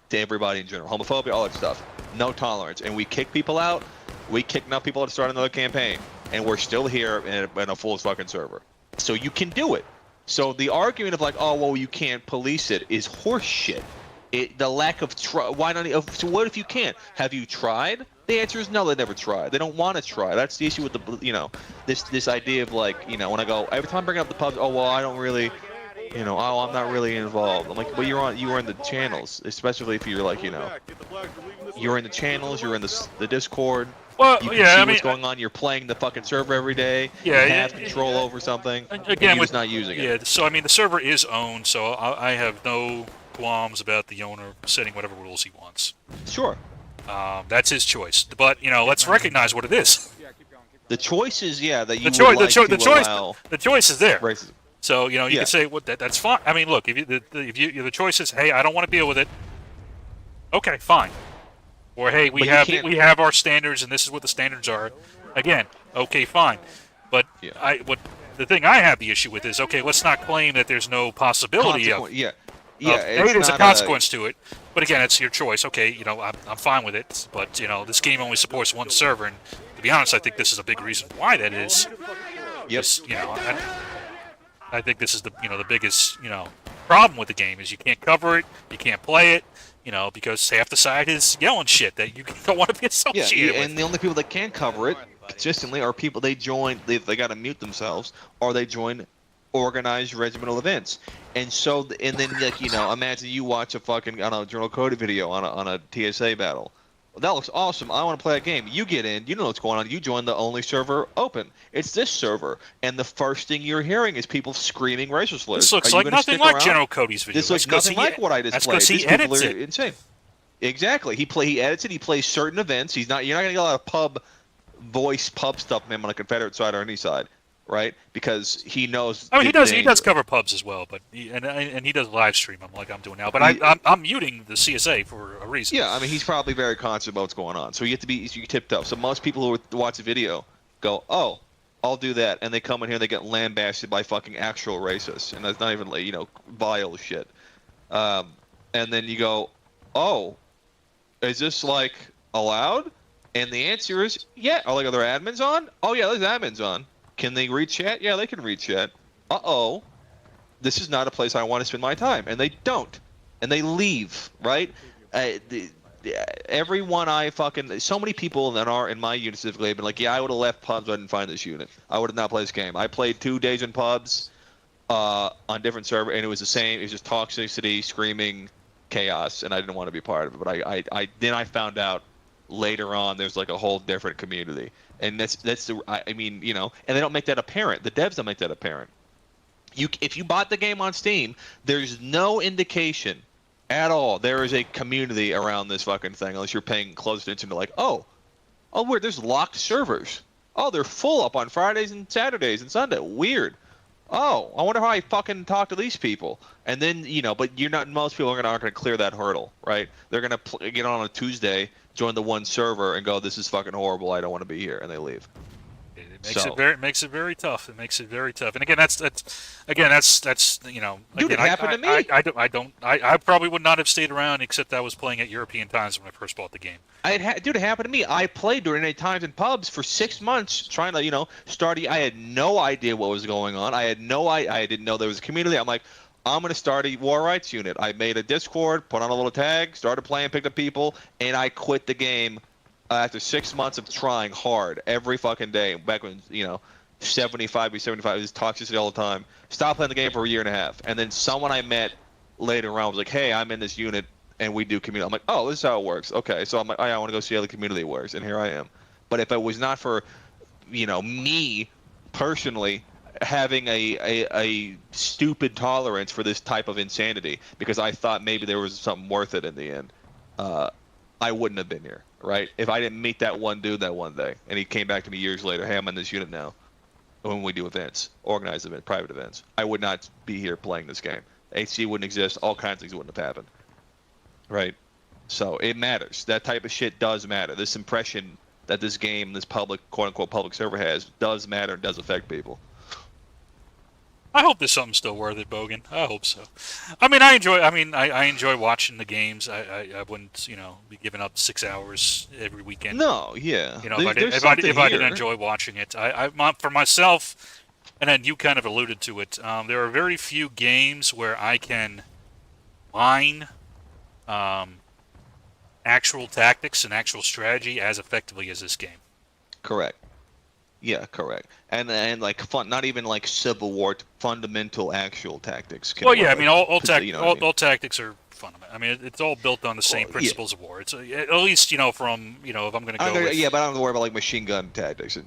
to everybody in general, homophobia, all that stuff. No tolerance, and we kick people out. We kicked enough people to start another campaign, and we're still here in a full fucking server. So you can do it. So the argument of like, oh well, you can't police it is horseshit. The lack of why not? So what if you can't? Have you tried? The answer is no. They never tried. They don't want to try. That's the issue with the this idea of like when I go every time I bring up the pubs. Oh well, I don't really, oh I'm not really involved. I'm like, well you were in the channels, especially if you're like you're in the channels, you're in the Discord. Well, you can see what's going on. You're playing the fucking server every day. Yeah, you have control over something. Again, you're just not using it. Yeah, so I mean, the server is owned, so I have no qualms about the owner setting whatever rules he wants. Sure. That's his choice. But let's recognize what it is. The choice is that you the choice is there. Racism. So you can say that's fine. I mean, look, if the choice is, hey, I don't want to deal with it. Okay, fine. Or hey, we have our standards, and this is what the standards are. Again, okay, fine. But the thing I have the issue with is, okay, let's not claim that there's no possibility of. There's a consequence to it. But again, it's your choice. Okay, I'm fine with it. But this game only supports one server, and to be honest, I think this is a big reason why that is. Yes. I think this is the the biggest problem with the game is you can't cover it, you can't play it. Because half the side is yelling shit that you don't want to be associated with. And the only people that can cover it consistently are people they got to mute themselves, or they join organized regimental events. And so, and then imagine you watch a fucking Journal Cody video on a TSA battle. That looks awesome. I want to play a game. You get in. You know what's going on. You join the only server open. It's this server, and the first thing you're hearing is people screaming racial slurs. This looks like nothing like General Cody's video. This looks nothing like what I just played. That's because he edits it. Insane. Exactly. He edits it. He plays certain events. You're not gonna get a lot of pub stuff from him on the Confederate side or any side, right? Because he knows. I mean, he does cover pubs as well, but he does live stream them like I'm doing now. But I'm muting the CSA for a reason. Yeah, I mean he's probably very conscious about what's going on. So you have to be tipped up. So most people who watch a video go, oh, I'll do that, and they come in here and they get lambasted by fucking actual racists, and that's not even vile shit. And then you go, oh, is this like allowed? And the answer is yeah. Are there admins on? Oh yeah, there's admins on. Can they read chat? Yeah, they can read chat. Uh-oh. This is not a place I want to spend my time. And they don't. And they leave, right? Everyone so many people that are in my unit specifically have been like, yeah, I would have left pubs. I didn't find this unit. I would have not played this game. I played 2 days in pubs on different server, and it was the same. It was just toxicity, screaming, chaos, and I didn't want to be part of it. But then I found out later on there's like a whole different community. And that's I mean, and they don't make that apparent. The devs don't make that apparent. If you bought the game on Steam, there's no indication at all there is a community around this fucking thing, unless you're paying close attention to like, oh, weird, there's locked servers. Oh, they're full up on Fridays and Saturdays and Sunday. Weird. Oh, I wonder how I fucking talk to these people. And then, but most people aren't going to clear that hurdle, right? They're going to get on a Tuesday, join the one server, and go, this is fucking horrible, I don't want to be here, and they leave. It makes it very tough. It makes it very tough. And again, that's Dude, it happened to me. I probably would not have stayed around except I was playing at European times when I first bought the game. Dude, it happened to me. I played during any times in pubs for 6 months trying to, start. I had no idea what was going on. I didn't know there was a community. I'm like, I'm going to start a war rights unit. I made a Discord, put on a little tag, started playing, picked up people, and I quit the game after 6 months of trying hard every fucking day. Back when, 75v75, this toxicity all the time. Stopped playing the game for a year and a half, and then someone I met later on was like, "Hey, I'm in this unit and we do community." I'm like, "Oh, this is how it works." Okay, so I'm like, "Oh, yeah, I want to go see how the community works," and here I am. But if it was not for, me personally having a stupid tolerance for this type of insanity because I thought maybe there was something worth it in the end, I wouldn't have been here, right? If I didn't meet that one dude that one day, and he came back to me years later, "Hey, I'm in this unit now," when we do events, organized events, private events, I would not be here playing this game. HC wouldn't exist. All kinds of things wouldn't have happened, right? So it matters. That type of shit does matter. This impression that this game, this public, quote-unquote public server has, does matter and does affect people. I hope there's something still worth it, Bogan. I hope so. I mean, I enjoy watching the games. I wouldn't, be giving up 6 hours every weekend. No, yeah. If I didn't enjoy watching it, for myself, and then you kind of alluded to it. There are very few games where I can mine actual tactics and actual strategy as effectively as this game. Correct. Yeah, correct. And like fun, not even like Civil War, fundamental actual tactics. Well, yeah, I mean, all tactics are fundamental. I mean, it's all built on the same principles of war. It's at least from if I'm going to go. Yeah, but I don't have to worry about like machine gun tactics and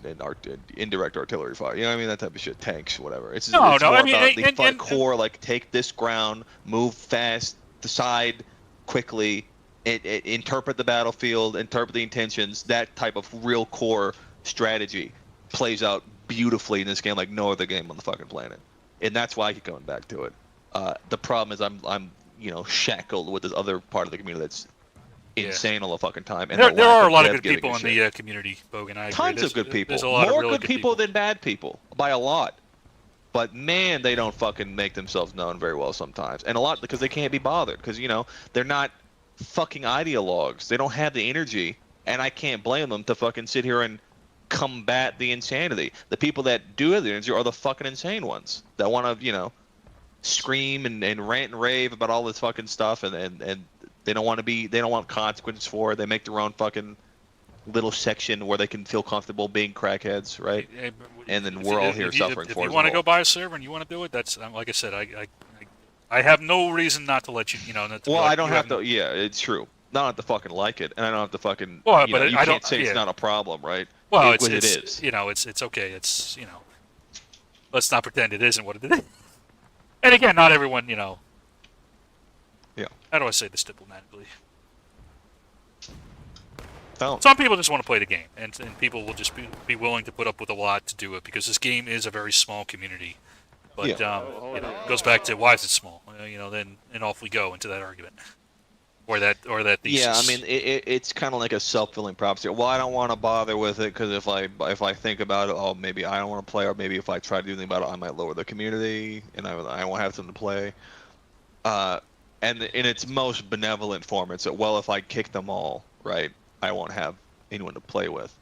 indirect artillery fire. You know what I mean? That type of shit, tanks, whatever. It's more about the core. Like take this ground, move fast, decide quickly, interpret the battlefield, interpret the intentions. That type of real core strategy plays out beautifully in this game like no other game on the fucking planet, and that's why I keep going back to it. The problem is I'm shackled with this other part of the community that's insane all the fucking time. And there are a lot of good people in the community, Bogan. I agree. Tons of good people. There's a lot more of really good people than bad people by a lot. But man, they don't fucking make themselves known very well sometimes, and a lot because they can't be bothered because they're not fucking ideologues. They don't have the energy, and I can't blame them to fucking sit here and combat the insanity. The people that do have the energy are the fucking insane ones that want to, scream and rant and rave about all this fucking stuff, and they don't want consequences for it. They make their own fucking little section where they can feel comfortable being crackheads, right? And then we're all here suffering for it. If you want to go buy a server and you want to do it, that's like I said, I have no reason not to let you, I don't have to. Yeah, it's true. Not have to fucking like it, and I don't have to fucking. Well, you can't say it's not a problem, right? Well, it is. It's okay. It's let's not pretend it isn't what it is. And again, not everyone, Yeah. How do I say this diplomatically? Don't. Some people just want to play the game, and people will just be willing to put up with a lot to do it because this game is a very small community. But it goes back to why is it small? Then off we go into that argument. Or that thesis. Yeah, I mean, it's kind of like a self-fulfilling prophecy. Well, I don't want to bother with it because if I think about it, oh, maybe I don't want to play, or maybe if I try to do anything about it, I might lower the community, and I won't have something to play. And in its most benevolent form, it's that, well, if I kick them all, right, I won't have anyone to play with,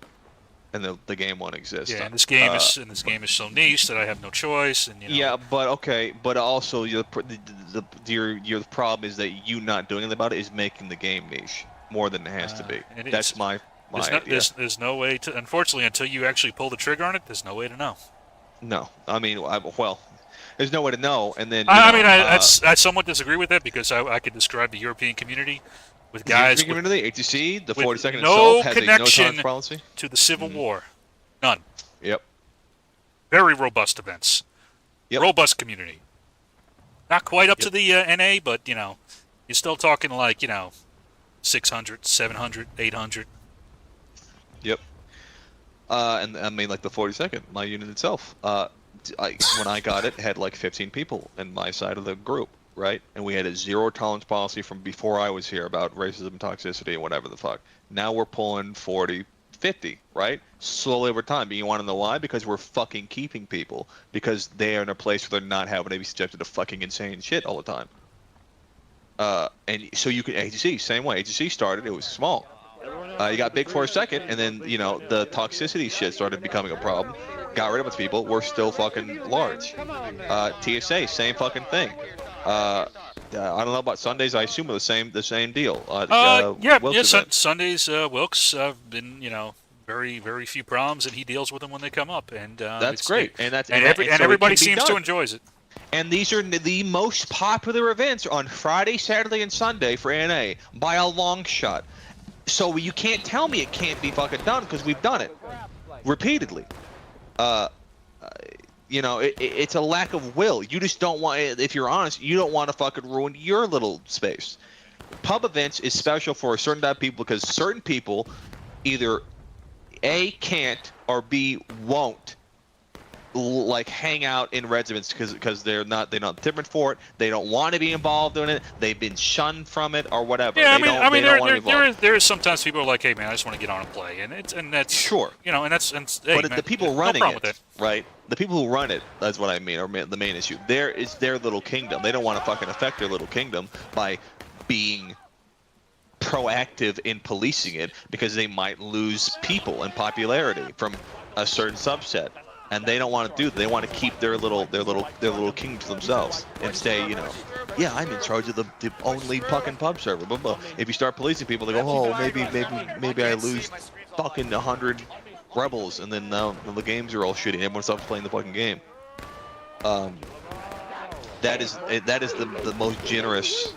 and the game won't exist. Yeah, and this game is so niche that I have no choice, and Yeah, but okay, but also your problem is that you not doing anything about it is making the game niche more than it has to be. That's my idea. There's no way to. Unfortunately, until you actually pull the trigger on it, there's no way to know. No, I mean, there's no way to know, and then. I somewhat disagree with that because I could describe the European community with guys. The European community, HTC, the 42nd no itself has connection a no-tolerance policy to the Civil War, none. Yep. Very robust events. Yep. Robust community. Not quite up to the NA, but you're still talking like 600, 700, 800. Yep. And I mean, like the 42nd, my unit itself. When I got it, had like 15 people in my side of the group, right? And we had a zero tolerance policy from before I was here about racism, toxicity, and whatever the fuck. Now we're pulling 40, 50, right? Slowly over time. But you want to know why? Because we're fucking keeping people. Because they are in a place where they're not having to be subjected to fucking insane shit all the time. And so you can, HGC, same way. HGC started, it was small. You got big for a second, and then, the toxicity shit started becoming a problem. Got rid of its people. We're still fucking large. TSA, same fucking thing. I don't know about Sundays. I assume the same deal. Sundays, Wilkes have been, very, very few problems, and he deals with them when they come up. And That's great, and so everybody seems to enjoy it. And these are the most popular events on Friday, Saturday, and Sunday for ANA by a long shot. So you can't tell me it can't be fucking done because we've done it repeatedly. You know, it's a lack of will. You just don't want, if you're honest, you don't want to fucking ruin your little space. Pub events is special for a certain type of people because certain people either A, can't, or B, won't like hang out in residence because they're not different for it. They don't want to be involved in it. They've been shunned from it or whatever. Yeah, there is sometimes people are like, hey man, I just want to get on and play, and that's sure, you know, and hey, but man, the people running it, right? The people who run it, that's what I mean, or the main issue. There is their little kingdom. They don't want to fucking affect their little kingdom by being proactive in policing it because they might lose people and popularity from a certain subset. And they don't want to do that. They want to keep their little kingdom to themselves and stay, you know, yeah, I'm in charge of the only fucking pub server. Blah, blah. If you start policing people, they go, oh, maybe I lose fucking 100 rebels, and then now the games are all shitty. And everyone stops playing the fucking game. That is the most generous,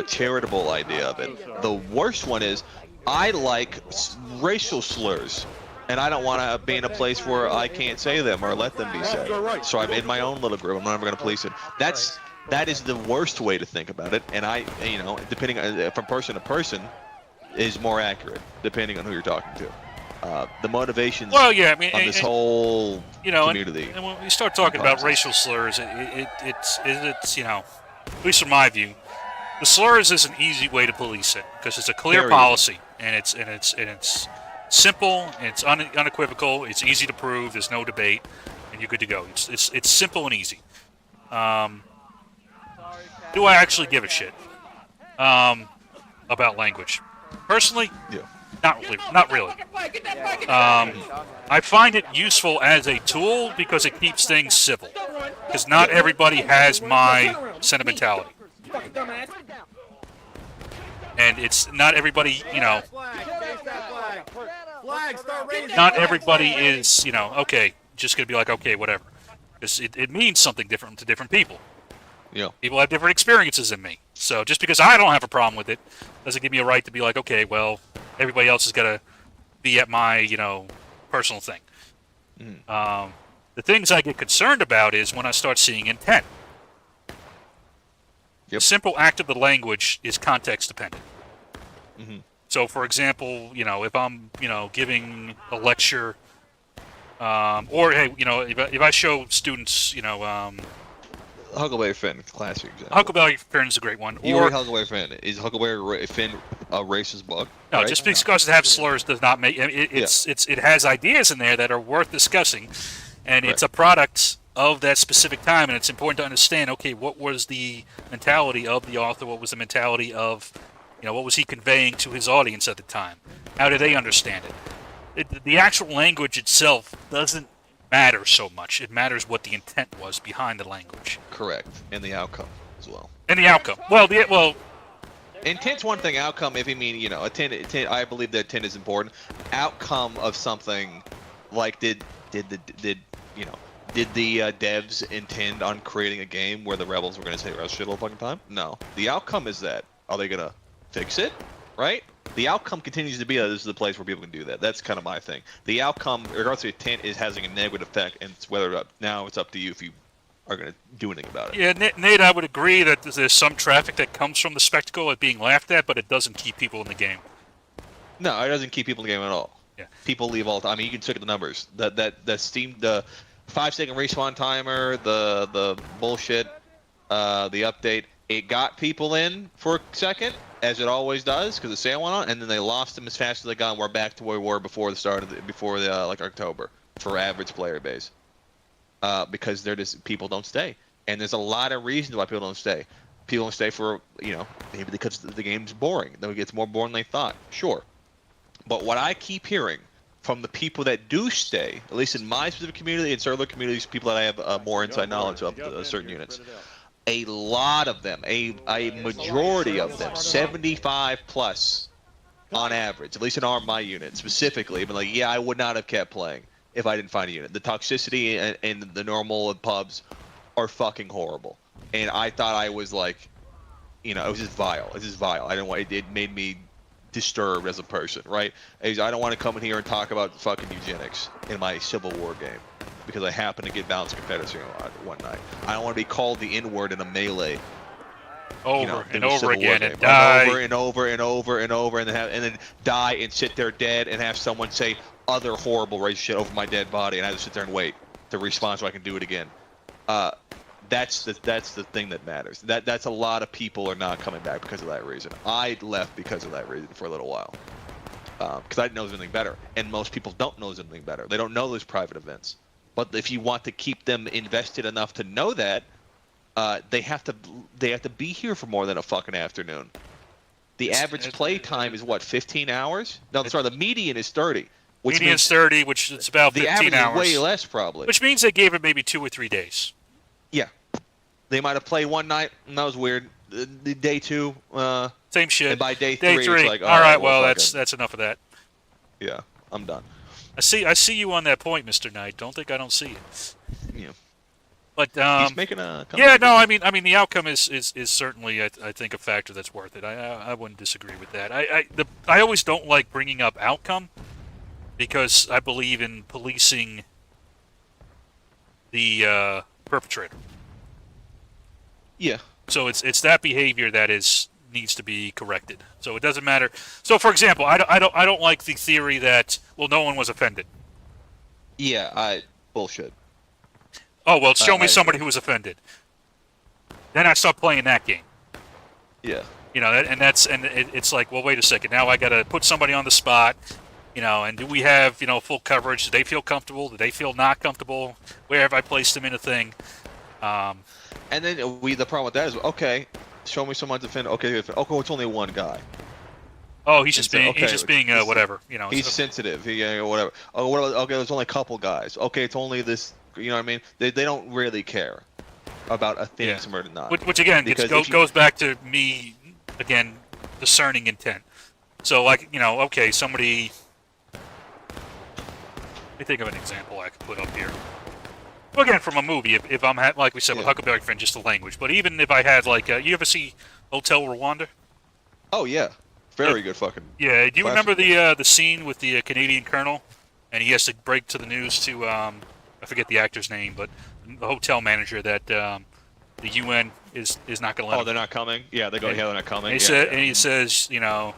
charitable idea of it. The worst one is, I like racial slurs. And I don't want to be in a place where I can't say them or let them be said. So I'm in my own little group. I'm never going to police it. That is the worst way to think about it. And you know, depending on, from person to person, is more accurate depending on who you're talking to. The motivations. Well, yeah, I mean, on this whole community. And when we start talking about racial slurs, it's you know, at least from my view, the slurs is an easy way to police it because it's a clear policy and it's simple, it's unequivocal, it's easy to prove, there's no debate, and you're good to go. It's simple and easy. Do I actually give a shit about language? Personally, yeah. Not really. I find it useful as a tool because it keeps things civil. Because not everybody has my sentimentality. And it's not everybody, you know, not everybody is, you know, okay, just going to be like, okay, whatever. Because it means something different to different people. Yeah. People have different experiences than me. So just because I don't have a problem with it doesn't give me a right to be like, okay, well, everybody else is going to be at my, you know, personal thing. The things I get concerned about is when I start seeing intent. The simple act of the language is context dependent. So, for example, you know, if I'm, you know, giving a lecture, or hey, you know, if I show students, you know, Huckleberry Finn, classic example. Huckleberry Finn is a great one. You read Huckleberry Finn. Is Huckleberry Finn a racist book? No, right? just because it has slurs does not make it has ideas in there that are worth discussing, and it's a product of that specific time, and it's important to understand. Okay, what was the mentality of the author? What was the mentality of, you know, what was he conveying to his audience at the time? How did they understand it? The actual language itself doesn't matter so much. It matters what the intent was behind the language. Correct, and the outcome as well. And the outcome. Well, intent's one thing. Outcome, if you mean, you know, intent, I believe that intent is important. Outcome of something, like did the devs intend on creating a game where the rebels were going to say Rush shit all the fucking time? No. The outcome is that. Are they going to fix it? Right? The outcome continues to be that this is the place where people can do that. That's kind of my thing. The outcome, regardless of intent, is having a negative effect, and it's whether now it's up to you if you are going to do anything about it. Yeah, Nate, I would agree that there's some traffic that comes from the spectacle of being laughed at, but it doesn't keep people in the game. No, it doesn't keep people in the game at all. Yeah. People leave all the time. I mean, you can check the numbers. The Steam, the 5-second respawn timer, the bullshit, the update. It got people in for a second, as it always does, because the sale went on, and then they lost them as fast as they got, and we're back to where we were before the start of like October for average player base. Because they're just, people don't stay, and there's a lot of reasons why people don't stay. People don't stay for, you know, maybe because the game's boring. Then it gets more boring than they thought. Sure, but what I keep hearing from the people that do stay, at least in my specific community and certain other communities, people that I have more inside knowledge of certain units. A lot of them, a majority of them, 75 plus, on average, at least in my unit specifically, but like, yeah, I would not have kept playing if I didn't find a unit. The toxicity and the normal pubs are fucking horrible. And I thought I was like, you know, it was just vile. It's just vile. I don't want it made me disturbed as a person, right? I don't want to come in here and talk about fucking eugenics in my Civil War game because I happen to get balanced competitor one night. I don't want to be called the N-word in a melee. Over and over again and die. Over and over and over and over and then die and sit there dead and have someone say other horrible racist shit over my dead body and I have to sit there and wait to respond so I can do it again. That's the thing that matters. That's a lot of people are not coming back because of that reason. I left because of that reason for a little while because I didn't know there was anything better, and most people don't know there's anything better. They don't know those private events. But if you want to keep them invested enough to know that, they have to be here for more than a fucking afternoon. The average play time is what, 15 hours? No, sorry, the median is 30. Median's 30, which is about 15 hours. The average is way less, probably. Which means they gave it maybe 2 or 3 days. Yeah. They might have played one night, and that was weird. Day 2, same shit. And by day 3, it's like, all right, well, that's enough of that. Yeah, I'm done. I see you on that point, Mr. Knight. Don't think I don't see it. Yeah. But he's making a yeah, no, I mean the outcome is certainly I think a factor that's worth it. I wouldn't disagree with that. I always don't like bringing up outcome because I believe in policing the perpetrator. Yeah. So it's that behavior that needs to be corrected. So it doesn't matter. So for example, I don't like the theory that no one was offended. Yeah, bullshit. Oh well, show me somebody who was offended. Then I start playing that game. Yeah. You know, it's like, well, wait a second. Now I got to put somebody on the spot. You know, and do we have full coverage? Do they feel comfortable? Do they feel not comfortable? Where have I placed them in a thing? And then the problem with that is, okay, show me someone to defend. Okay, it's only one guy. Oh, he's just being whatever. You know, he's sensitive. Whatever. Oh, okay, there's only a couple guys. Okay, it's only this. You know what I mean? They don't really care about a thing or not. Which again, goes back to me again discerning intent. So like okay, somebody. Let me think of an example I could put up here. Well, again, from a movie, if I'm like we said with Huckleberry Finn, just the language. But even if I had like, you ever see Hotel Rwanda? Oh yeah, very good fucking. Yeah, do you remember the scene with the Canadian colonel, and he has to break to the news to I forget the actor's name, but the hotel manager that the UN is not going to let. Oh, they're not coming. Yeah, they go. Yeah, they're not coming. And he says, you're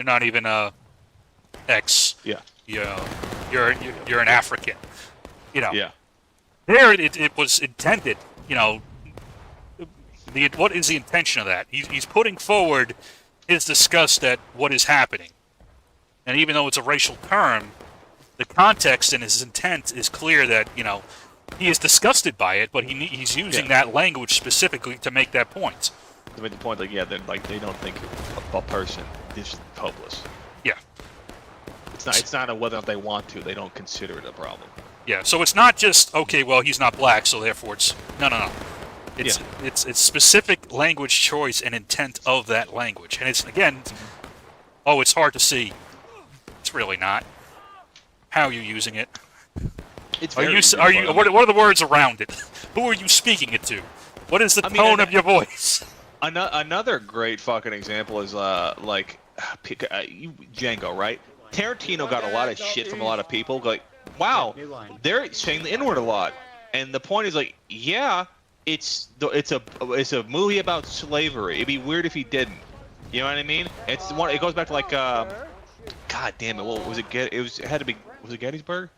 not even a X. Yeah. You're an African. Yeah. There it was intended. What is the intention of that? He's putting forward his disgust at what is happening, and even though it's a racial term, the context and his intent is clear that he is disgusted by it, but he's using that language specifically to make that point. To make the point that they don't think a person is hopeless. Yeah. It's not a whether or not they want to. They don't consider it a problem. Yeah. So it's not just okay. Well, he's not black, so therefore it's no. It's specific language choice and intent of that language, and it's again, it's hard to see. It's really not. How are you using it? What are the words around it? Who are you speaking it to? What is the tone of your voice? Another great fucking example is Django, right? Tarantino got a lot of shit from a lot of people. Like, wow, they're saying the N-word a lot, and the point is like, yeah, it's a movie about slavery. It'd be weird if he didn't. You know what I mean? It goes back to like, God damn it, what was it? Was it Gettysburg?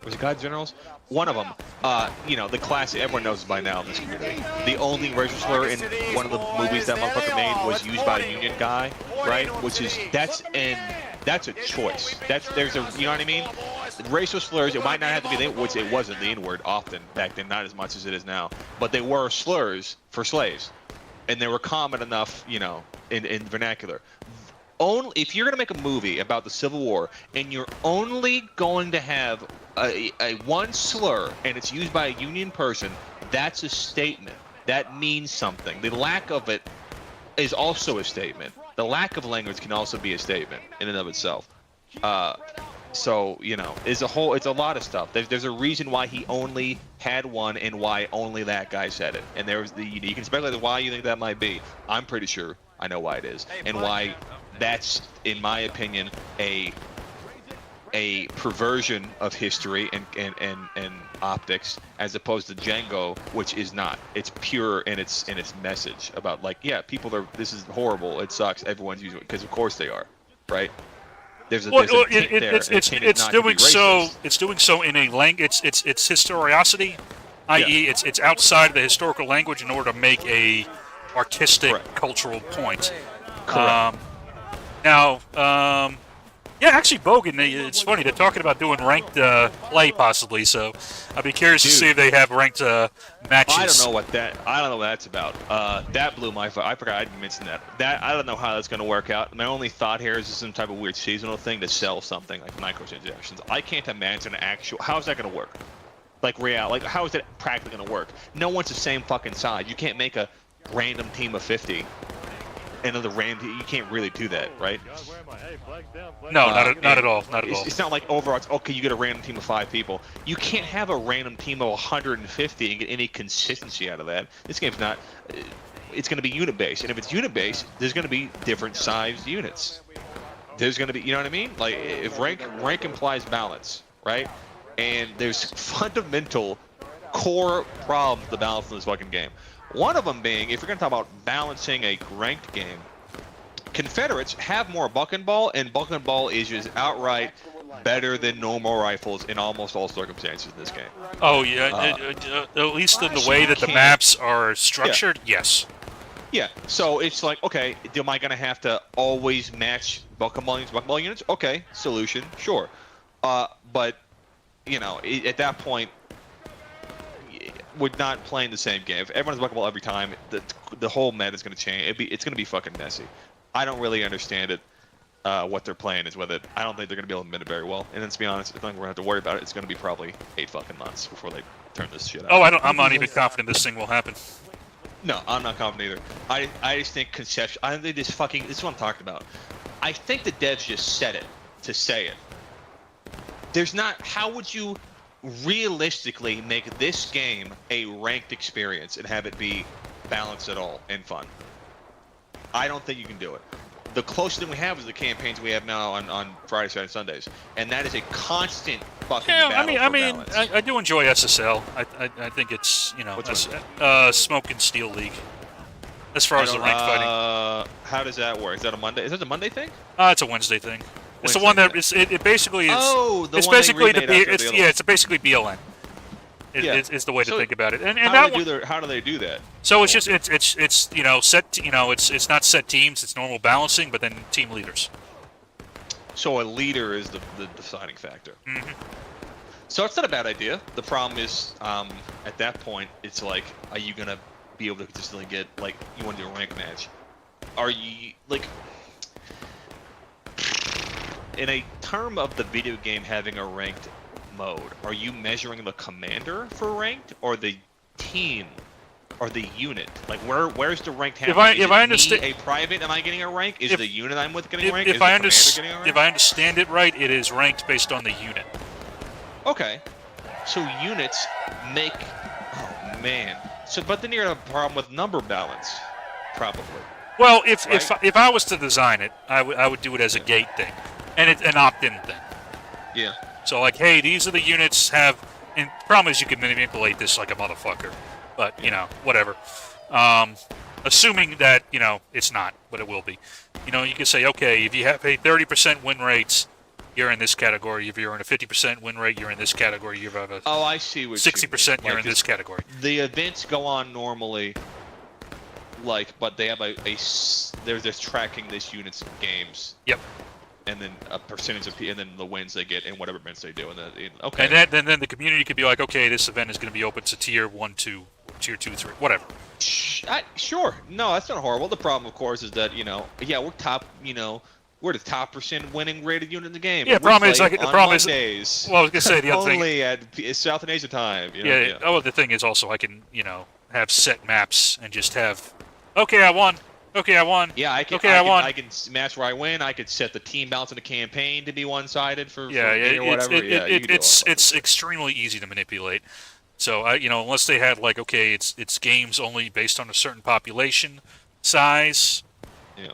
Was it God Generals? One of them. The classic, everyone knows by now in this community. The only racial slur in one of the movies that motherfucker made was used by a Union guy, right? That's a choice. There's a, you know what I mean? Racial slurs, it might not have to be which it wasn't the N-word often back then, not as much as it is now. But they were slurs for slaves. And they were common enough, in vernacular. If you're going to make a movie about the Civil War and you're only going to have a one slur and it's used by a Union person, that's a statement. That means something. The lack of it is also a statement. The lack of language can also be a statement in and of itself. So, you know, it's a lot of stuff. There's a reason why he only had one and why only that guy said it. And you can speculate why you think that might be. I'm pretty sure I know why it is. And why that's, in my opinion, a perversion of history and optics, as opposed to Django, which is not. It's pure in its message about, like, yeah, this is horrible, it sucks, everyone's using it, because of course they are, right? It's doing so in a language. It's historicity, i.e., it's outside of the historical language in order to make a artistic, cultural point. Correct. Yeah, actually, Bogan, it's funny, they're talking about doing ranked play possibly, so I'd be curious to see if they have ranked matches. I don't know what that's about. That blew my I forgot I didn't mention that. I don't know how that's going to work out. My only thought here is some type of weird seasonal thing to sell something like microtransactions. I can't imagine how is that going to work? Like how is that practically going to work? No one's the same fucking size. You can't make a random team of 50. Another random, you can't really do that, right? No, not at all. Not at all. It's not like Overwatch. Okay, you get a random team of 5 people. You can't have a random team of 150 and get any consistency out of that. This game's not. It's going to be unit based, and if it's unit based, there's going to be different sized units. There's going to be, you know what I mean? Like if rank implies balance, right? And there's fundamental core problems to balance in this fucking game. One of them being, if you're going to talk about balancing a ranked game, Confederates have more buck and ball, and buck and ball is just outright better than normal rifles in almost all circumstances in this game. Oh, yeah, at least in the way that the maps are structured, yes. Yeah, so it's like, okay, am I going to have to always match buck and ball units? Okay, solution, sure. But, you know, at that point, we're not playing the same game. If everyone's buckable every time, the whole meta is going to change. It's going to be fucking messy. I don't really understand it. What they're playing is with it. I don't think they're going to be able to admit it very well. And then to be honest, I think we're going to have to worry about it. It's going to be probably 8 fucking months before they turn this shit out. Oh, I'm not even confident this thing will happen. No, I'm not confident either. I just think conception. I think this is what I'm talking about. I think the devs just said it to say it. There's not. How would you realistically make this game a ranked experience and have it be balanced at all and fun? I don't think you can do it. The closest thing we have is the campaigns we have now on Friday, Saturday, Sundays, and that is a constant fucking battle for balance. I do enjoy SSL. I think it's, you know, Smoke and Steel League. As far as the ranked fighting. How does that work? Is that a Monday? Is that a Monday thing? It's a Wednesday thing. It's the one that it basically is. Oh, the it's one basically they it's basically BLN. Is the way to think about it. And how do they do that? So it's just it's you know it's not set teams, it's normal balancing, but then team leaders. So a leader is the deciding factor. Mm-hmm. So it's not a bad idea. The problem is at that point it's like, are you gonna be able to consistently get, like, you want to do a rank match? Are you like, in a term of the video game having a ranked mode, are you measuring the commander for ranked, or the team, or the unit? Like, where's the ranked happening? If I understand, a private, am I getting a rank? Is the unit I'm with getting a rank? If I understand it right, it is ranked based on the unit. Okay, so units make. Oh man. So, but then you're gonna have a problem with number balance, probably. Well, if I was to design it, I would do it as a gate thing, and it's an opt-in thing. Yeah. So, like, hey, these are the units have, and the problem is you can manipulate this like a motherfucker, but, you know, whatever. Assuming that, you know, it's not, but it will be. You know, you can say, okay, if you have a 30% win rates, you're in this category. If you're in a 50% win rate, you're in this category. You have a I see what 60%, you're in this category. The events go on normally, like, but they have they're just tracking this unit's games. Yep. And then a percentage of, and then the wins they get, and whatever events they do, and then okay. And then the community could be like, okay, this event is going to be open to tier 1, 2, tier 2, 3, whatever. Sure. No, that's not horrible. The problem, of course, is that, you know, yeah, we're top, you know, we're the top % winning rated unit in the game. Yeah, the problem is, well, I was gonna say the other thing. Only at South and Asia time. You know? Yeah. Oh, the thing is also I can, you know, have set maps and just have, okay, I won. Okay, I won. Yeah, I can. Okay, I won. I can match where I win. I could set the team balance in the campaign to be one-sided for me Yeah, or whatever. it's extremely easy to manipulate. So unless they had like, okay, it's games only based on a certain population size. Yeah.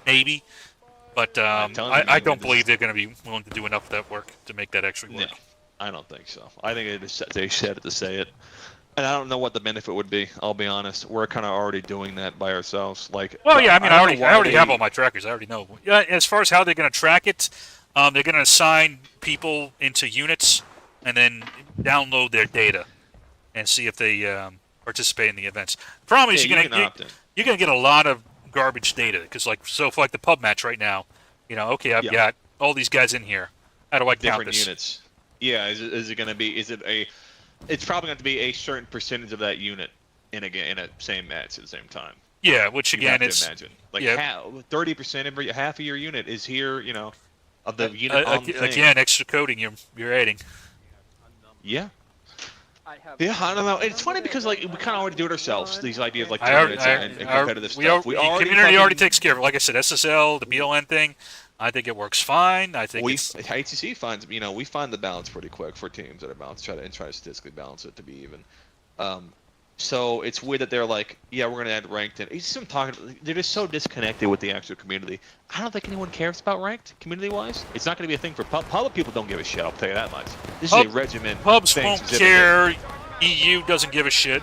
Maybe. But I don't man, believe they're going to be willing to do enough of that work to make that actually work. No, I don't think so. I think they said it to say it. And I don't know what the benefit would be. I'll be honest. We're kind of already doing that by ourselves. Like, well, yeah. I mean, I already have all my. my trackers. I already know. Yeah. As far as how they're going to track it, they're going to assign people into units and then download their data and see if they participate in the events. The problem is you're going to get a lot of garbage data because, for the pub match right now, okay, I've got all these guys in here. How do I count different this? units? Yeah. Is it going to be? Is it a? It's probably going to be a certain percentage of that unit in a same match at the same time. Yeah, which again is imagine 30% every half of your unit is here. Of the unit on the thing. Again, extra coding you're adding. Yeah. Yeah, I don't know. It's funny because we kind of already do it ourselves. These ideas like units and competitive stuff. The community already takes care of it. Like I said, SSL, the BLN thing. I think it works fine. I think HCC finds we find the balance pretty quick for teams that are balanced. Try to statistically balance it to be even. So it's weird that they're like, yeah, we're gonna add ranked in. It's just talking. They're just so disconnected with the actual community. I don't think anyone cares about ranked community-wise. It's not gonna be a thing for public people. Don't give a shit. I'll tell you that much. This is a regiment. Pubs won't care. EU doesn't give a shit.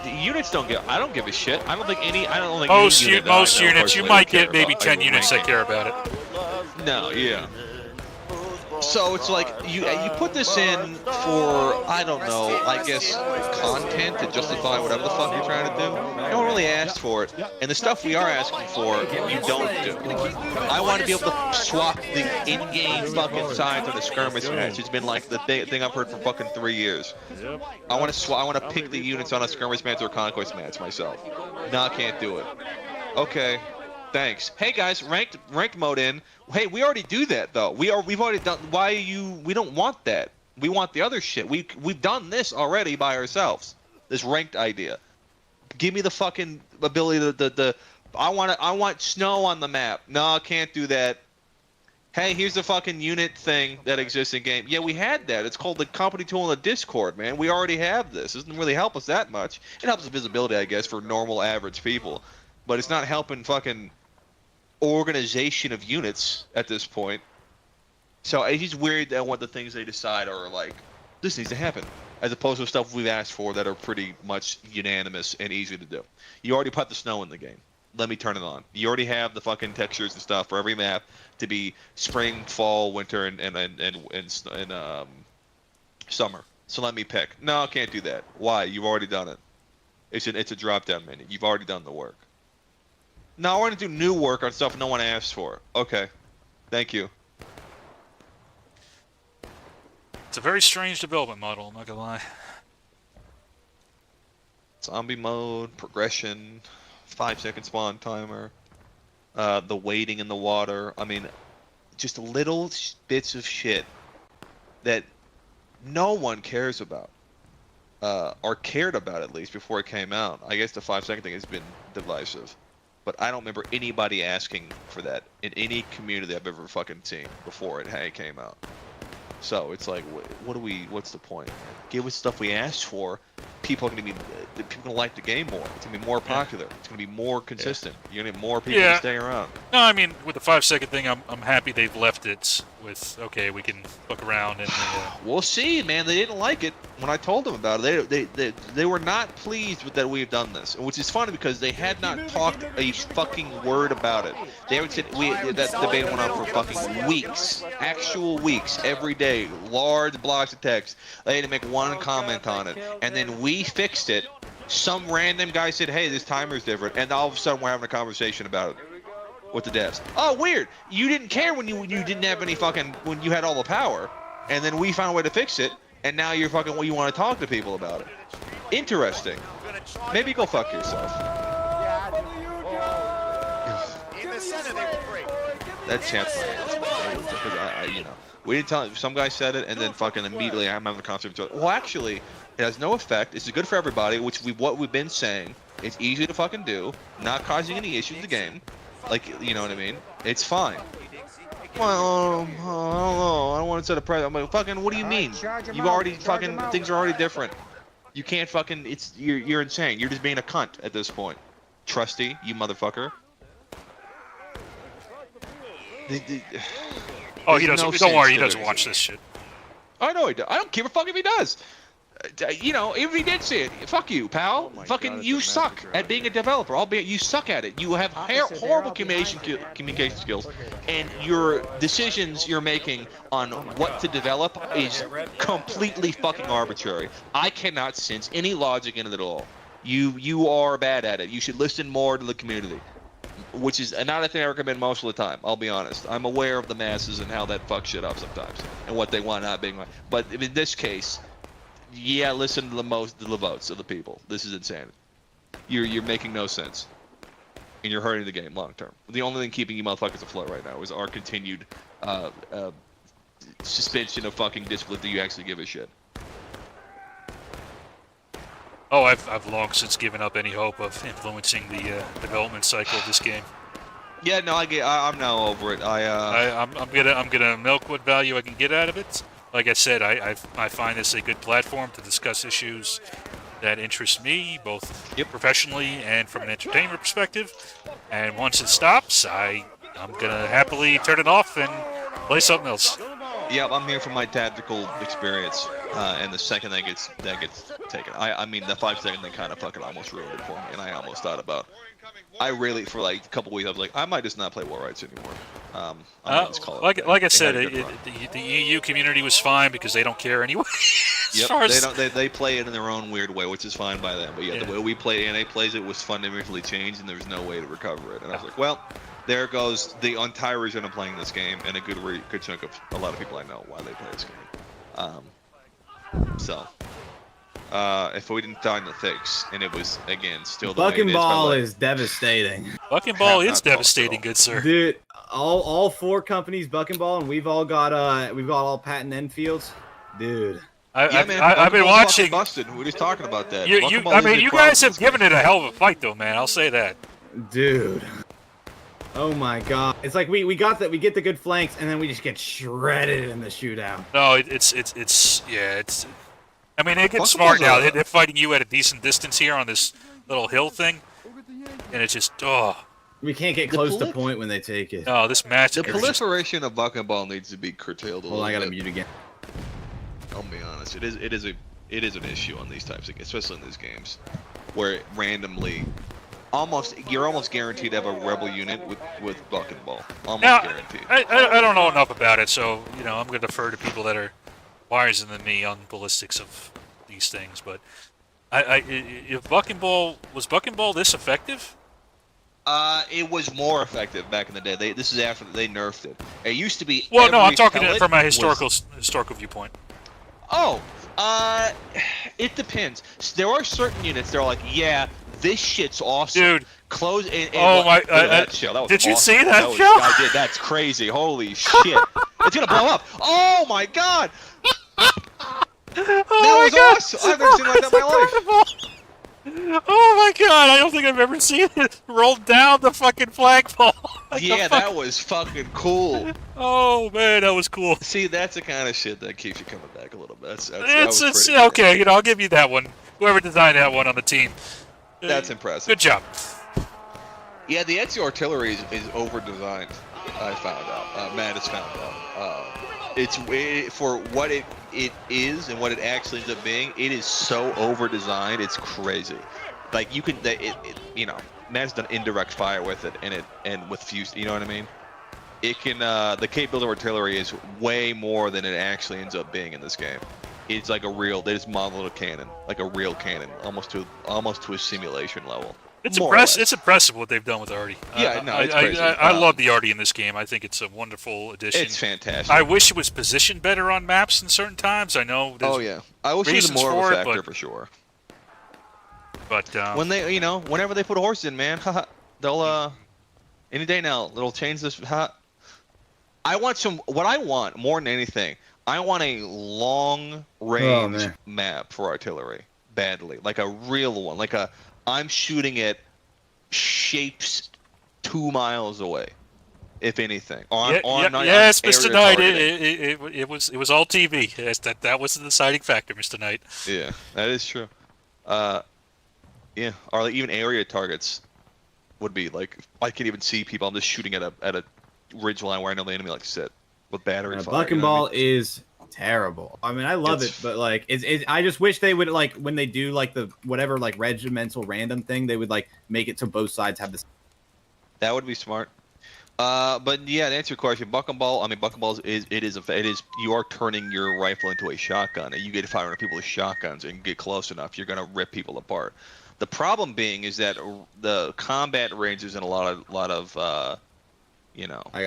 Units don't give. I don't give a shit. I don't think any. I don't think most units. You might get maybe 10 units that care about it. No, yeah. So it's like you put this in for, I don't know, I guess content to justify whatever the fuck you're trying to do. No one really asked for it, and the stuff we are asking for, you don't do. I want to be able to swap the in-game fucking sides on a skirmish match. It's been like the thing I've heard for fucking 3 years. I want to pick the units on a skirmish match or a conquest match myself. No, I can't do it. Okay. Thanks. Hey guys, ranked mode in. Hey, we already do that though. We've already done. We don't want that. We want the other shit. We've done this already by ourselves. This ranked idea. Give me the fucking ability to I want snow on the map. No, I can't do that. Hey, here's the fucking unit thing that exists in game. Yeah, we had that. It's called the company tool in the Discord, man. We already have this. It doesn't really help us that much. It helps with visibility, I guess, for normal average people, but it's not helping fucking organization of units at this point. So it's just weird that what the things they decide are like, this needs to happen, as opposed to stuff we've asked for that are pretty much unanimous and easy to do. You already put the snow in the game. Let me turn it on. You already have the fucking textures and stuff for every map to be spring, fall, winter, and summer. So let me pick. No, I can't do that. Why? You've already done it. It's a drop-down menu. You've already done the work. No, I want to do new work on stuff no one asked for. Okay. Thank you. It's a very strange development model, I'm not gonna lie. Zombie mode, progression, 5-second spawn timer, the waiting in the water. I mean, just little bits of shit that no one cares about. Or cared about at least before it came out. I guess the 5-second thing has been divisive. But I don't remember anybody asking for that in any community I've ever fucking seen before it came out. So it's like, what's the point? Give us stuff we asked for. People are gonna like the game more. It's gonna be more popular. It's gonna be more consistent. You're gonna get more people to stay around. No, I mean with the 5-second thing, I'm happy they've left it with okay, we can look around and. We'll see, man. They didn't like it when I told them about it. They were not pleased with that we've done this, which is funny because they had not talked a fucking word about it. They haven't said that debate went on for fucking weeks, actual weeks, every day, large blocks of text. They had to make one comment on it, and then we fixed it. Some random guy said, hey, this timer's different, and all of a sudden we're having a conversation about it with the devs. Oh, weird. You didn't care when you didn't have any fucking, when you had all the power, and then we found a way to fix it, and now you're fucking, you want to talk to people about it. Interesting. Maybe go fuck yourself. That chance, we didn't tell him. Some guy said it, and then fucking immediately I'm having a conversation. Well, actually, it has no effect. It's good for everybody, which what we've been saying. It's easy to fucking do, not causing any issues in the game. Like, you know what I mean? It's fine. Well, I don't know. I don't want to set a price. I'm like, fucking, what do you mean? You've already fucking, things are already different. You can't fucking, you're insane. You're just being a cunt at this point. Trusty, you motherfucker. Oh, he doesn't. Don't worry, he doesn't watch this shit. I know he does. I don't give a fuck if he does. You know, if he did see it, fuck you, pal. Fucking, you suck at being a developer. Albeit you suck at it. You have horrible communication skills, and your decisions you're making on what to develop is completely fucking arbitrary. I cannot sense any logic in it at all. You are bad at it. You should listen more to the community, which is not a thing I recommend most of the time. I'll be honest. I'm aware of the masses and how that fucks shit up sometimes, and what they want not being right. But in this case, yeah, listen to the votes of the people. This is insanity. You're making no sense, and you're hurting the game long term. The only thing keeping you motherfuckers afloat right now is our continued suspension of fucking disbelief that you actually give a shit. Oh, I've long since given up any hope of influencing the development cycle of this game. Yeah, no, I'm now over it. I'm gonna milk what value I can get out of it. Like I said, I find this a good platform to discuss issues that interest me, both professionally and from an entertainment perspective. And once it stops, I'm gonna happily turn it off and play something else. Yep, I'm here for my tactical experience, and the second that gets taken, I mean, the 5-second thing kind of fucking almost ruined it for me, and I almost thought about. I really, for like a couple weeks, I was like, I might just not play War Rights anymore. Like I said, the EU community was fine because they don't care anyway. Yep, they play it in their own weird way, which is fine by them. But yeah, the way we play NA plays it was fundamentally changed, and there's no way to recover it. And I was like, well, there goes the entire reason I'm playing this game, and a good chunk of a lot of people I know why they play this game. If we didn't find the fix, and it was again still the Bucking Ball is devastating. Bucking Ball is devastating, good sir. Dude, all 4 companies Bucking Ball, and we've all got all patent Enfields. Dude. I've been watching. Busted. We're just talking about that. You guys have given it a hell of a fight, though, man. I'll say that. Dude. Oh my god. It's like we get the good flanks, and then we just get shredded in the shootout. No, it's. I mean, they get smart now. They're fighting you at a decent distance here on this little hill thing, and it's just we can't get close to point when they take it. Oh, this match. The proliferation of Bucking Ball needs to be curtailed a little bit. I gotta mute again. I'll be honest. It is an issue on these types of games, especially in these games, where it randomly, you're almost guaranteed to have a rebel unit with Bucking Ball. Almost guaranteed. I don't know enough about it, so I'm gonna defer to people that are wiser than me on ballistics of these things. But if Bucking Ball was this effective? It was more effective back in the day. This is after they nerfed it. It used to be. Well, no, I'm talking from a historical viewpoint. Oh, it depends. There are certain units that are like, yeah, this shit's awesome. Dude. Close. Oh my! That show. That was did you awesome. see that show? I did. That's crazy. Holy shit! It's gonna blow up. Oh my god! That was awesome. I've never seen like that in my life. Oh my god! I don't think I've ever seen it roll down the fucking flagpole. Yeah, that was fucking cool. Oh man, that was cool. See, that's the kind of shit that keeps you coming back a little bit. It's okay. I'll give you that one. Whoever designed that one on the team. That's impressive. Good job. Yeah, the EST artillery is over-designed. I found out. Matt has found out. For what it is and what it actually ends up being, it is so over-designed. It's crazy. Like you can, Matt's done indirect fire with it, and with fuse. You know what I mean? It can. The capability of artillery is way more than it actually ends up being in this game. It's like they just modeled a cannon, like a real cannon, almost to a simulation level. It's impressive. It's impressive what they've done with Artie. Yeah, no, it's crazy. I love the Artie in this game. I think it's a wonderful addition. It's fantastic. I wish it was positioned better on maps in certain times. I know. Yeah, I wish it was more of a factor for sure. But when whenever they put horses in, man, they'll any day now they'll change this. I want what I want more than anything. I want a long range map for artillery badly, like a real one, like a I'm shooting at shapes 2 miles away, if anything. Yes, Mr. area Knight, targeting. it was all TV. Yes, that was the deciding factor, Mr. Knight. Yeah, that is true. Yeah, or like even area targets would be like I can't even see people. I'm just shooting at a ridge line where I know the enemy like sit with battery fire. Buck and ball is terrible. I mean, I love it, but like, I just wish they would like when they do like the whatever like regimental random thing, they would like make it so both sides have this. That would be smart. But yeah, to answer your question, buck and ball. I mean, buck and balls is you are turning your rifle into a shotgun, and you get 500 people with shotguns and get close enough, you're gonna rip people apart. The problem being is that the combat ranges in a lot of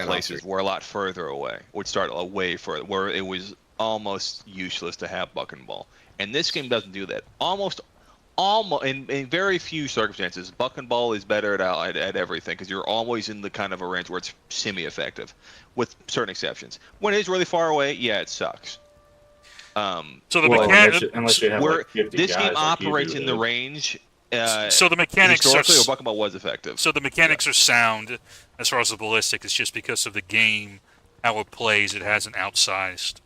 places were a lot further away. Would start away further, where it was almost useless to have buck and ball. And this game doesn't do that. Almost in very few circumstances, buck and ball is better at everything because you're always in the kind of a range where it's semi-effective, with certain exceptions. When it's really far away, yeah, it sucks. So the unless you have like 50 this guys game like operates you do, in the range. So the mechanics historically, or buck and ball was effective. So the mechanics are sound as far as the ballistic. It's just because of the game, how it plays, it has an outsized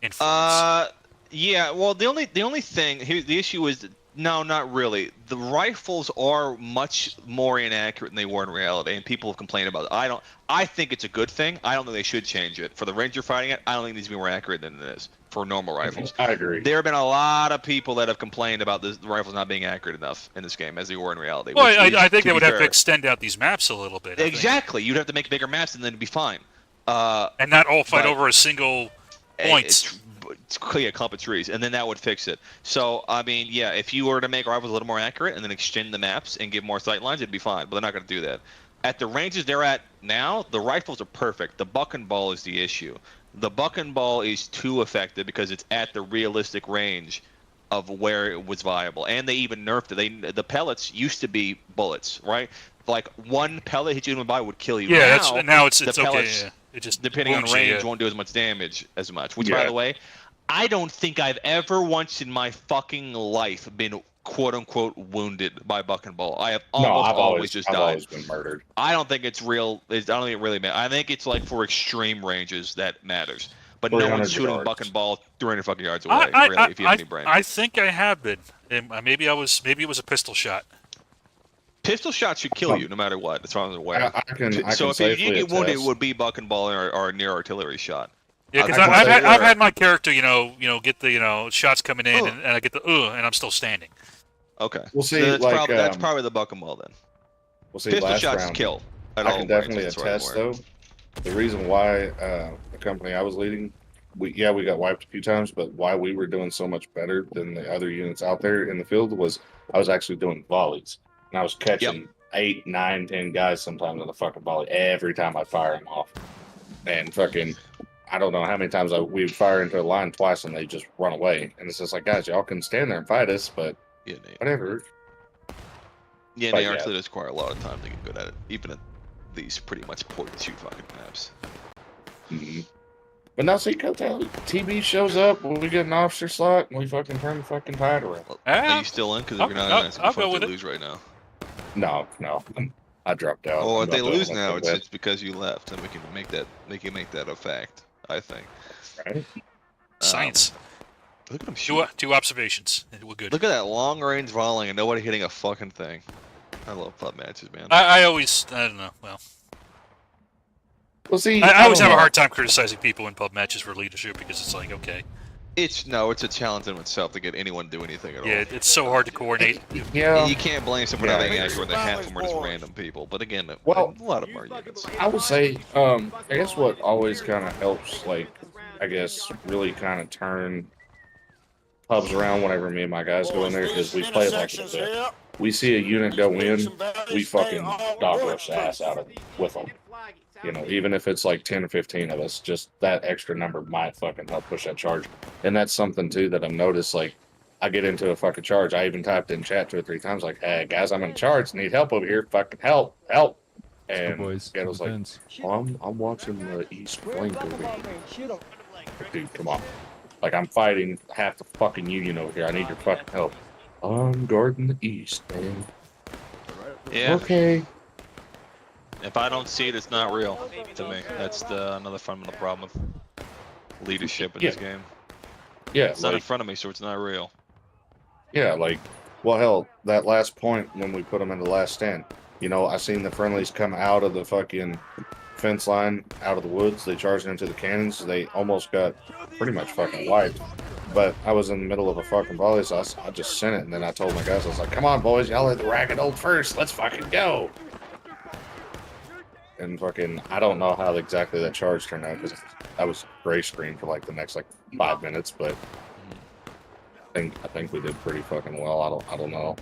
influence. Yeah. Well, the only thing here, the issue is. No, not really. The rifles are much more inaccurate than they were in reality, and people have complained about it. I think it's a good thing. I don't think they should change it. For the range you're fighting at, I don't think it needs to be more accurate than it is for normal rifles. I agree. There have been a lot of people that have complained about the rifles not being accurate enough in this game as they were in reality. Well, I think they would have to extend out these maps a little bit. Exactly. You'd have to make bigger maps, and then it'd be fine. And not all fight over a single point. It's clear, clump of trees, and then that would fix it. So, I mean, yeah, if you were to make rifles a little more accurate and then extend the maps and give more sight lines, it'd be fine, but they're not going to do that. At the ranges they're at now, the rifles are perfect. The buck and ball is the issue. The buck and ball is too effective because it's at the realistic range of where it was viable, and they even nerfed it. The pellets used to be bullets, right? Like one pellet hit you in the body would kill you. Yeah, now it's pellets, okay. Yeah. It just depending on range won't do as much damage as much. Which, by the way, I don't think I've ever once in my fucking life been quote-unquote wounded by buck and ball. I have always just died. I've always been murdered. I don't think it's real. I don't think it really matters. I think it's like for extreme ranges that matters. But no one's shooting buck and ball 300 fucking yards away. Really, if you have any brain. I think I have been. Maybe it was a pistol shot. Pistol shots should kill you no matter what, as far as I'm aware. So if you get wounded, it would be buck and ball or a near artillery shot. Yeah, because I've had my character, get the shots coming in, and I get the and I'm still standing. Okay. We'll see. So that's probably the buck and ball then. We'll see. Pistol last shots round, kill. I can definitely attest though. The reason why the company I was leading, we got wiped a few times, but why we were doing so much better than the other units out there in the field was I was actually doing volleys. And I was catching 8, 9, 10 guys sometimes on the fucking volley every time I fire them off. And fucking, I don't know how many times we would fire into a line twice and they just run away. And it's just like, guys, y'all can stand there and fight us, but whatever. Yeah, they actually does require a lot of time to get good at it, even at these pretty much point-and-shoot fucking maps. Mm-hmm. But now, see, TB shows up when we get an officer slot and we fucking turn the fucking tide around. Are you still in? Because if you're not in, it's going to lose right now. No, I dropped out. Well, if they lose now, it's because you left, and we can make that a fact. I think. Right. Science. Look at him shoot. Two observations. We're good. Look at that long range volleying and nobody hitting a fucking thing. I love pub matches, man. I don't know. Well, see, I always have a hard time criticizing people in pub matches for leadership because it's like, okay. It's a challenge in itself to get anyone to do anything at all. Yeah, it's so hard to coordinate. Yeah. You can't blame someone for not being accurate when half of them are just random people. But again, a lot of them are units. I would say, I guess what always kind of helps, really kind of turn pubs around whenever me and my guys go in there is we play like this. We see a unit go in, we fucking dog rush the ass out of it with them. Even if it's like 10 or 15 of us, just that extra number might fucking help push that charge. And that's something too that I've noticed. Like, I get into a fucking charge. I even typed in chat 2 or 3 times, like, "Hey guys, I'm in charge. Need help over here. Fucking help!" And it was like, I'm watching the east flank over here. Dude, come on. Like, I'm fighting half the fucking union over here. I need your fucking help. I'm guarding the east, man. Yeah. Okay. If I don't see it, it's not real to me. That's another fundamental problem with leadership in this game. Yeah, It's not in front of me, so it's not real. Yeah, like, well, hell, that last point when we put them in the last stand, you know, I seen the friendlies come out of the fucking fence line, out of the woods. They charged into the cannons. They almost got pretty much fucking wiped. But I was in the middle of a fucking volley, so I just sent it, and then I told my guys, I was like, come on, boys, y'all hit the ragged old first. Let's fucking go. And fucking, I don't know how exactly that charge turned out, because I was gray screen for like the next like 5 minutes, but I think we did pretty fucking well. I don't know.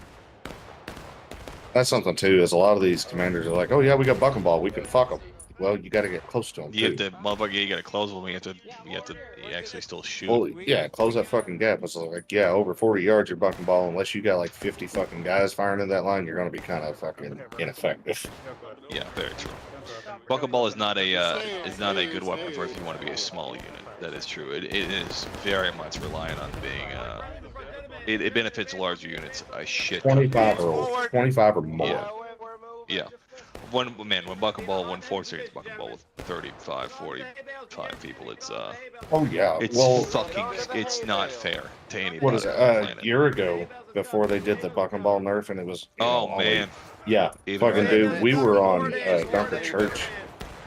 That's something too, is a lot of these commanders are like, oh yeah, we got buck and ball, we can fuck them. Well, you got to get close to them. You have to, motherfucker, you got to close them. You actually still shoot. Well, yeah, close that fucking gap. It's like, yeah, over 40 yards, you're buck and ball. Unless you got like 50 fucking guys firing in that line, you're going to be kind of fucking ineffective. Yeah, very true. Buck and ball is not a good weapon for if you want to be a small unit. That is true. It is very much reliant on being. It benefits larger units. 25 or more. Yeah. When buck and ball, when 4 series buck and ball with 35, 45 people, it's oh yeah, it's not fair to anybody. What is it? A year ago, before they did the buck and ball nerf, and it was man, yeah, fucking dude, we were on Dunker Church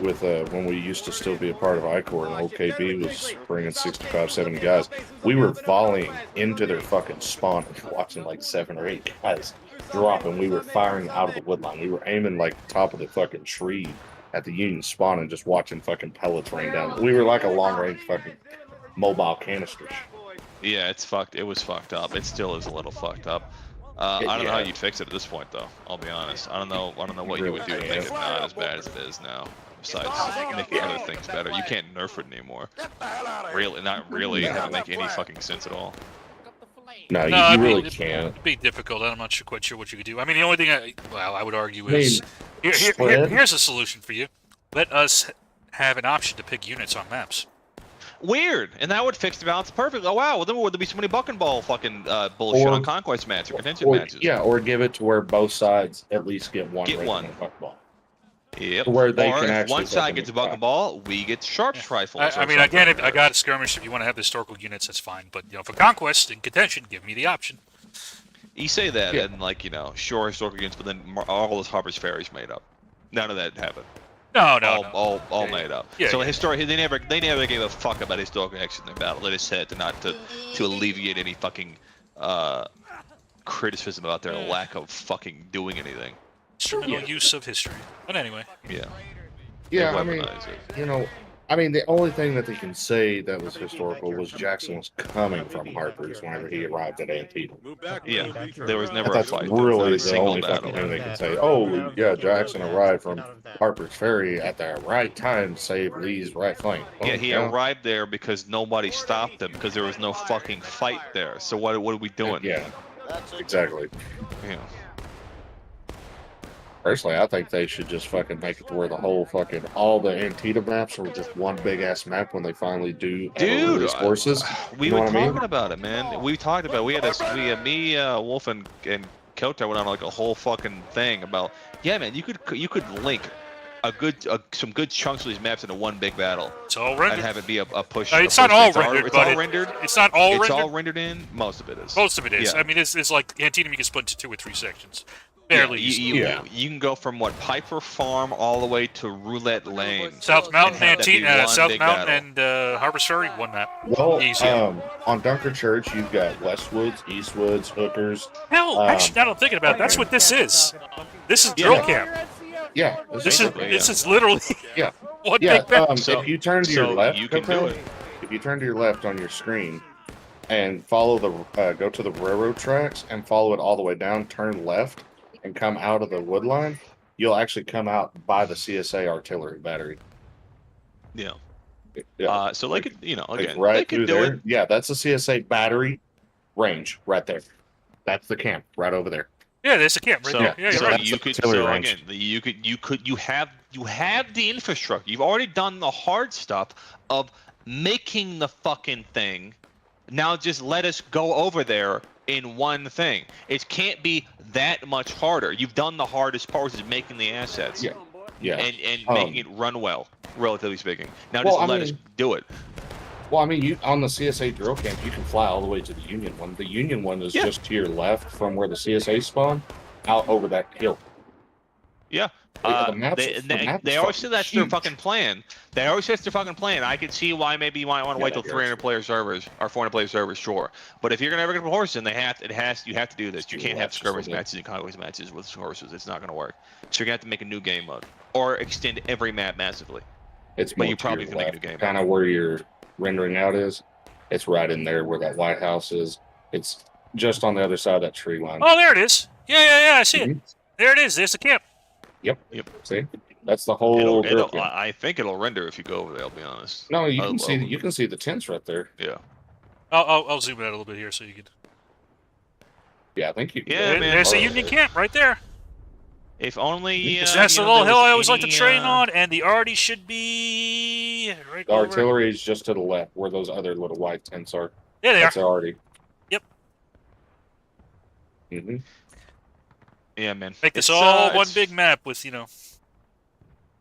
with when we used to still be a part of I-Corps, and OKB was bringing 65, 70 guys. We were volleying into their fucking spawn and watching like 7 or 8 guys drop, and we were firing out of the woodline. We were aiming like the top of the fucking tree at the Union spawn and just watching fucking pellets rain down. We were like a long range fucking mobile canisters. Yeah, it's fucked. It was fucked up. It still is a little fucked up. I don't know how you'd fix it at this point, though. I'll be honest. I don't know what you would do to make it not as bad as it is now. Besides making other things better, you can't nerf it anymore. Really, not really. It doesn't make any fucking sense at all. No, you really can't. It'd be difficult. I'm not quite sure what you could do. I mean, the only thing I would argue is here's a solution for you. Let us have an option to pick units on maps. Weird, and that would fix the balance perfectly. Oh wow, well then would there be so many buck and ball fucking bullshit on conquest matches or contention matches? Yeah, or give it to where both sides at least get one. Buck ball. Yep. Where they or can if actually one side gets a buck and ball, we get sharps rifles. I mean, again, I got a skirmish. If you want to have the historical units, that's fine. But for conquest and contention, give me the option. You say that, and sure, historical units, but then all those Harper's Ferries made up. None of that happened. No. All made up. Yeah, so they never gave a fuck about historical action in their battle. They just said to alleviate any fucking criticism about their lack of fucking doing anything. Instrumental use of history. But anyway. Yeah, I mean, the only thing that they can say that was historical was Jackson was coming from Harper's whenever he arrived at Antietam. Yeah, there was never a That's fight. really the only fucking thing they can say. Oh, yeah, Jackson arrived from Harper's Ferry at the right time to save Lee's right flank. Yeah, he arrived there because nobody stopped him because there was no fucking fight there. So what are we doing? Yeah, exactly. Yeah. Personally, I think they should just fucking make it to where the whole fucking all the Antietam maps are just one big ass map when they finally do these courses. We were talking about it, man. We talked about it. Me, Wolf, and Kota went on like a whole fucking thing about. Yeah, man, you could link some good chunks of these maps into one big battle. It's all rendered. And have it be a push. It's not all rendered. It's all rendered. It's not all rendered. It's all rendered in. Most of it is. Most of it is. Yeah. I mean, it's like Antietam. You can split into 2 or 3 sections. Barely. You can go from Piper Farm all the way to Roulette Lane. South Mountain, and Harper's Ferry, one map. Well, easy. On Dunker Church, you've got Westwoods, Eastwoods, Hookers. Hell, actually, now I'm thinking about it, that's what this is. This is drill camp. Yeah, this is literally one big map. So if you turn to your left, you can do it. If you turn to your left on your screen and follow go to the railroad tracks and follow it all the way down, turn left. And come out of the wood line, you'll actually come out by the CSA artillery battery. Yeah. Yeah. So they could, again, right they could do it. Yeah, that's the CSA battery range right there. That's the camp right over there. Yeah, there's a camp right there. Yeah, so right. you could. So again, you have the infrastructure. You've already done the hard stuff of making the fucking thing. Now just let us go over there in one thing. It can't be that much harder. You've done the hardest part, which is making the assets. Yeah. And making it run well, relatively speaking. Now Well, just let us do it. Well, I mean, you on the CSA drill camp, you can fly all the way to the Union one. The Union one is just to your left from where the CSA spawn, out over that hill. Yeah. They always say that's their fucking plan. They always say it's their fucking plan. I can see why maybe you might want to wait till 300 player servers or 400 player servers, sure. But if you're gonna ever get a horse in, you have to do this. You can't have skirmish matches and conquest matches with horses. It's not gonna work. So you're gonna have to make a new game mode or extend every map massively. But you probably can make a new game. Kind of where your rendering out is. It's right in there where that White House is. It's just on the other side of that tree line. Oh, there it is. Yeah. I see it. There it is. There's the camp. Yep. See, that's the whole. I think it'll render if you go over there. I'll be honest. No, you can see. You can see the tents right there. Yeah. I'll zoom in a little bit here so you can. Yeah, I think you. Yeah, man. There's a Union camp right there. If only. That's the little hill I always like to train on, and the arty should be right. The artillery is just to the left, where those other little white tents are. Yeah, they that's are. The arty. Yep. Yeah, man. Make this all one big map with,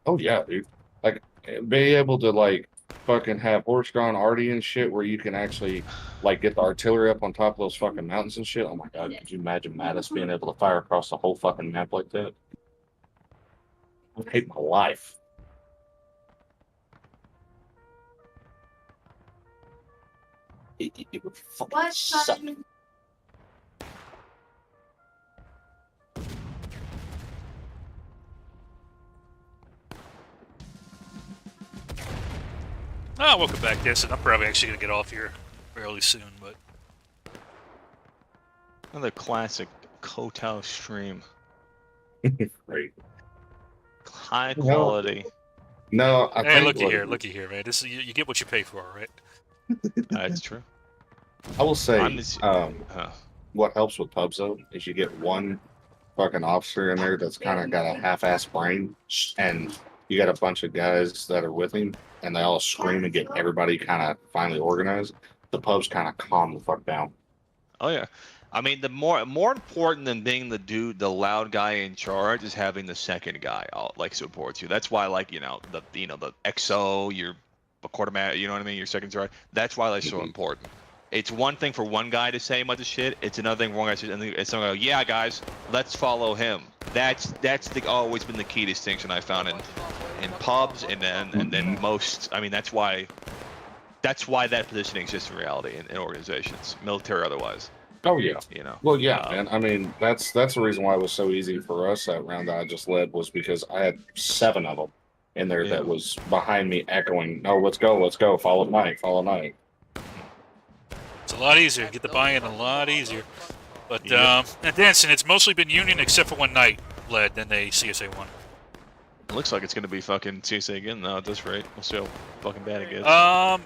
Oh yeah, dude. Like, be able to like fucking have horse-drawn arty and shit, where you can actually like get the artillery up on top of those fucking mountains and shit. Oh my god, could you imagine Mattis being able to fire across the whole fucking map like that? I hate my life. It would fucking suck. Oh, welcome back, Destin. I'm probably actually going to get off here fairly soon, but... Another classic Kotal stream. Great. High quality. No, hey, looky here, man. This you get what you pay for, right? That's true. I will say, what helps with pubs though is you get one fucking officer in there that's kind of got a half-ass brain, and you got a bunch of guys that are with him, and they all scream and get everybody kind of finally organized. The pubs kind of calm the fuck down. Oh yeah. I mean, the more important than being the loud guy in charge is having the second guy support you. That's why, like, the XO, your quartermaster, you know what I mean, your second charge. That's why they're so important. It's one thing for one guy to say a bunch of shit. It's another thing for one guy to say, and someone go, yeah, guys, let's follow him. That's always been the key distinction I found in pubs and then most. I mean, that's why that positioning exists in reality in organizations, military or otherwise. Oh yeah. Well, yeah, man. I mean, that's the reason why it was so easy for us that round that I just led, was because I had 7 of them in there that was behind me echoing, "No, let's go, follow night." It's a lot easier. Get the buy-in a lot easier. But and Danson, it's mostly been Union except for one night led, then they CSA won. It looks like it's gonna be fucking CSA again now at this rate. We'll see how fucking bad it gets.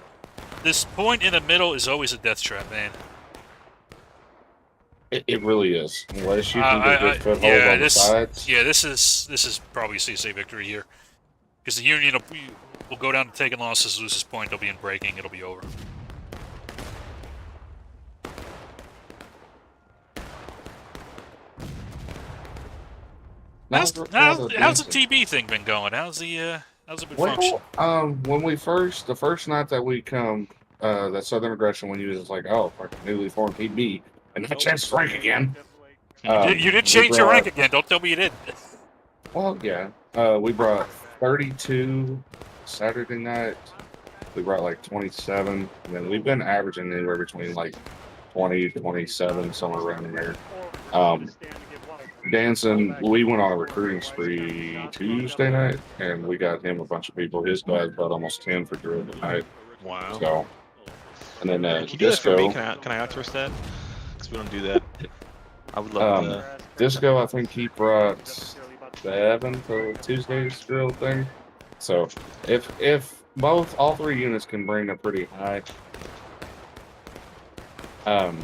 This point in the middle is always a death trap, man. It really is. Unless you can get good foothold on the sides. Yeah, this is probably a CSA victory here. Because the Union will go down to taking losses, lose this point, they'll be in breaking, it'll be over. How's the TB thing been going? How's it been functioning? When the first night that we come, that Southern Aggression, when you was like, oh, fucking newly formed TB, and I changed rank again. You did change your rank again. Don't tell me you didn't. Well, yeah. We brought 32 Saturday night. We brought like 27, and then we've been averaging anywhere between like 20 to 27, somewhere around there. Danson, we went on a recruiting spree Tuesday night, and we got him a bunch of people. His guys brought almost 10 for drill tonight. Wow. So, and then can you do that for me? Can I outsource that? Because we don't do that. I would love to. Disco, I think he brought 7 for Tuesday's drill thing. So, if all 3 units can bring a pretty high, the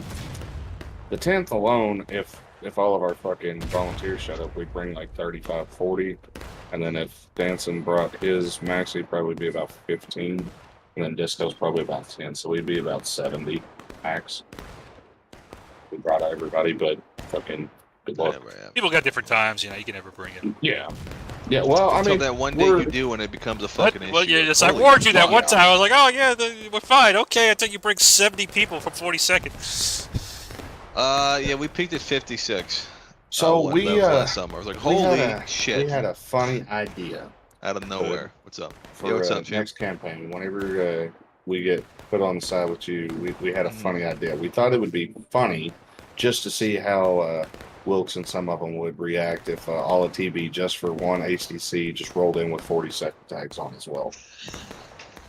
10th alone, if all of our fucking volunteers shut up, we'd bring like 35, 40. And then if Danson brought his max, he'd probably be about 15. And then Disco's probably about 10. So we'd be about 70 max. we brought everybody, but fucking good luck. People got different times, you know. You can never bring it. Yeah. Yeah, well, I Until mean, that one day you do, and it becomes a fucking issue. Well, yeah, yes, I Holy warned you that fuck. one time. I was like, oh yeah, we're fine. Okay, until you bring 70 people from 42nd. Yeah, we peaked at 56. So that was last summer. I was like, holy shit! We had a funny idea out of nowhere. What's up? For Yo, what's up, Jim? next campaign. Whenever we get put on the side with you, we had a funny idea. We thought it would be funny just to see how Wilkes and some of them would react if all of TB just for one HTC just rolled in with 40-second tags on as well.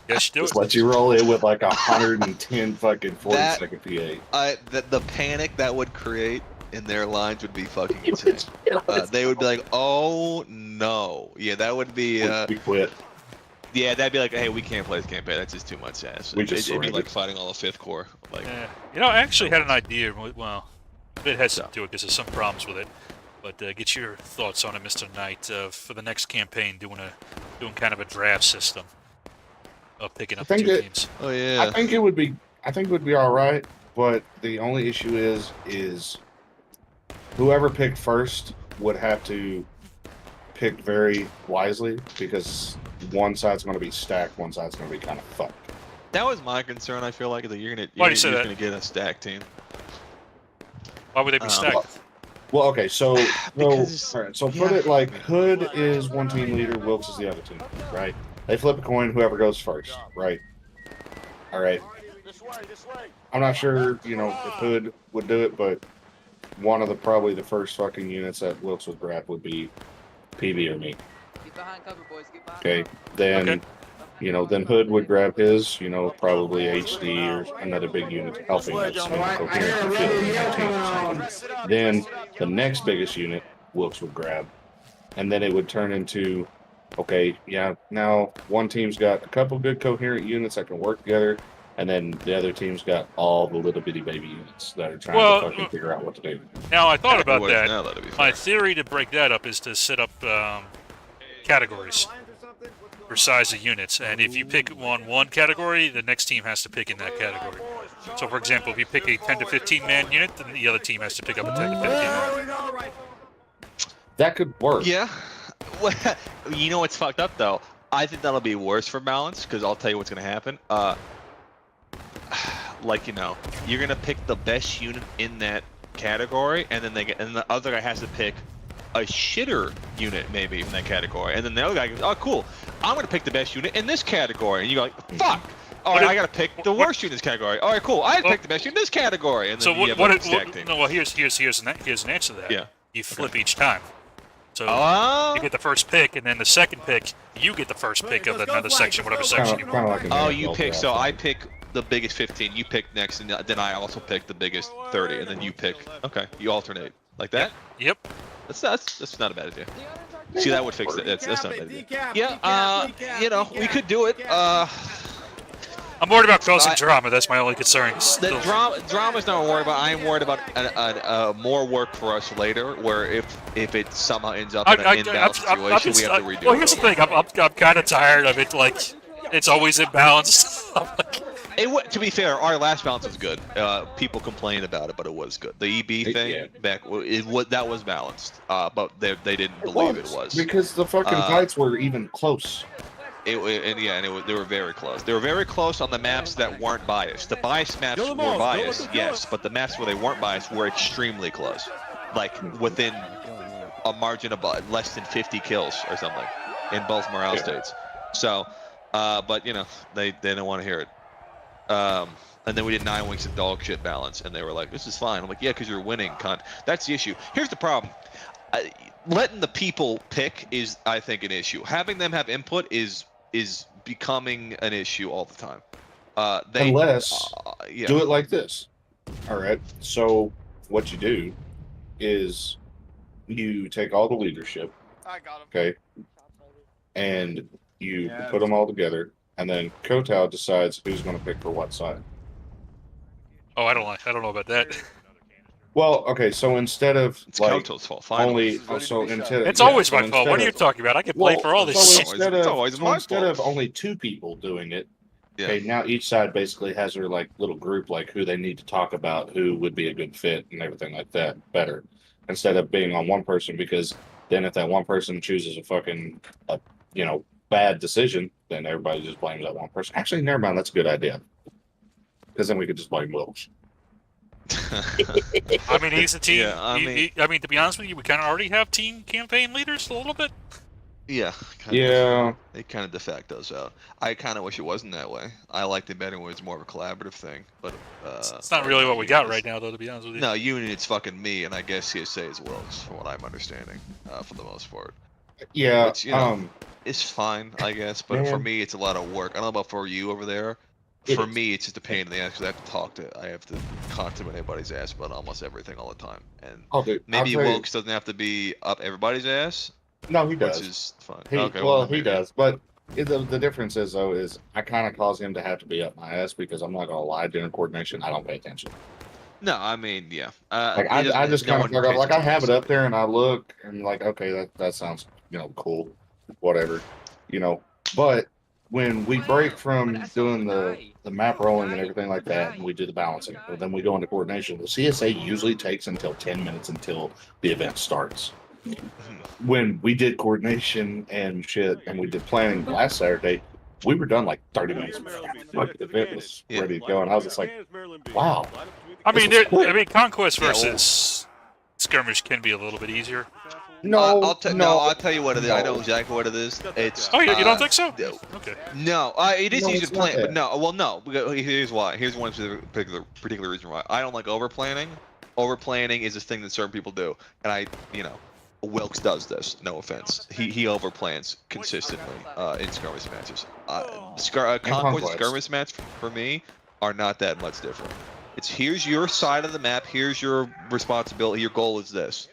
Yes, do Just it. let you roll in with like 110 fucking 40-second PA. The panic that would create in their lines would be fucking insane. They would be like, "Oh no, yeah, that would be." We quit. Yeah, that'd be like, "Hey, we can't play this campaign. That's just too much ass." We just it'd be surrendered. like fighting all of Fifth Corps. Like, Yeah. You know, I actually had an idea. Well, a bit hesitant to it because there's some problems with it. But get your thoughts on it, Mr. Knight. For the next campaign, doing kind of a draft system of picking up two teams. Oh yeah. I think it would be all right, but the only issue is whoever picked first would have to pick very wisely because one side's going to be stacked, one side's going to be kind of fucked. That was my concern. I feel like that you're Why do you say that? gonna get a stack team. Why would they be stacked? Well, okay, so Because- all right, so put it like Hood is one team leader, Wilkes is the other team, right? They flip a coin, whoever goes first, right? All right. I'm not sure, if Hood would do it, but one of probably the first fucking units that Wilkes would grab would be PB or me. Get behind cover, boys. Get behind Okay, then then Hood would grab his, probably HD or another big unit helping us. Then the next biggest unit Wilkes would grab, and then it would turn into, okay, yeah, now one team's got a couple good coherent units that can work together, and then the other team's got all the little bitty baby units that are trying to fucking figure out what to do. Now, I thought about Otherwise, that. now that'd be My fair. theory to break that up is to set up categories for size of units. And if you pick one category, the next team has to pick in that category. So, for example, if you pick a 10 to 15 man unit, then the other team has to pick up a 10 to 15 man. That could work. Yeah. Well, you know what's fucked up though? I think that'll be worse for balance because I'll tell you what's gonna happen. You're gonna pick the best unit in that category, and then the other guy has to pick a shitter unit maybe in that category, and then the other guy goes, "Oh, cool, I'm gonna pick the best unit in this category," and you go like, "Fuck." All right, I gotta pick the worst unit in this category. All right, cool. I picked the best unit in this category, and then you have a stack team. No, well, here's an answer to that. Yeah. You flip each time. So Oh. you get the first pick, and then the second pick, you get the first pick of another section, whatever section you want. Kinda like an Oh, you NFL pick. draft. So I pick the biggest 15. You pick next, and then I also pick the biggest 30, and then you pick. Okay, you alternate like that. Yep. That's not a bad idea. See, that would fix it. That's not a bad idea. Yeah. We could do it. I'm worried about causing drama. That's my only concern. The drama's not worried about. I am worried about more work for us later, where if it somehow ends up in an imbalanced situation, we have to redo it. Well, here's the thing. I'm kind of tired of it. Like, it's always imbalanced. To be fair, our last balance was good. People complained about it, but it was good. The EB thing that was balanced, but they didn't believe it was because the fucking fights were even close. They were very close. They were very close on the maps that weren't biased. The biased maps were biased, yes, but the maps where they weren't biased were extremely close, like within a margin of less than 50 kills or something in both morale states. So, but they didn't want to hear it. And then we did 9 weeks of dog shit balance, and they were like, "This is fine." I'm like, "Yeah, because you're winning, cunt." That's the issue. Here's the problem. Letting the people pick is, I think, an issue. Having them have input is becoming an issue all the time. Unless do it like this. All right. So what you do is you take all the leadership. I got him. Okay. And you put them all together, and then Kotal decides who's going to pick for what side. Oh, I don't know about that. Well, okay, so instead of it's Kotal's fault. It's always my fault. What are you talking about? I can play for all this shit. Instead of only 2 people doing it, Yeah. Okay, now each side basically has their like little group, like who they need to talk about, who would be a good fit, and everything like that. Better instead of being on one person, because then if that one person chooses a fucking, bad decision, then everybody just blames that one person. Actually, never mind. That's a good idea, because then we could just blame Wilkes. I mean, he's a team. Yeah, I mean, to be honest with you, we kind of already have team campaign leaders a little bit. Yeah. Yeah. It kind of de facto's out. I kind of wish it wasn't that way. I liked it better when it was more of a collaborative thing. But it's not really what we got right now, though. To be honest with you. No, Union, it's fucking me, and I guess CSA as well, from what I'm understanding, for the most part. Yeah. Which, it's fine, I guess. But for me, it's a lot of work. I don't know about for you over there. For me, it's just a pain in the ass because I have to talk to anybody's ass about almost everything all the time. And maybe Wilkes doesn't have to be up everybody's ass. No, he does. Which is fine. He does. But the difference is, though, is I kind of cause him to have to be up my ass because I'm not going to lie, during coordination, I don't pay attention. No, I mean, yeah. I just kind of figure out, like, I have it up there and I look and, like, okay, that sounds, cool, whatever, But when we break from doing the map rolling and everything like that, and we do the balancing, but then we go into coordination, the CSA usually takes until 10 minutes until the event starts. When we did coordination and shit, and we did planning last Saturday, we were done like 30 minutes before the event was ready to go, and I was just like, "Wow." I mean, conquest versus skirmish can be a little bit easier. I'll tell you what it is. I know exactly what it is. It's. Oh, you don't think so? Okay. No, it is easier to plan, but no. Well, no. Here's why. Here's one particular reason why. I don't like over planning. Over planning is a thing that certain people do, and Wilkes does this. No offense. He overplans consistently in skirmish matches. Conquest skirmish match for me are not that much different. It's here's your side of the map. Here's your responsibility. Your goal is this.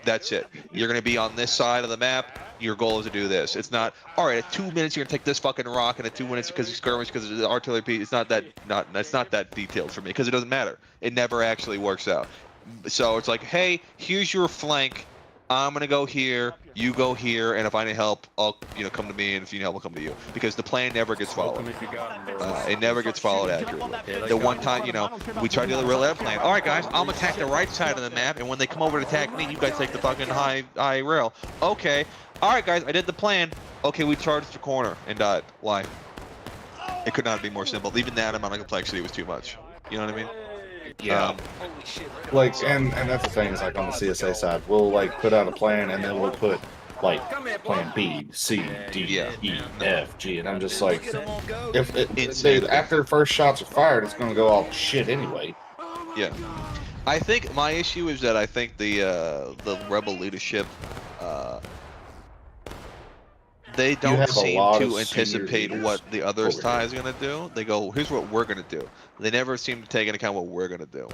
That's it. You're going to be on this side of the map. Your goal is to do this. It's not, all right, at 2 minutes you're going to take this fucking rock, and at 2 minutes because it's skirmish, because it's the artillery piece. It's not that detailed for me, because it doesn't matter. It never actually works out. So it's like, hey, here's your flank. I'm gonna go here, you go here, and if I need help, I'll come to me, and if you need help, I'll come to you. Because the plan never gets followed. It never gets followed accurately. The one time, we tried to roll that plan. All right, guys, I'm gonna attack the right side of the map, and when they come over to attack me, you guys take the fucking high rail. Okay. All right, guys, I did the plan. Okay, we charged the corner and died. Why? It could not be more simple. Even that amount of complexity was too much. You know what I mean? Yeah. And that's the thing, is like on the CSA side, we'll like put out a plan and then we'll put like plan B, C, D, E, F, G, and I'm just like, after the first shots are fired, it's gonna go all shit anyway. Yeah. I think my issue is that I think the rebel leadership, they don't seem to anticipate what the other side is going to do. They go, here's what we're going to do. They never seem to take into account what we're going to do.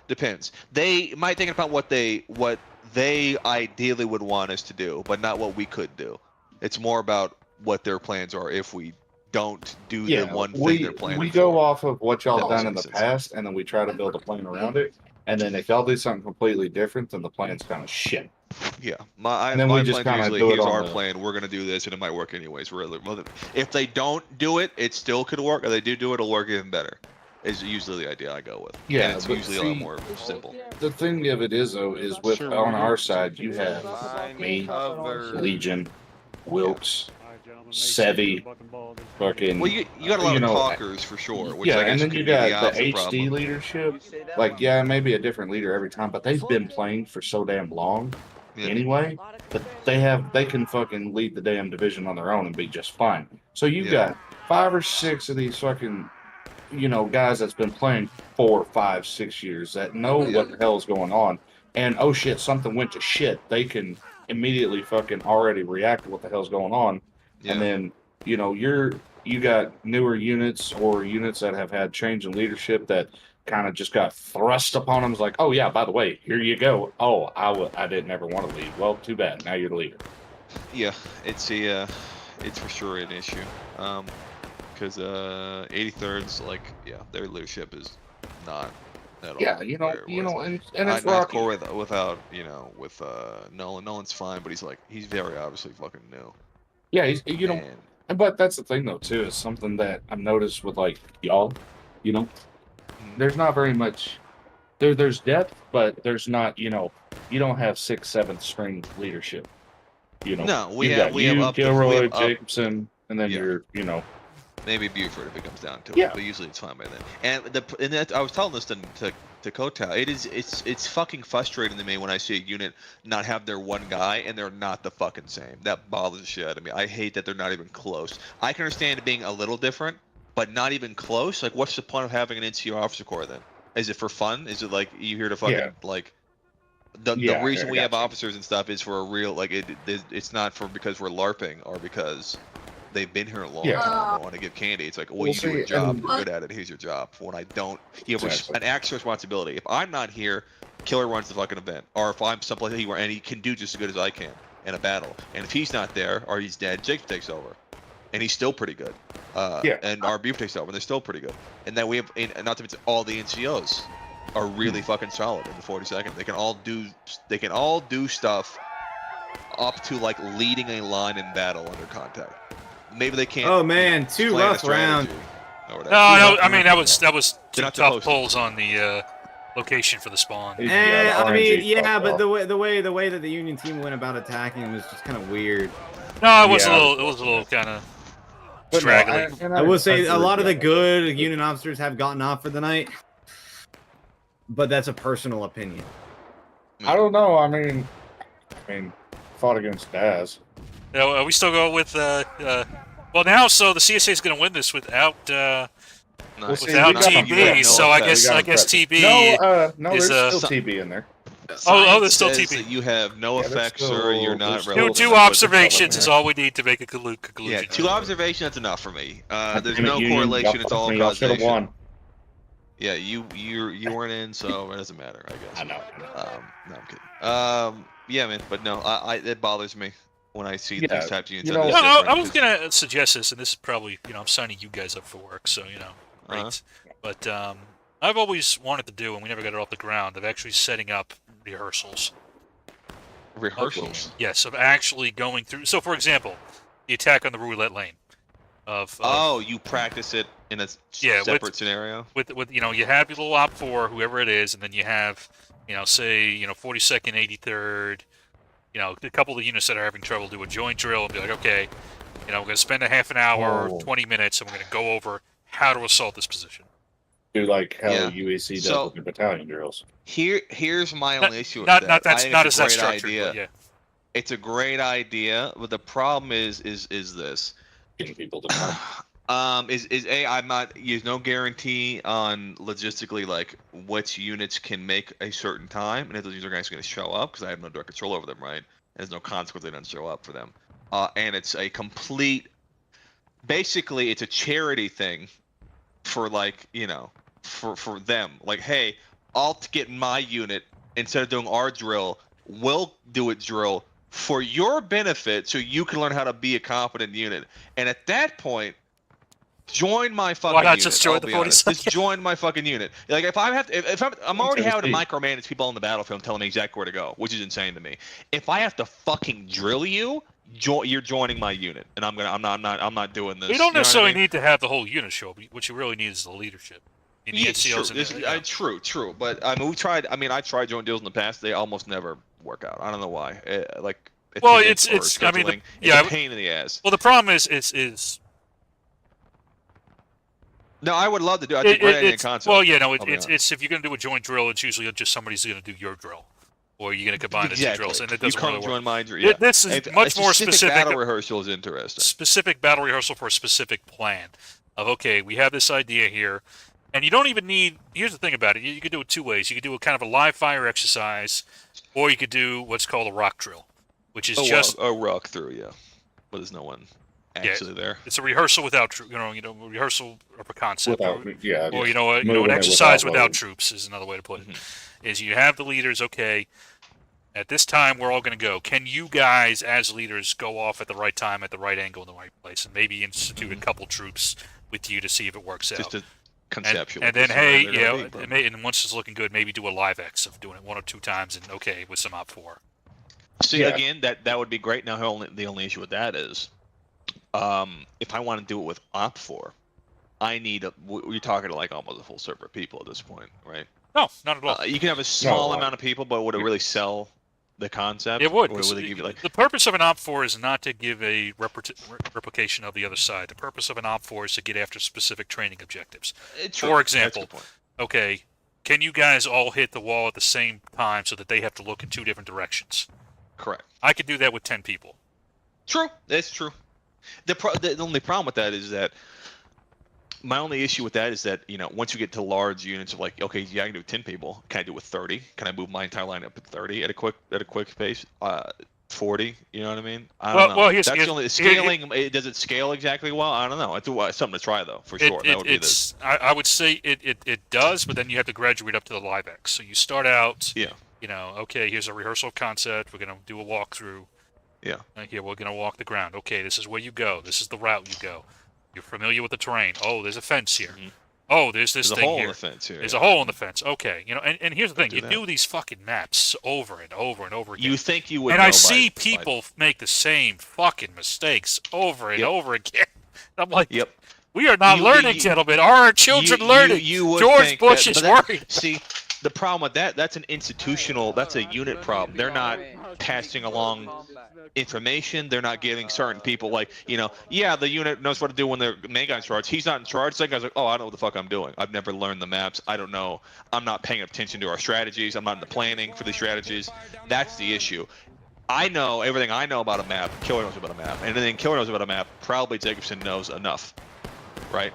Depends. They might take into account what they ideally would want us to do, but not what we could do. It's more about what their plans are if we don't do the one thing they're planning. We go off of what y'all done in the past, and then we try to build a plan around it. And then if y'all do something completely different, then the plan's kind of shit. Yeah, and then we just kind of do it here's our plan. We're gonna do this, and it might work anyways. If they don't do it, it still could work. Or they do it, it'll work even better. Is usually the idea I go with. Yeah, and it's usually a lot more simple. The thing of it is, though, is on our side, you have me, Legion, Wilkes, Sevi, fucking. Well, you got a lot of talkers for sure. Which I guess and then you got the HD problem. leadership. Like, maybe a different leader every time, but they've been playing for so damn long. Anyway, but they can fucking lead the damn division on their own and be just fine. So you've got 5 or 6 of these fucking, guys that's been playing 4, 5, 6 years that know what the hell's going on. And oh shit, something went to shit. They can immediately fucking already react to what the hell's going on. Yeah. And then, you got newer units or units that have had change in leadership that kind of just got thrust upon them. It's like, oh yeah, by the way, here you go. Oh, I didn't ever want to lead. Well, too bad. Now you're the leader. Yeah, it's for sure an issue. Because 83rds, their leadership is not at all. Yeah, and it's rocky. Without with Nolan. Nolan's fine, but he's very obviously fucking new. Yeah, But that's the thing, though, too, is something that I've noticed with like y'all. You know, there's not very much. There's depth, but there's not. You know, you don't have 6th, 7th string leadership. You know, No, you have up Gilroy, up, Jacobson, and then Yeah. you're, you know, maybe Buford if it comes down to Yeah. it, but usually it's fine by then. And that, I was telling this to Kota. It's fucking frustrating to me when I see a unit not have their one guy and they're not the fucking same. That bothers the shit out of me. I hate that they're not even close. I can understand it being a little different, but not even close. Like, what's the point of having an NCO officer corps then? Is it for fun? Is it like you here to fucking Yeah. like? The Yeah, reason I we have gotcha. officers and stuff is for a real like it's not for because we're LARPing or because they've been here a long Yeah. time. I want to give candy. It's like, well, Well, you do a see, job. and- You're good at it. Here's your job. When I don't, you have Exactly. an actual responsibility. If I'm not here, Killer runs the fucking event. Or if I'm someplace and he can do just as good as I can in a battle. And if he's not there or he's dead, Jake takes over. And he's still pretty good. Yeah. And our Beef takes over, and they're still pretty good. And then we have, and not to mention all the NCOs are really fucking solid in the 42nd. They can all do stuff up to like leading a line in battle under contact. Maybe they can't. Oh man, two plan a rough rounds. strategy or whatever. No, I mean that was They're two not tough supposed to. pulls on the location for the spawn. Yeah, the I mean, RNG yeah, fucked but off. the way that the Union team went about attacking was just kind of weird. No, it was Yeah, a little kind of But no, straggly. I will say a agree lot of the with good Union officers have gotten off for the night, but that's a personal opinion. I don't know. I mean, fought against Daz. Yeah, we still go with well now, so the CSA is going to win this without We'll see, without we got them TB. prepped. So I guess prepped. TB. No, is, there's still TB in there. Oh, there's still Says TB. that you have no Yeah, there's effects, still- or you're not there's still- relevant. Two enough with the observations is problem. all we need to make a conclusion. Yeah, 2 observations. That's enough for me. There's Damn it, no Union, correlation. y'all It's all fucked me, y'all should have causation. won. Yeah, you weren't in, so it doesn't matter, I guess. I know. No, I'm kidding. Yeah, man, but no, it bothers me when I see Yeah, these types of units. you that know- are No, different, I was 'cause- gonna suggest this, and this is probably I'm signing you guys up for work, so great. Uh-huh. But I've always wanted to do, and we never got it off the ground, of actually setting up rehearsals. rehearsals. Yes, of actually going through. So, for example, the attack on the roulette lane. Oh, you practice it in a Yeah, separate scenario. With you have your little op 4, whoever it is, and then you have say 42nd, 83rd, a couple of the units that are having trouble do a joint drill and be like, okay, we're going to spend a half an hour, Oh. 20 minutes, and we're going to go over how to assault this position. Do like how Yeah. UAC does So- with the battalion drills. Here's my only issue with Not that. I that's think not it's as a that great structured, idea. but yeah. It's a great idea, but the problem is this. Getting people to come. I'm not. There's no guarantee on logistically like which units can make a certain time, and if those units are actually going to show up, because I have no direct control over them, right? And there's no consequence they don't show up for them. And it's a complete. Basically, it's a charity thing, for like for them. Like, hey, I'll get my unit instead of doing our drill. We'll do a drill for your benefit, so you can learn how to be a competent unit. And at that point, join my fucking Why not unit. just join I'll the be honest. 42nd? Just join my fucking unit. Like, if I have to, if I'm already having to Tennessee. micromanage people on the battlefield and telling me exactly where to go, which is insane to me. If I have to fucking drill you, you're joining my unit, and I'm not doing this. You don't You know what I necessarily mean? need to have the whole unit show up. What you really need is the leadership. You need Yeah, NCOs true. in there, True. But I mean, I tried joint deals in the past. They almost never work out. I don't know why. Well, attendance or it's I mean, scheduling, yeah, it's a pain in the ass. Well, the problem is No, I would love to do. I think great idea it's concept. well, yeah, no, I'll be honest. it's if you're going to do a joint drill, it's usually just somebody's going to do your drill, or you're going to combine the two drills, and it You doesn't come really join work. my drill. Yeah. This is A much more specific. Battle rehearsal is interesting. Specific battle rehearsal for a specific plan of okay, we have this idea here, and you don't even need. Here's the thing about it: you could do it two ways. You could do a kind of a live fire exercise, or you could do what's called a rock drill, which is just a rock through, yeah. But there's no one actually there. it's a rehearsal without rehearsal of a concept. Without, yeah, Or just an moving it exercise without without loading. troops is another way to put it. Is you have the leaders, okay, at this time we're all going to go. Can you guys as leaders go off at the right time, at the right angle, in the right place, and maybe institute a couple troops with you to see if it works out? Just a conceptual. And then hey, design, they're gonna be, and once it's looking good, maybe do a live X of doing it 1 or 2 times and okay with some op 4. See, Yeah. again, that would be great. Now, the only issue with that is if I want to do it with Op4, I need you're talking to like almost a full server of people at this point, right? No, not at all. You can have a small amount of people, but would it really sell the concept? It would. Or would it give you, like... The purpose of an Op4 is not to give a replication of the other side. The purpose of an Op4 is to get after specific training objectives. For example, okay, can you guys all hit the wall at the same time so that they have to look in 2 different directions? Correct. I could do that with 10 people. True. That's true. The only problem with that is that my only issue with that is that, you know, once you get to large units of like, okay, yeah, I can do 10 people. Can I do it with 30? Can I move my entire line up at 30 at a quick pace? 40. You know what I mean? I don't know. Well, that's the only scaling. Does it scale exactly well? I don't know. It's something to try though, for sure. I would say it does, but then you have to graduate up to the live X. So you start out. Yeah. You know, okay, here's a rehearsal concept. We're gonna do a walkthrough. Yeah. Here we're gonna walk the ground. Okay, this is where you go. This is the route you go. You're familiar with the terrain. Oh, there's a fence here. Mm-hmm. Oh, there's this thing here. There's a hole in the fence here. There's a hole in the fence. Okay, you know, and here's the thing: you do these fucking maps over and over and over again. You think you would? And I see people make the same fucking mistakes over and over again. I'm like, yep. We are not learning, gentlemen. Are our children learning? George Bush is worried. See, the problem with that's an institutional, that's a unit problem. They're not passing along information. They're not giving certain people, like, you know, yeah, the unit knows what to do when the main guy's in charge. He's not in charge. That guy's like, oh, I don't know what the fuck I'm doing. I've never learned the maps. I don't know. I'm not paying attention to our strategies. I'm not in the planning for the strategies. That's the issue. I know everything I know about a map. Killer knows about a map. And anything Killer knows about a map, probably Jacobson knows enough, right?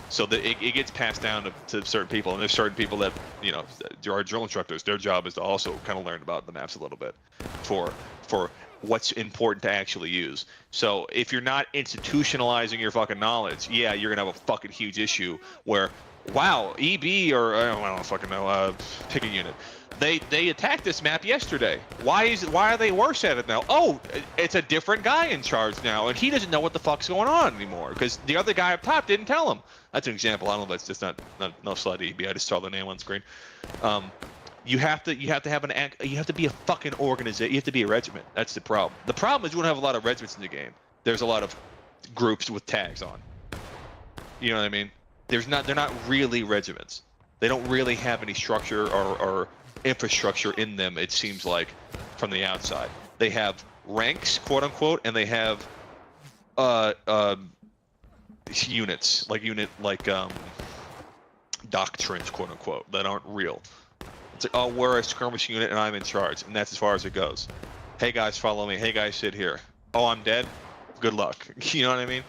So that it gets passed down to certain people, and there's certain people that, you know, our drill instructors, their job is to also kind of learn about the maps a little bit for what's important to actually use. So if you're not institutionalizing your fucking knowledge, yeah, you're gonna have a fucking huge issue where, wow, EB or I don't fucking know, pick a unit. They attacked this map yesterday. Why are they worse at it now? Oh, it's a different guy in charge now, and he doesn't know what the fuck's going on anymore because the other guy up top didn't tell him. That's an example. I don't know if that's just no slight EB. I just saw the name on screen. You have to be a fucking organization. You have to be a regiment. That's the problem. The problem is we don't have a lot of regiments in the game. There's a lot of groups with tags on. You know what I mean? They're not really regiments. They don't really have any structure or infrastructure in them, it seems like, from the outside. They have ranks, quote unquote, and they have units, like doctrines, quote unquote, that aren't real. It's like, oh, we're a skirmish unit and I'm in charge, and that's as far as it goes. Hey guys, follow me. Hey guys, sit here. Oh, I'm dead. Good luck. You know what I mean?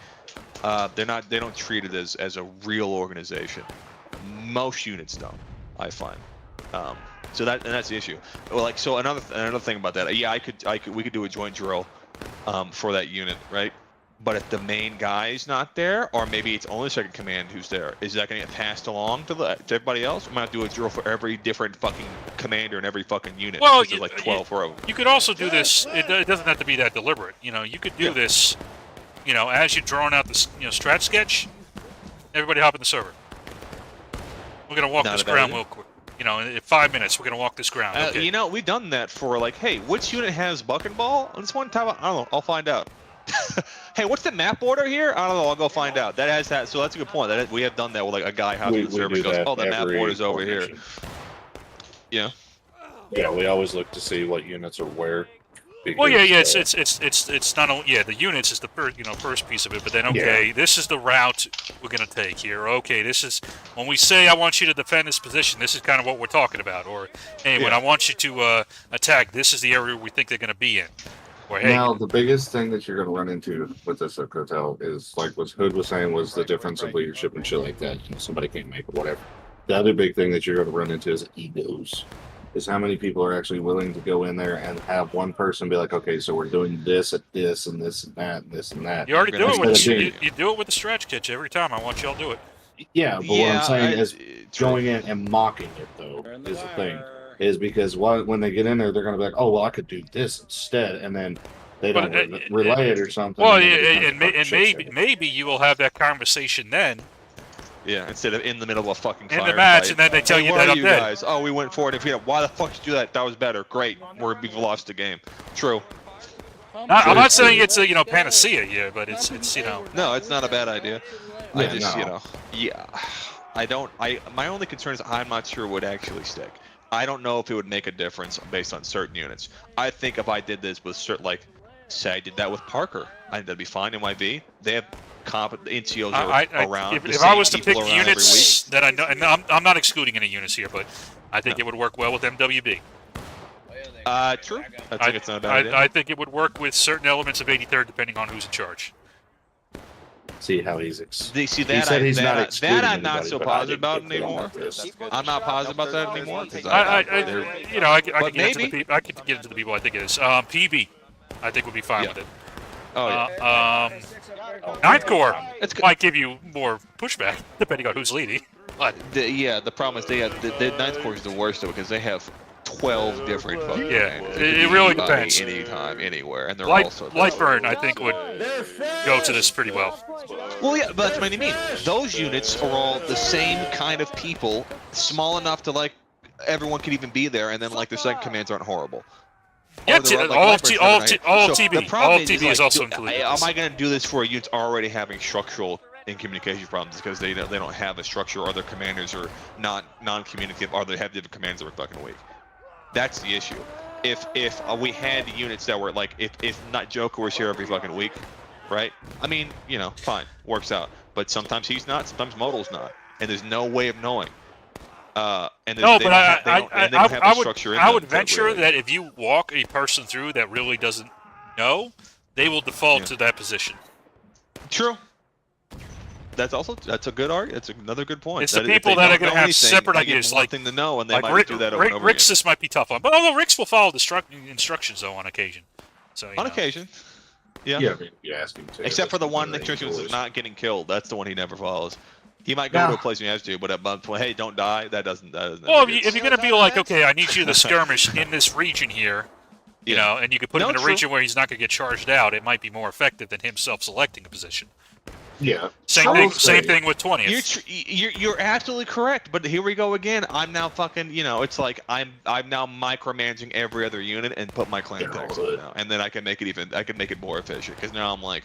They don't treat it as a real organization. Most units don't, I find. So that's the issue. Well, like, so another thing about that, yeah, we could do a joint drill for that unit, right? But if the main guy is not there, or maybe it's only second command who's there, is that going to get passed along to everybody else? We might have to do a drill for every different fucking commander in every fucking unit. Well, there's like 12 for them. You could also do this. It doesn't have to be that deliberate. You know, you could do this. You know, as you're drawing out the strat sketch, everybody hop in the server. We're gonna walk this ground real quick. You know, in 5 minutes, we're gonna walk this ground. Okay. You know, we've done that for like, hey, which unit has buck and ball? On this one time, I don't know. I'll find out. Hey, what's the map order here? I don't know. I'll go find out. That has that. So that's a good point. We have done that with like a guy hopping the server goes, oh, the map order's over here. Yeah. Yeah, we always look to see what units are where. Well, yeah. It's not only the units is the first piece of it, but then this is the route we're gonna take here. Okay, this is when we say I want you to defend this position. This is kind of what we're talking about. Or hey, when I want you to attack, this is the area we think they're gonna be in. Or, hey, now, the biggest thing that you're going to run into with this hotel is, like what Hood was saying, was the difference of leadership and shit like that. You know, somebody can't make it, whatever. The other big thing that you're going to run into is egos. Is how many people are actually willing to go in there and have one person be like, okay, so we're doing this at this and this and that and this and that. You already do it. You do it with the stretch kitch every time. I want y'all to do it. Yeah, but what I'm saying is going in and mocking it, though, is the thing. Is because when they get in there, they're going to be like, oh, well, I could do this instead, and then they don't relay it or something. Well, and maybe you will have that conversation then. Yeah, instead of in the middle of a fucking in the match, and then they tell you that I'm dead. Guys? Oh, we went for it. If why the fuck did you do that? That was better. Great. We've lost the game. True. I'm not saying it's a panacea here, but it's No, it's not a bad idea. I Yeah, just no. my only concern is I'm not sure what would actually stick. I don't know if it would make a difference based on certain units. I think if I did this with certain, like, say I did that with Parker, I think that'd be fine. MYB, they have competent NCOs around. If I was to pick units that I know, and I'm not excluding any units here, but I think it would work well with MWB. True. I think it's not a bad idea. I think it would work with certain elements of 83rd, depending on who's in charge. See how he's. He said I'm not so positive about anymore. I'm not positive about that anymore. I could get into the people I think it is. PB, I think would be fine with it. Oh yeah. Ninth Corps might give you more pushback depending on who's leading. But the problem is the Ninth Corps is the worst of it because they have 12 different fucking commanders. It really depends. Anytime, anywhere, and they're also Lightburn, I think, would go to this pretty well. Well, yeah, but that's what I mean. Those units are all the same kind of people, small enough to like everyone could even be there, and then like their second commands aren't horrible. Yeah, all of TB is also included. Am I going to do this for units already having structural and communication problems because they don't have a structure, or their commanders are non-communicative, or they have different commands that are fucking weak? That's the issue. If we had units that were like, if not Joker was here every fucking week, right? I mean, fine, works out. But sometimes he's not, sometimes Modal's not, and there's no way of knowing. I would venture that if you walk a person through that really doesn't know, they will default to that position. True. That's a good argument. That's another good point. It's the people that are going to have separate ideas, like thing to know, and they might do that over and over Ricks, this might be tough on, but although Ricks will follow the instructions though on occasion. So on occasion, yeah. Yeah, you ask him to. Except for the one instructions is not getting killed. That's the one he never follows. He might go to a place when he has to, but hey, don't die. That doesn't. Well, if you're going to be like, okay, I need you to skirmish in this region here, and you could put him in a region where he's not going to get charged out, it might be more effective than him self-selecting a position. Yeah. Same thing with 20th. You're absolutely correct, but here we go again. I'm now fucking, it's like I'm now micromanaging every other unit and put my clan tags on now, and then I can make it more efficient because now I'm like,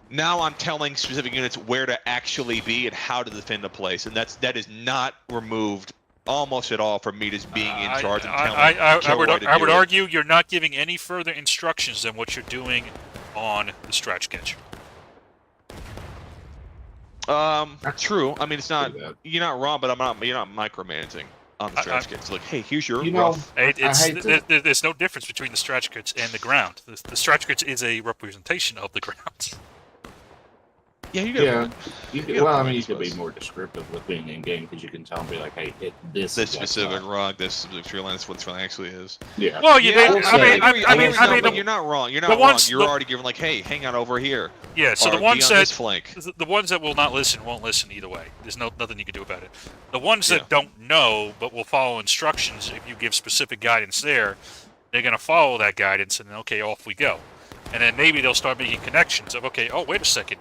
now I'm telling specific units where to actually be and how to defend a place, and that is not removed almost at all from me just being in charge and telling. I would argue you're not giving any further instructions than what you're doing on the stretch catch. True. I mean, it's not. You're not wrong, but you're not micromanaging on the stretch kits. Like, hey, here's your rough. There's no difference between the stretch kits and the ground. The stretch kits is a representation of the ground. Yeah, you could be more descriptive with being in game because you can tell them, be like, hey, hit this specific rock, this specific tree line. That's what this one actually is. Yeah. Well, but you're not wrong. You're not wrong. You're already giving like, hey, hang out over here. Yeah. So the ones that will not listen won't listen either way. There's nothing you can do about it. The ones that don't know but will follow instructions, if you give specific guidance there, they're going to follow that guidance, and then okay, off we go. And then maybe they'll start making connections of, okay, oh, wait a second.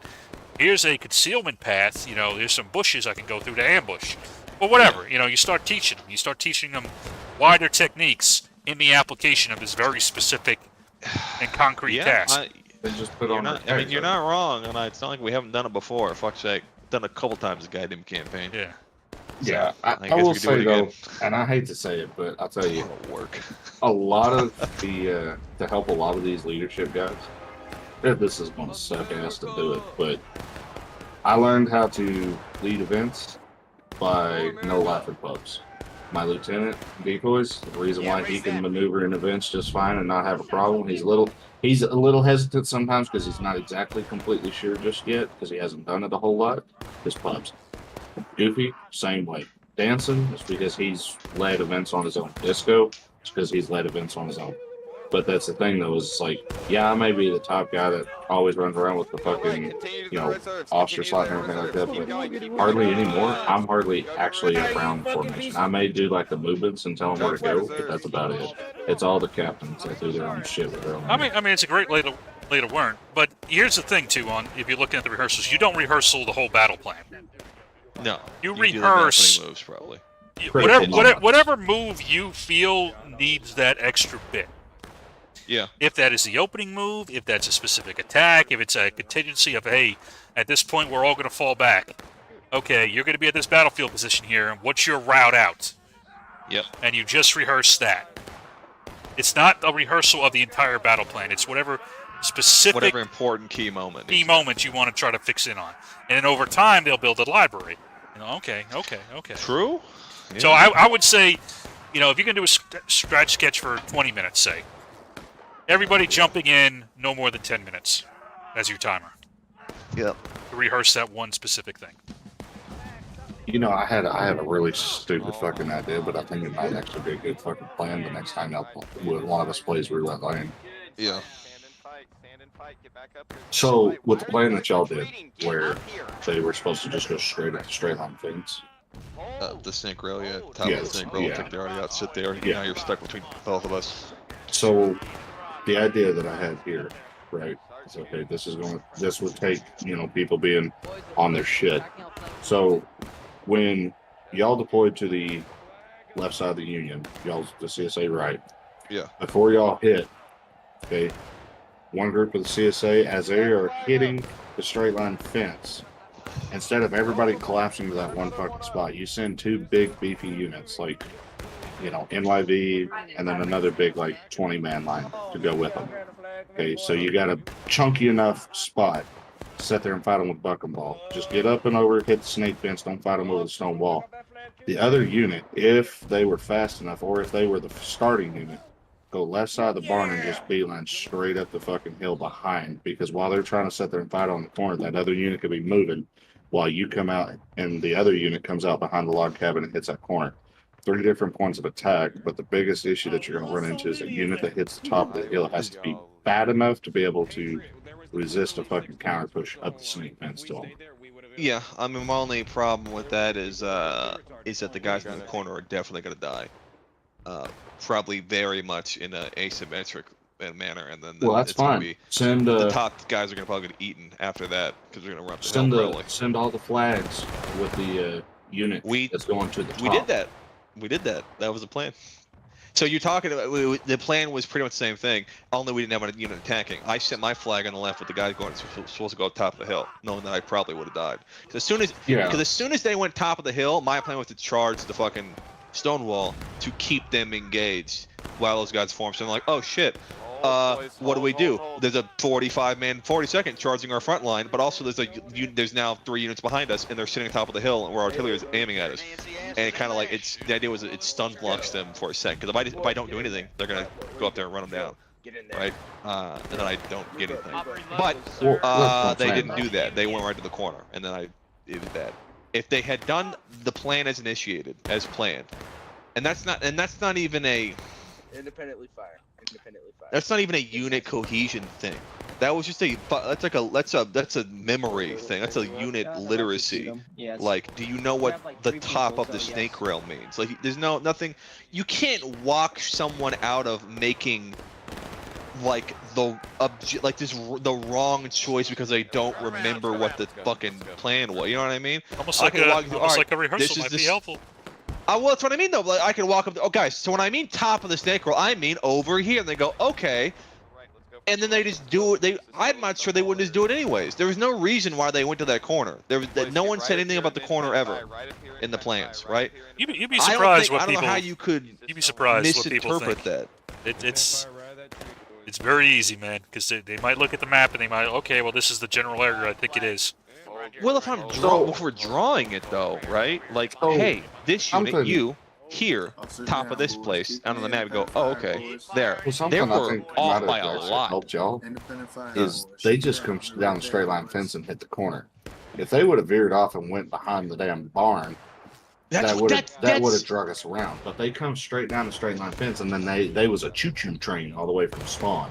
Here's a concealment path, there's some bushes I can go through to ambush. Well, whatever, you start teaching them. You start teaching them wider techniques in the application of this very specific and concrete task. You're not wrong, and it's not like we haven't done it before. Fuck's sake, done it a couple times the Guidem campaign. Yeah. Yeah, I will say though, and I hate to say it, but I'll tell you, a lot of to help a lot of these leadership guys, this is going to suck ass to do it, but I learned how to lead events by no laughing pups. My lieutenant, Decoys, the reason why he can maneuver in events just fine and not have a problem, he's a little hesitant sometimes because he's not exactly completely sure just yet because he hasn't done it a whole lot, is pups. Goofy, same way. Dancing is because he's led events on his own. Disco is because he's led events on his own. But that's the thing, though, is it's like, yeah, I may be the top guy that always runs around with the fucking, officer slot and everything like that, but hardly anymore. I'm hardly actually around the formation. I may do, like, the movements and tell them where to go, but that's about it. It's all the captains that do their own shit with their own. I mean, it's a great way to learn. But here's the thing, too, if you're looking at the rehearsals, you don't rehearsal the whole battle plan. No. You rehearse moves, probably. Whatever move you feel needs that extra bit. Yeah. If that is the opening move, if that's a specific attack, if it's a contingency of, hey, at this point we're all going to fall back. Okay, you're going to be at this battlefield position here. What's your route out? Yep. And you just rehearse that. It's not a rehearsal of the entire battle plan. It's whatever specific important key moment. Moments you want to try to fix in on. And then over time, they'll build a library. Okay. True. Yeah. So I would say, if you're going to do a scratch sketch for 20 minutes, say, everybody jumping in no more than 10 minutes as your timer. Yep. To rehearse that one specific thing. I had a really stupid fucking idea, but I think it might actually be a good fucking plan the next time one of us plays Roulette Lane. Yeah. So with the plan that y'all did, where they were supposed to just go straight at the straight line fence. The snake rail, top of the snake rail. Take the already out, sit there. Now you're stuck between both of us. So the idea that I had here, right? Is okay. This would take people being on their shit. So when y'all deployed to the left side of the Union, the CSA right. Yeah. Before y'all hit, okay, one group of the CSA, as they are hitting the straight line fence, instead of everybody collapsing to that one fucking spot, you send two big beefy units like, NYV and then another big 20-man line to go with them. Okay, so you got a chunky enough spot. Sit there and fight them with buck and ball. Just get up and over, hit the snake fence, don't fight them over the stone wall. The other unit, if they were fast enough, or if they were the starting unit, go left side of the barn and just beeline straight up the fucking hill behind. Because while they're trying to sit there and fight on the corner, that other unit could be moving while you come out and the other unit comes out behind the log cabin and hits that corner. 3 different points of attack, but the biggest issue that you're going to run into is a unit that hits the top of the hill has to be fat enough to be able to resist a fucking counter push up the snake fence to them. Yeah, I mean, my only problem with that is that the guys in the corner are definitely going to die. Probably very much in an asymmetric manner, and then that's fine. The top guys are probably get eaten after that because they're going to run the hill. Send all the flags with the unit that's going to the top. We did that. That was the plan. So you're talking about the plan was pretty much the same thing. Only we didn't have a unit attacking. I set my flag on the left with the guy supposed to go top of the hill, knowing that I probably would have died. Because as soon as they went top of the hill, my plan was to charge the fucking stone wall to keep them engaged while those guys form. So I'm like, oh shit. What do we do? There's a 45-man 42nd charging our front line, but also there's now 3 units behind us, and they're sitting on top of the hill, where artillery is aiming at us. And it kind of the idea was it stun blocks them for a second, because if I don't do anything, they're gonna go up there and run them down, right? And then I don't get anything. But they didn't do that. They went right to the corner, and then it was bad. If they had done the plan as initiated, as planned, and that's not even a independently fire. That's not even a unit cohesion thing. That was just that's a memory thing. That's a unit literacy. Like, do you know what the top of the snake rail means? Like, there's nothing. You can't walk someone out of making the wrong choice because they don't remember what the fucking plan was. You know what I mean? Almost like a rehearsal might be helpful. Well, that's what I mean, though. Like, I can walk up. Oh, guys. So when I mean top of the snake roll, I mean over here. And they go, okay. And then they just do it. I'm not sure they wouldn't just do it anyways. There was no reason why they went to that corner. No one said anything about the corner ever in the plans, right? You'd be surprised what people. I don't know how you could. You'd be surprised what people think. That. It's very easy, man, because they might look at the map and they might, okay, well, this is the general area I think it is. Well, if we're drawing it though, right? Like, hey, this unit, here, top of this place, out on the map, we go, oh, okay, there. They were off by a lot. Helped y'all is they just come down the straight line fence and hit the corner. If they would have veered off and went behind the damn barn, that would have drug us around. But they come straight down the straight line fence, and then they was a choo-choo train all the way from spawn.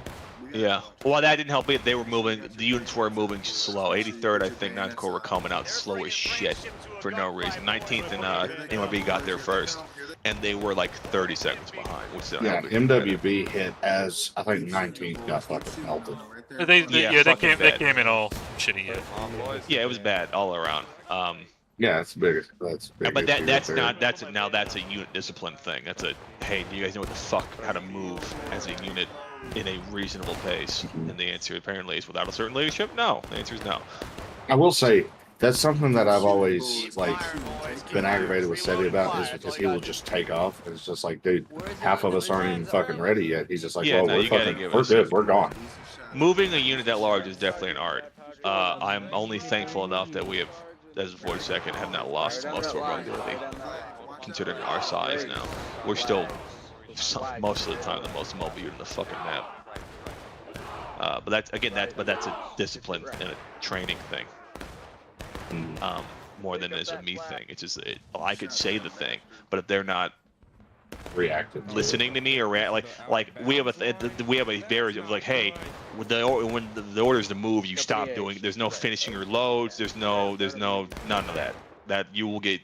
Yeah. Well, that didn't help it. They were moving. The units were moving slow. 83rd, I think, 9th Corps were coming out slow as shit for no reason. 19th and NYB got there first, and they were like 30 seconds behind. Which MWB hit as I think 19th got fucking melted. They came in all shitty. Yeah, it was bad all around. Yeah, it's bigger. That's big. But that's a unit discipline thing. That's a, hey, do you guys know what the fuck how to move as a unit in a reasonable pace? And the answer apparently is without a certain leadership. No, the answer is no. I will say that's something that I've always like been aggravated with Seti about is because he will just take off. It's just like, dude, half of us aren't even fucking ready yet. He's just like, Yeah, well, no, we're you gotta fucking, give we're us good, we're gone. Moving a unit that large is definitely an art. I'm only thankful enough that we have, as a 42nd, have not lost most of our mobility, considering our size now. We're still, most of the time, the most mobile unit in the fucking map. But that's a discipline and a training thing, more than it is a me thing. It's just I could say the thing, but if they're not reactive listening to me or like we have a barrier of like, hey, when the orders to move, you stop doing. There's no finishing your loads. There's none of that. That you'll get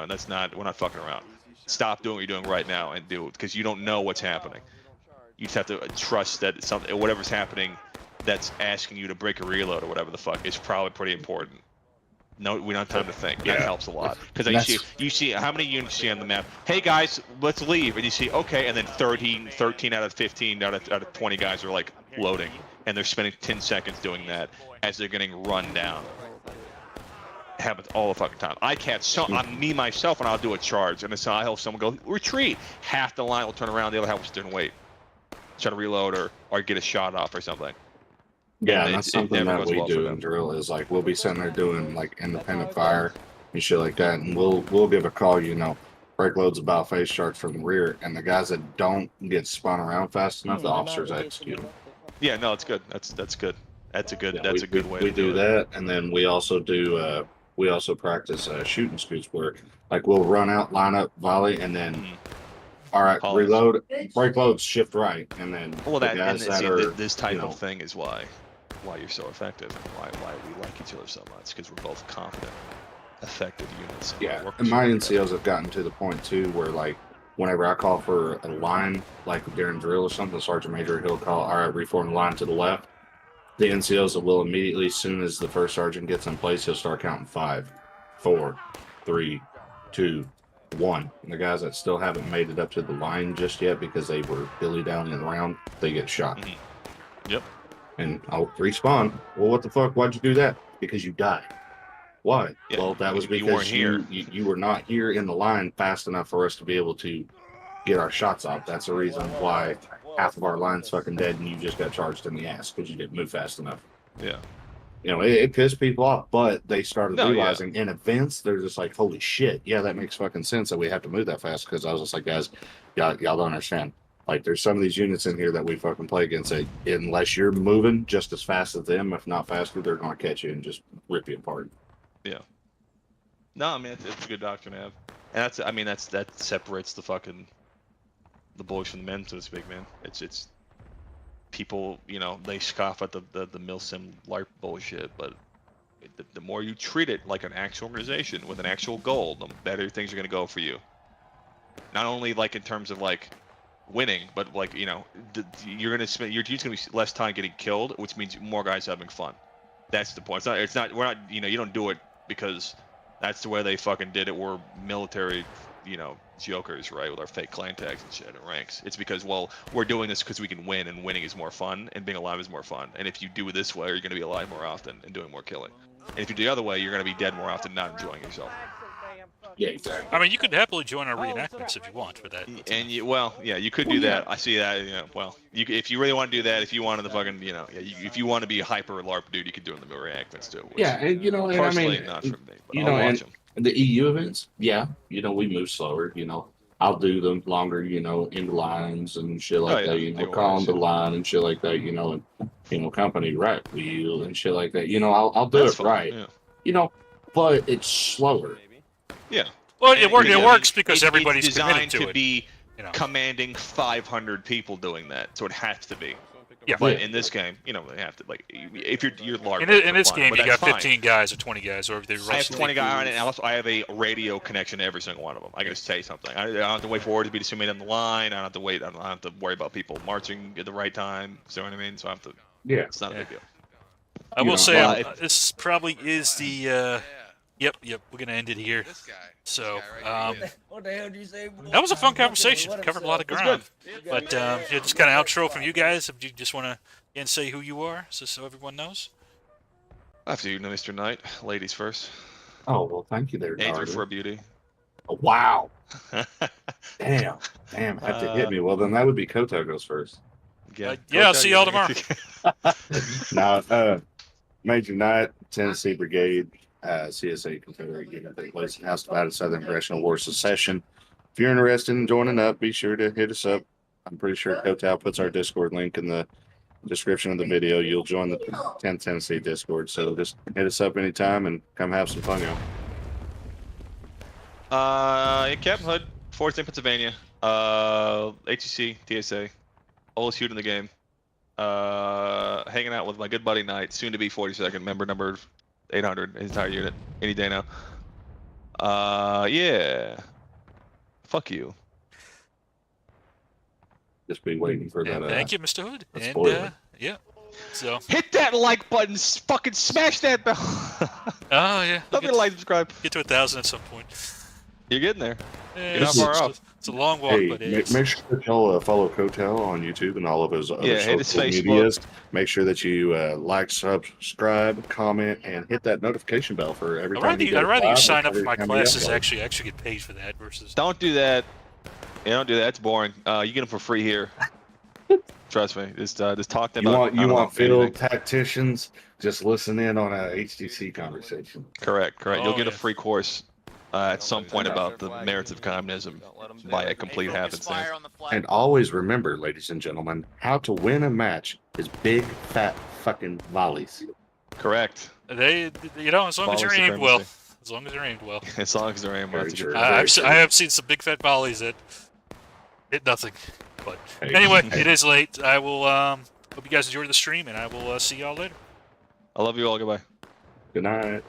that's not, we're not fucking around. Stop doing what you're doing right now and do it, because you don't know what's happening. You just have to trust that whatever's happening that's asking you to break a reload or whatever the fuck is probably pretty important. No, we don't have time to think. That helps a lot, because you see how many units you see on the map. Hey guys, let's leave, and you see okay, and then 13 out of 15 out of 20 guys are like loading, and they're spending 10 seconds doing that as they're getting run down. It happens all the fucking time. I catch on me myself, and I'll do a charge, and I help someone go retreat. Half the line will turn around, the other half will sit and wait, try to reload or get a shot off or something. Yeah, and that's something that we do in drill is like we'll be sitting there doing like independent fire and shit like that, and we'll give a call, break loads about face charge from the rear, and the guys that don't get spun around fast enough, the officers execute them. Yeah, no, it's good. That's good. That's a good way We to do it. That, and then we also do we also practice shooting scoots where like we'll run out, line up, volley, and then all right, reload, break loads, shift right, and then this type of thing is why you're so effective and why we like each other so much, because we're both confident, effective units. And my NCOs have gotten to the point too where like whenever I call for a line, like during drill or something, the sergeant major he'll call, all right, reform the line to the left. The NCOs will immediately, as soon as the first sergeant gets in place, he'll start counting 5, 4, 3, 2, 1. And the guys that still haven't made it up to the line just yet because they were dilly down and around, they get shot. Yep. And I'll respawn. Well, what the fuck? Why'd you do that? Because you died. Why? Yeah, well, that was because you were not here in the line fast enough for us to be able to get our shots off. That's the reason why half of our line's fucking dead and you just got charged in the ass because you didn't move fast enough. Yeah. It pissed people off, but they started realizing in events, they're just like, holy shit, yeah, that makes fucking sense that we have to move that fast. Because I was just like, guys, y'all don't understand. Like, there's some of these units in here that we fucking play against. Unless you're moving just as fast as them, if not faster, they're going to catch you and just rip you apart. Yeah. No, I mean, it's a good doctrine to have. And that separates the boys from the men, so to speak, man. It's people, they scoff at the milsim LARP bullshit, but the more you treat it like an actual organization with an actual goal, the better things are going to go for you. Not only like in terms of like winning, but like you're going to spend, your team's going to be less time getting killed, which means more guys having fun. That's the point. We're not you don't do it because that's the way they fucking did it. We're military jokers, right, with our fake clan tags and shit and ranks. It's because, well, we're doing this because we can win, and winning is more fun, and being alive is more fun. And if you do it this way, you're going to be alive more often and doing more killing. And if you do the other way, you're going to be dead more often, not enjoying yourself. Yeah, exactly. I mean, you could happily join our reenactments if you want for that. And you could do that. I see that. If you really want to do that, if you want to if you want to be a hyper LARP dude, you could do it in the reenactments too. Yeah, and personally, not for me, but I'll watch them. The EU events, we move slower, I'll do them longer, in lines and shit like that, call on the line and shit like that, and, company right wheel and shit like that, I'll do it right, but it's slower. Yeah. Well, it works because everybody's designed committed to be commanding 500 people doing that, so it has to be. Yeah. But in this game, they have to if you're large. In this game, you got 15 guys or 20 guys, or I have 20 guys, and also I have a radio connection to every single one of them. I got to say something. I don't have to wait for orders to be disseminated on the line. I don't have to wait. I don't have to worry about people marching at the right time. You know what I mean? So I have to. Yeah. It's not a big deal. I will say this probably is the Yep, we're gonna end it here. This guy. So, right here. What the hell did you say? that was a fun conversation. Covered a lot of It's ground. good. But yeah, just kind of outro from you guys. If you just want to again say who you are, so everyone knows. After you, Mr. Knight. Ladies first. Oh well, thank you there, Angel darling. for a beauty. Oh, wow. Damn. Have to hit me. Well, then that would be Koto goes first. Yeah, I'll see y'all tomorrow. Now, Major Knight, Tennessee Brigade, CSA Confederate Unit that plays in House Divided Southern Congressional War Secession. If you're interested in joining up, be sure to hit us up. I'm pretty sure Kotal puts our Discord link in the description of the video. You'll join the 10th Tennessee Discord. So just hit us up anytime and come have some fun, y'all. Captain Hood, Fort St. Pennsylvania. HEC, TSA. Oldest shoot in the game. Hanging out with my good buddy Knight, soon to be 42nd, member number 800, his entire unit. Any day now. Yeah. Fuck you. Just be waiting for that. Thank you, Mr. Hood. And spoiler. yeah. So. Hit that like button, fucking smash that bell. Oh yeah. Don't forget to like, subscribe. Get to 1,000 at some point. You're getting there. Yeah, You're not far off. It's a long walk, Hey, but make sure that y'all follow Kotal on YouTube and all of his other hit his social Facebook. medias. Make sure that you like, subscribe, comment, and hit that notification bell for every time you I'd go rather you live, sign up every for my time we classes. upload. Actually get paid for that versus. Don't do that. Yeah, don't do that. It's boring. You get them for free here. Trust me. Just talk to them about. You want field tacticians? Just listen in on a HTC conversation. Correct. Oh, You'll get a yeah. free course at some point about the merits of communism by a complete happenstance. And always remember, ladies and gentlemen, how to win a match is big, fat, fucking volleys. Correct. They, as long as you're aimed well. As long as you're aimed well. As long as they're aimed well. Very true. I have seen some big fat volleys that hit nothing. But anyway, it is late. I will hope you guys enjoyed the stream, and I will see y'all later. I love you all. Goodbye. Good night.